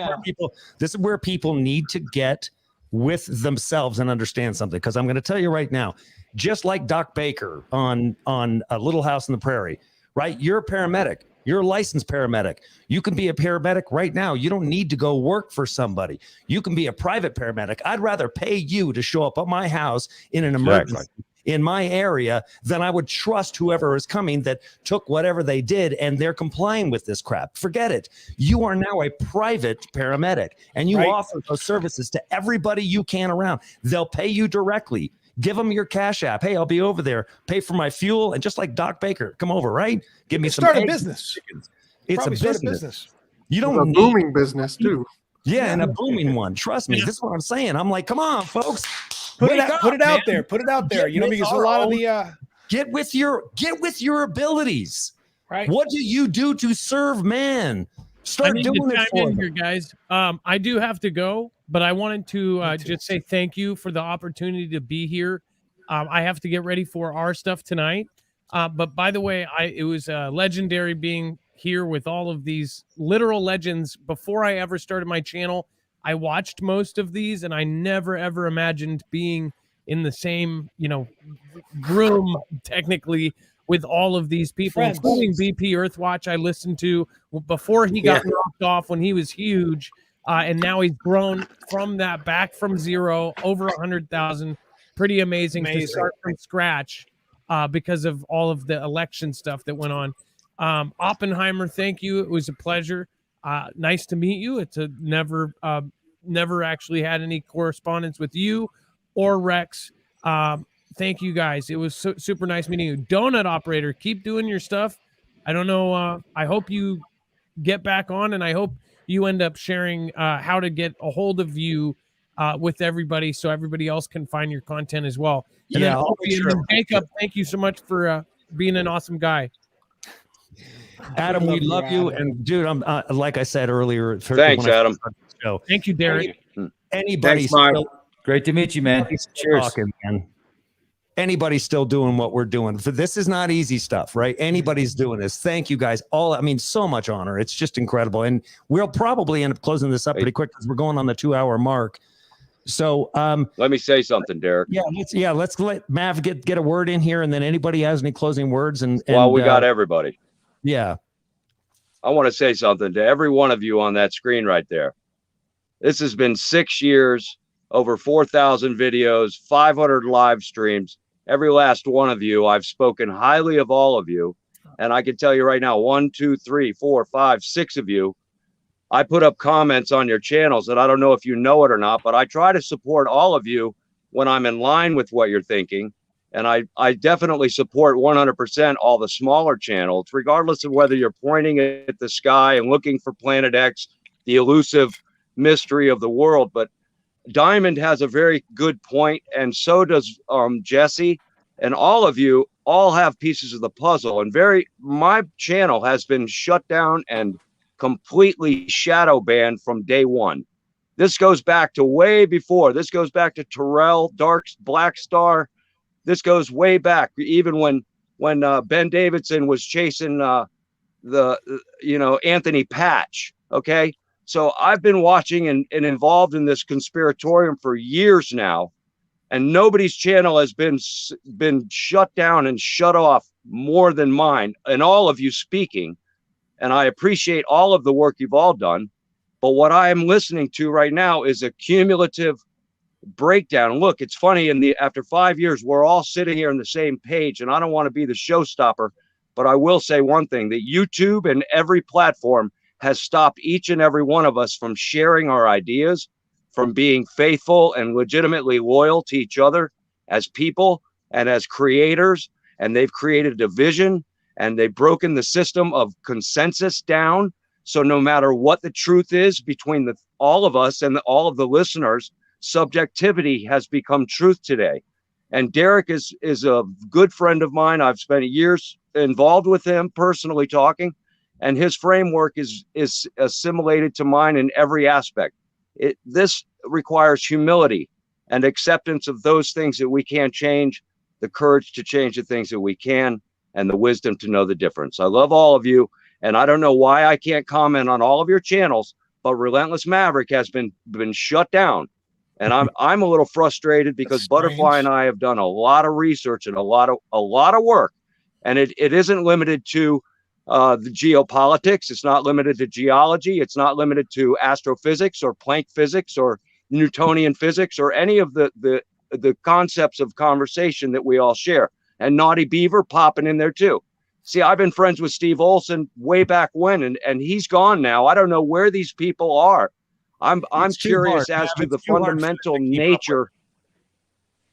is where people need to get with themselves and understand something. Because I'm going to tell you right now, just like Doc Baker on A Little House on the Prairie, right? You're a paramedic. You're a licensed paramedic. You can be a paramedic right now. You don't need to go work for somebody. You can be a private paramedic. I'd rather pay you to show up at my house in an emergency in my area than I would trust whoever is coming that took whatever they did and they're complying with this crap. Forget it. You are now a private paramedic and you offer those services to everybody you can around. They'll pay you directly. Give them your Cash App. Hey, I'll be over there. Pay for my fuel. And just like Doc Baker, come over, right? Give me some. Start a business. It's a business. You don't a booming business too. Yeah, and a booming one. Trust me. This is what I'm saying. I'm like, come on, folks. Put it out there. Put it out there. You know, because a lot of the get with your abilities. Right. What do you do to serve man? Start doing it for here, guys. I do have to go, but I wanted to just say thank you for the opportunity to be here. I have to get ready for our stuff tonight. But by the way, it was legendary being here with all of these literal legends. Before I ever started my channel, I watched most of these, and I never ever imagined being in the same, room technically with all of these people, including BP Earthwatch. I listened to before he got knocked off when he was huge, and now he's grown from that back from zero over 100,000. Pretty amazing to start from scratch because of all of the election stuff that went on. Oppenheimer, thank you. It was a pleasure. Nice to meet you. It's never actually had any correspondence with you or Rex. Thank you guys. It was super nice meeting you. Donut Operator, keep doing your stuff. I don't know. I hope you get back on, and I hope you end up sharing how to get a hold of you with everybody so everybody else can find your content as well. And then Jacob, thank you so much for being an awesome guy. Adam, we love you. And dude, I'm like I said earlier. Thanks, Adam. Thank you, Derek. Anybody great to meet you, man. Cheers. Talking, man. Anybody's still doing what we're doing. This is not easy stuff, right? Anybody's doing this. Thank you guys all. So much honor. It's just incredible. And we'll probably end up closing this up pretty quick because we're going on the 2-hour mark. So let me say something, Derek. Let's let Mav get a word in here, and then anybody has any closing words. And we got everybody. Yeah. I want to say something to every one of you on that screen right there. This has been 6 years, over 4,000 videos, 500 live streams. Every last one of you, I've spoken highly of all of you. And I can tell you right now, 1, 2, 3, 4, 5, 6 of you, I put up comments on your channels, and I don't know if you know it or not, but I try to support all of you when I'm in line with what you're thinking. And I definitely support 100% all the smaller channels, regardless of whether you're pointing at the sky and looking for Planet X, the elusive mystery of the world. But Diamond has a very good point, and so does Jesse, and all of you all have pieces of the puzzle. And my channel has been shut down and completely shadow banned from day one. This goes back to way before. This goes back to Terrell, Black Star. This goes way back, even when Ben Davidson was chasing Anthony Patch. Okay, so I've been watching and involved in this conspiratorium for years now, and nobody's channel has been shut down and shut off more than mine, and all of you speaking. And I appreciate all of the work you've all done. But what I am listening to right now is a cumulative breakdown. Look, it's funny, after 5 years, we're all sitting here on the same page, and I don't want to be the showstopper, but I will say one thing, that YouTube and every platform has stopped each and every one of us from sharing our ideas, from being faithful and legitimately loyal to each other as people and as creators. And they've created a division, and they've broken the system of consensus down. So no matter what the truth is between all of us and all of the listeners, subjectivity has become truth today. And Derek is a good friend of mine. I've spent years involved with him, personally talking, and his framework is assimilated to mine in every aspect. This requires humility and acceptance of those things that we can't change, the courage to change the things that we can, and the wisdom to know the difference. I love all of you, and I don't know why I can't comment on all of your channels, but Relentless Maverick has been shut down. And I'm a little frustrated because Butterfly and I have done a lot of research and a lot of work, and it isn't limited to the geopolitics. It's not limited to geology. It's not limited to astrophysics or Planck physics or Newtonian physics or any of the concepts of conversation that we all share. And Naughty Beaver popping in there too. See, I've been friends with Steve Olson way back when, and he's gone now. I don't know where these people are. I'm curious as to the fundamental nature.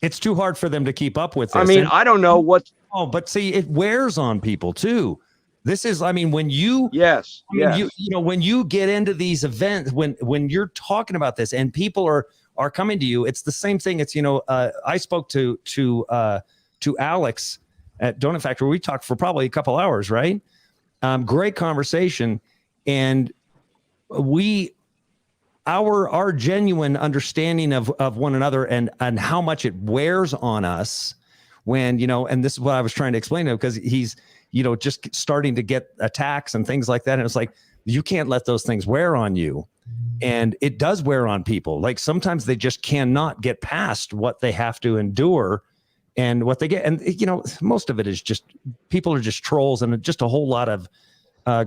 It's too hard for them to keep up with this. I mean, I don't know what. Oh, but see, it wears on people too. This is, I mean, when you, yes, you know, when you get into these events, when you're talking about this and people are coming to you, it's the same thing. It's, I spoke to Alex at Doenut Factory. We talked for probably a couple hours, right? Great conversation. And our genuine understanding of one another and how much it wears on us when, and this is what I was trying to explain to him, because he's, just starting to get attacks and things like that. And it's like, you can't let those things wear on you. And it does wear on people. Like sometimes they just cannot get past what they have to endure and what they get. And, most of it is just, people are just trolls and just a whole lot of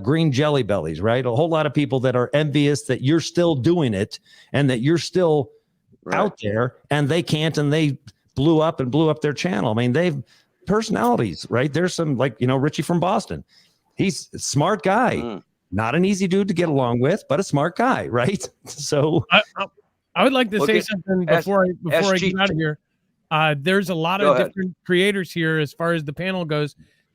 green jelly bellies, right? A whole lot of people that are envious that you're still doing it and that you're still out there, and they can't, and they blew up their channel. I mean, they've personalities, right? There's some Richie from Boston. He's a smart guy, not an easy dude to get along with, but a smart guy, right? So I would like to say something before I get out of here. There's a lot of different creators here as far as the panel goes.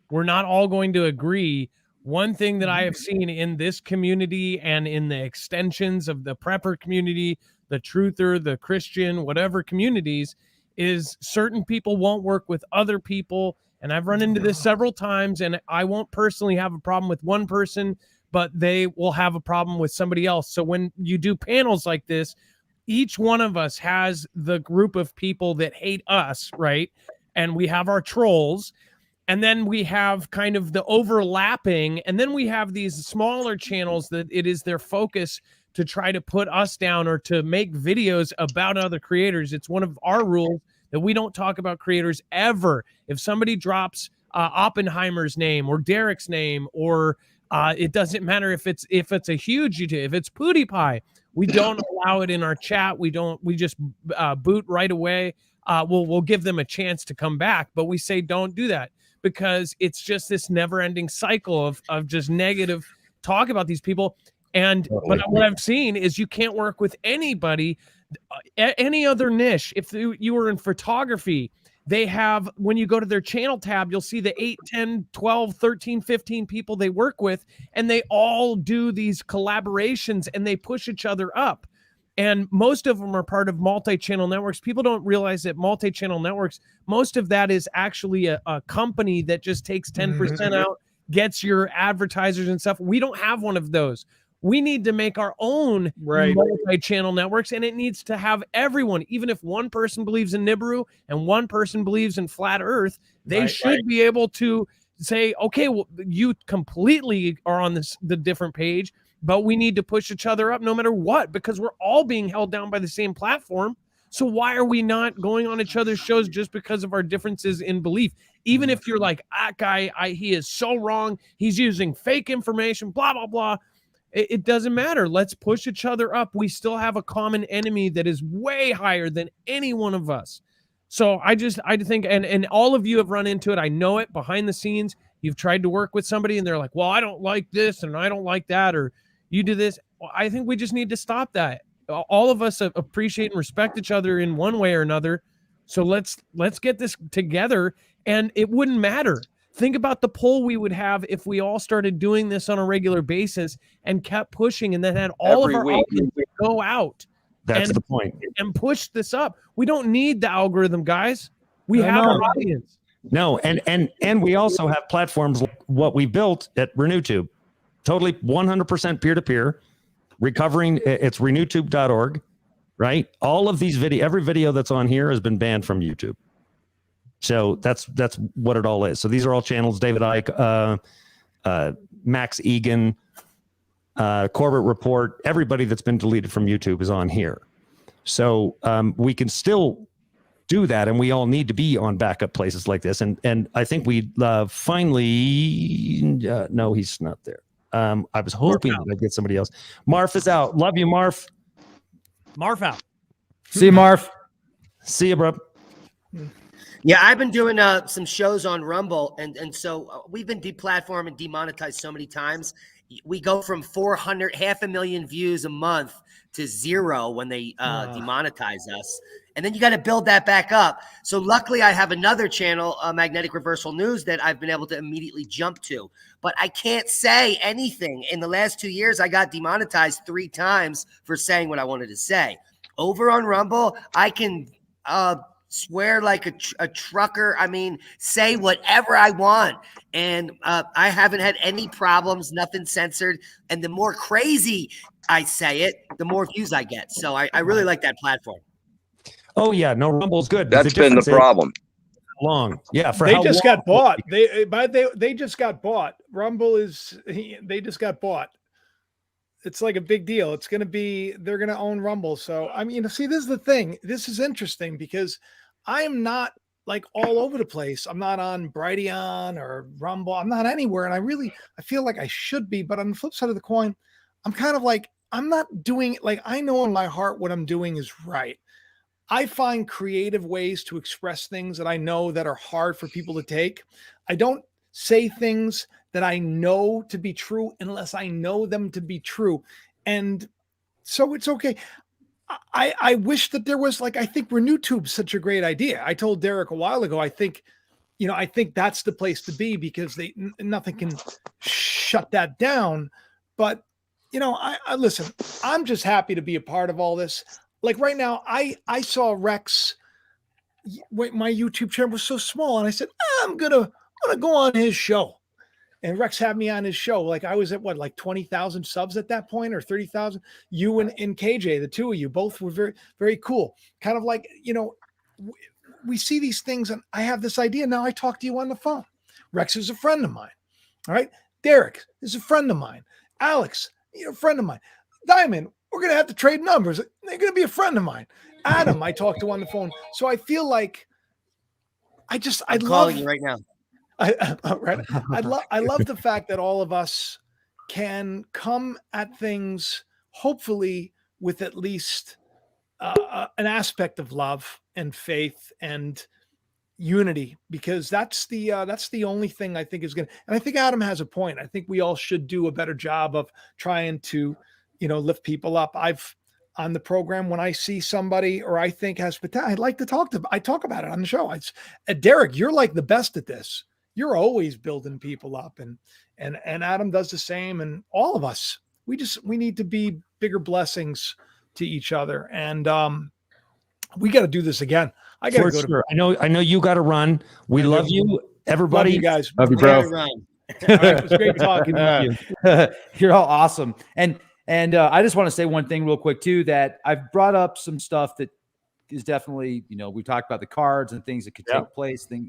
We're not all going to agree. One thing that I have seen in this community and in the extensions of the prepper community, the truther, the Christian, whatever communities, is certain people won't work with other people. And I've run into this several times, and I won't personally have a problem with one person, but they will have a problem with somebody else. So when you do panels like this, each one of us has the group of people that hate us, right? And we have our trolls. And then we have kind of the overlapping, and then we have these smaller channels that it is their focus to try to put us down or to make videos about other creators. It's one of our rules that we don't talk about creators ever. If somebody drops Oppenheimer's name or Derek's name, or it doesn't matter if it's a huge YouTube, if it's PewDiePie, we don't allow it in our chat. We just boot right away. We'll give them a chance to come back, but we say don't do that, because it's just this never-ending cycle of just negative talk about these people. And but what I've seen is you can't work with anybody Any other niche, if you were in photography, they have, when you go to their channel tab, you'll see the 8, 10, 12, 13, 15 people they work with, and they all do these collaborations and they push each other up. And most of them are part of multi-channel networks. People don't realize that multi-channel networks, most of that is actually a company that just takes 10% out, gets your advertisers and stuff. We don't have one of those. We need to make our own multi-channel networks, and it needs to have everyone. Even if one person believes in Nibiru and one person believes in flat Earth, they should be able to say, okay, well, you completely are on the different page, but we need to push each other up no matter what, because we're all being held down by the same platform. So why are we not going on each other's shows just because of our differences in belief? Even if you're like, that guy, he is so wrong, he's using fake information, blah, blah, blah. It doesn't matter. Let's push each other up. We still have a common enemy that is way higher than any one of us. So I think, and all of you have run into it. I know it behind the scenes. You've tried to work with somebody and they're like, well, I don't like this and I don't like that, or you do this. Well, I think we just need to stop that. All of us appreciate and respect each other in one way or another. So let's get this together, and it wouldn't matter. Think about the pull we would have if we all started doing this on a regular basis and kept pushing, and then had all of our audience go out. That's the point. And push this up. We don't need the algorithm, guys. We have our audience. No, and we also have platforms like what we built at RenewTube. Totally 100% peer-to-peer. Recovering, it's renewtube.org, right? All of these every video that's on here has been banned from YouTube. So that's what it all is. So these are all channels: David Icke, Max Egan, Corbett Report. Everybody that's been deleted from YouTube is on here. So we can still do that, and we all need to be on backup places like this. And I think we finally no, he's not there. I was hoping I'd get somebody else. Marf is out. Love you, Marf. Marf out. See you, Marf. See you, bro. Yeah, I've been doing some shows on Rumble, and so we've been deplatformed and demonetized so many times. We go from 500,000 views a month to 0 when they demonetize us. And then you got to build that back up. So luckily I have another channel, Magnetic Reversal News, that I've been able to immediately jump to. But I can't say anything. In the last 2 years, I got demonetized 3 times for saying what I wanted to say. Over on Rumble, I can swear like a trucker. I mean, say whatever I want. And I haven't had any problems, nothing censored. And the more crazy I say it, the more views I get. So I really like that platform. Oh yeah, no, Rumble's good. That's been the problem. Long, yeah. For they how just long? got bought. They just got bought. Rumble they just got bought. It's like a big deal. It's going to be, they're going to own Rumble. So I mean, see, this is the thing. This is interesting because I am not like all over the place. I'm not on Brighteon or Rumble. I'm not anywhere, and I feel like I should be. But on the flip side of the coin, I'm kind of like, I'm not doing, like, I know in my heart what I'm doing is right. I find creative ways to express things that I know that are hard for people to take. I don't say things that I know to be true unless I know them to be true. And so it's okay. I wish that there was, like, I think RenewTube's such a great idea. I told Derek a while ago, I think that's the place to be because nothing can shut that down. But, I listen, I'm just happy to be a part of all this. Like right now, I saw Rex, my YouTube channel was so small, and I said, I'm gonna go on his show. And Rex had me on his show. Like I was at what, like 20,000 subs at that point, or 30,000. You and KJ, the two of you, both were very, very cool. Kind of like, we see these things, and I have this idea. Now I talk to you on the phone. Rex is a friend of mine. All right. Derek is a friend of mine. Alex, a friend of mine. Diamond, we're going to have to trade numbers. They're going to be a friend of mine. Adam, I talk to on the phone. So I feel like I'm calling you right now. I love the fact that all of us can come at things, hopefully, with at least an aspect of love and faith and unity, because that's the only thing I think is going to. And I think Adam has a point. I think we all should do a better job of trying to, lift people up. on the program when I see somebody or I think has potential. I'd like to I talk about it on the show. It's Derek, you're like the best at this. You're always building people up, and Adam does the same, and all of us. We need to be bigger blessings to each other, and we got to do this again. I got to go sure. I know you got to run. We love you, everybody. Love you guys. Love you, bro. Run. All right, it was great talking to you. You're all awesome. And I just want to say one thing real quick too, that I've brought up some stuff that is definitely, we talked about the cards and things that could take place. But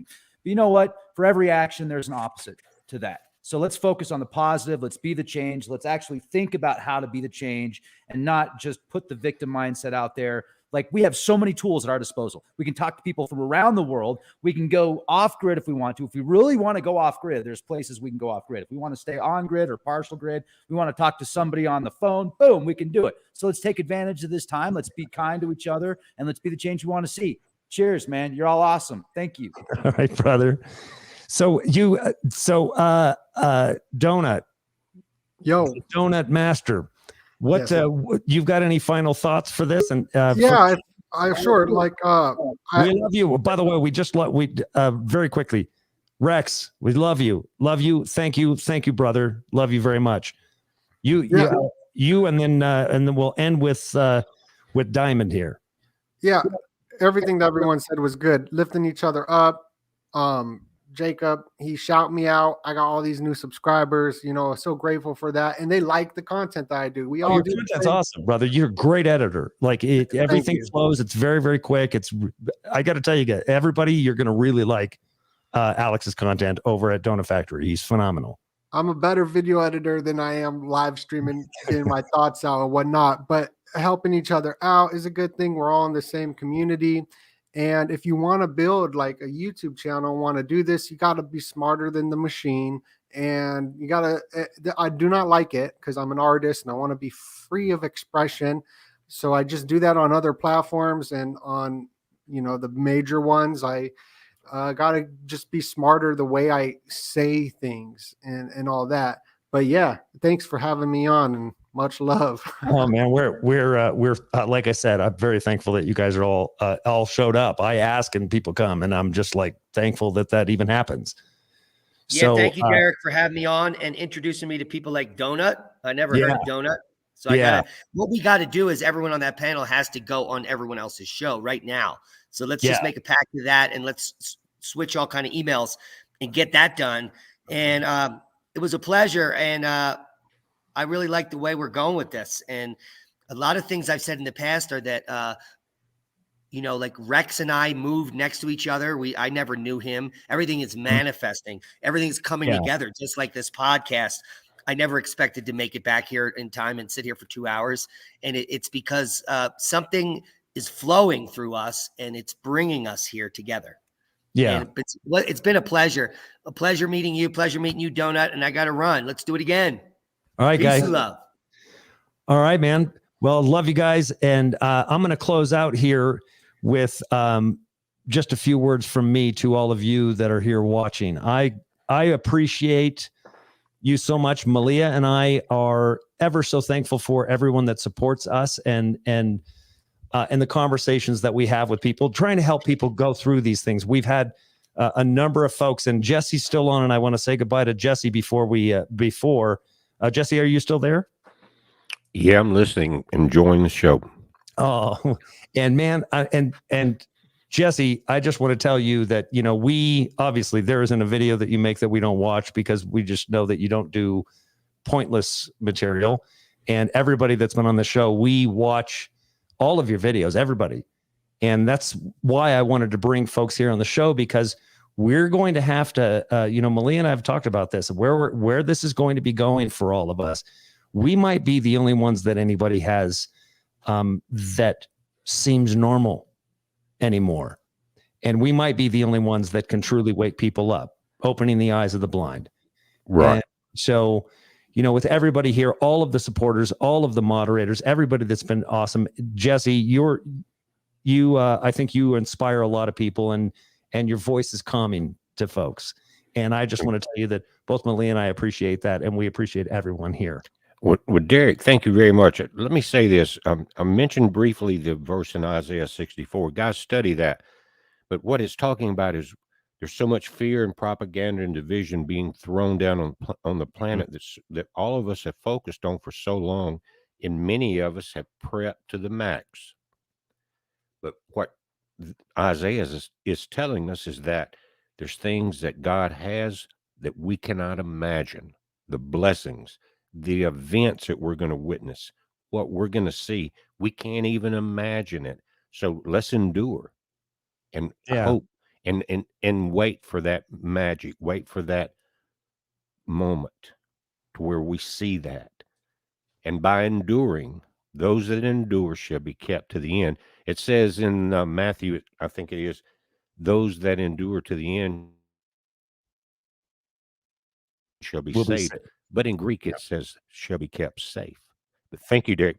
you know what? For every action, there's an opposite to that. So let's focus on the positive. Let's be the change. Let's actually think about how to be the change and not just put the victim mindset out there. Like, we have so many tools at our disposal. We can talk to people from around the world. We can go off grid if we want to. If we really want to go off grid, there's places we can go off grid. If we want to stay on grid or partial grid, we want to talk to somebody on the phone, boom, we can do it. So let's take advantage of this time. Let's be kind to each other, and let's be the change we want to see. Cheers, man. You're all awesome. Thank you. All right, brother. So Doenut. Yo. Doenut Master. What Yes. You've got any final thoughts for this? And I sure. Like, we love you. By the way, we very quickly, Rex, we love you. Thank you, brother. Love you very much. You, and then we'll end with Diamond here. Yeah, everything that everyone said was good. Lifting each other up. Jacob, he shout me out. I got all these new subscribers, so grateful for that. And they like the content that I do. We all Your do. content's awesome, brother. You're a great editor. Like everything flows. It's very, very quick. I got to tell you guys, everybody, you're going to really like Alex's content over at Doenut Factory. He's phenomenal. I'm a better video editor than I am live streaming, getting my thoughts out and whatnot, but helping each other out is a good thing. We're all in the same community. And if you want to build like a YouTube channel, want to do this, you got to be smarter than the machine. And you got to, I do not like it because I'm an artist and I want to be free of expression. So I just do that on other platforms, and on, the major ones, I got to just be smarter the way I say things and all that. But yeah, thanks for having me on, and much love. Oh man, we're like I said, I'm very thankful that you guys are all showed up. I ask and people come, and I'm just like thankful that even happens. Yeah, so, thank you, Derek, for having me on and introducing me to people like Doenut. I never heard of Doenut. So what we got to do is everyone on that panel has to go on everyone else's show right now. So let's just make a pact of that, and let's switch all kind of emails and get that done. And it was a pleasure. And I really like the way we're going with this. And a lot of things I've said in the past are that, like Rex and I moved next to each other. I never knew him. Everything is manifesting. Everything's coming together, just like this podcast. I never expected to make it back here in time and sit here for 2 hours. And it's because something is flowing through us, and it's bringing us here together. Yeah. And it's been a pleasure meeting you. Pleasure meeting you, Doenut. And I got to run. Let's do it again. All right, Peace guys. and love. All right, man. Well, love you guys. And I'm going to close out here with just a few words from me to all of you that are here watching. I appreciate you so much. Melia and I are ever so thankful for everyone that supports us and the conversations that we have with people, trying to help people go through these things. We've had a number of folks, and Jesse's still on, and I want to say goodbye to Jesse before Jesse, are you still there? Yeah, I'm listening, enjoying the show. Oh, and man, and Jesse, I just want to tell you that, we obviously, there isn't a video that you make that we don't watch, because we just know that you don't do pointless material. And everybody that's been on the show, we watch all of your videos, everybody. And that's why I wanted to bring folks here on the show, because we're going to have to, Melia and I have talked about this, where this is going to be going for all of us. We might be the only ones that anybody has that seems normal anymore. And we might be the only ones that can truly wake people up, opening the eyes of the blind. Right. And so, with everybody here, all of the supporters, all of the moderators, everybody that's been awesome. Jesse, I think you inspire a lot of people, and your voice is calming to folks. And I just want to tell you that both Melia and I appreciate that, and we appreciate everyone here. Well, Derek, thank you very much. Let me say this. I mentioned briefly the verse in Isaiah 64. Guys, study that. But what it's talking about is there's so much fear and propaganda and division being thrown down on the planet that all of us have focused on for so long, and many of us have prepped to the max. But what Isaiah is telling us is that there's things that God has that we cannot imagine, the blessings, the events that we're going to witness, what we're going to see. We can't even imagine it. So let's endure and hope and wait for that magic, wait for that moment to where we see that. And by enduring, those that endure shall be kept to the end. It says in Matthew, I think it is, those that endure to the end shall be saved. But in Greek, it says shall be kept safe. But thank you, Derek.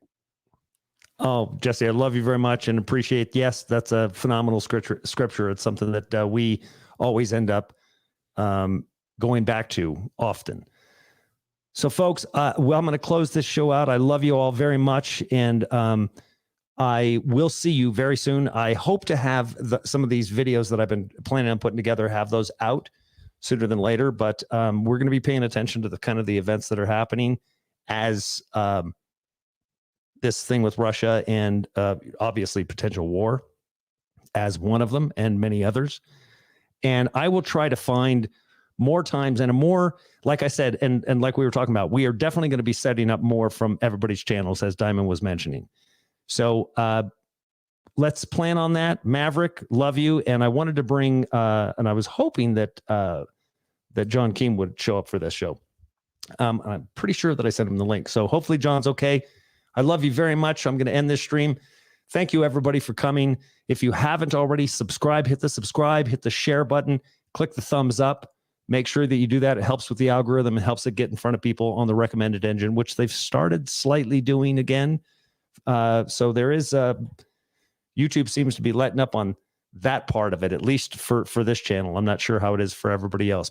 Oh, Jesse, I love you very much and appreciate. Yes, that's a phenomenal scripture. It's something that we always end up going back to often. So, folks, well, I'm going to close this show out. I love you all very much, and I will see you very soon. I hope to have some of these videos that I've been planning on putting together, have those out sooner than later. But we're going to be paying attention to the kind of the events that are happening as this thing with Russia and obviously potential war as one of them and many others. And I will try to find more times and a more, like I said, and like we were talking about, we are definitely going to be setting up more from everybody's channels, as Diamond was mentioning. So let's plan on that. Maverick, love you. And I wanted to bring, and I was hoping that that John Keem would show up for this show. I'm pretty sure that I sent him the link. So hopefully John's okay. I love you very much. I'm going to end this stream. Thank you, everybody, for coming. If you haven't already, subscribe, hit the subscribe, hit the share button, click the thumbs up. Make sure that you do that. It helps with the algorithm. It helps it get in front of people on the recommended engine, which they've started slightly doing again. So there is YouTube seems to be letting up on that part of it, at least for this channel. I'm not sure how it is for everybody else.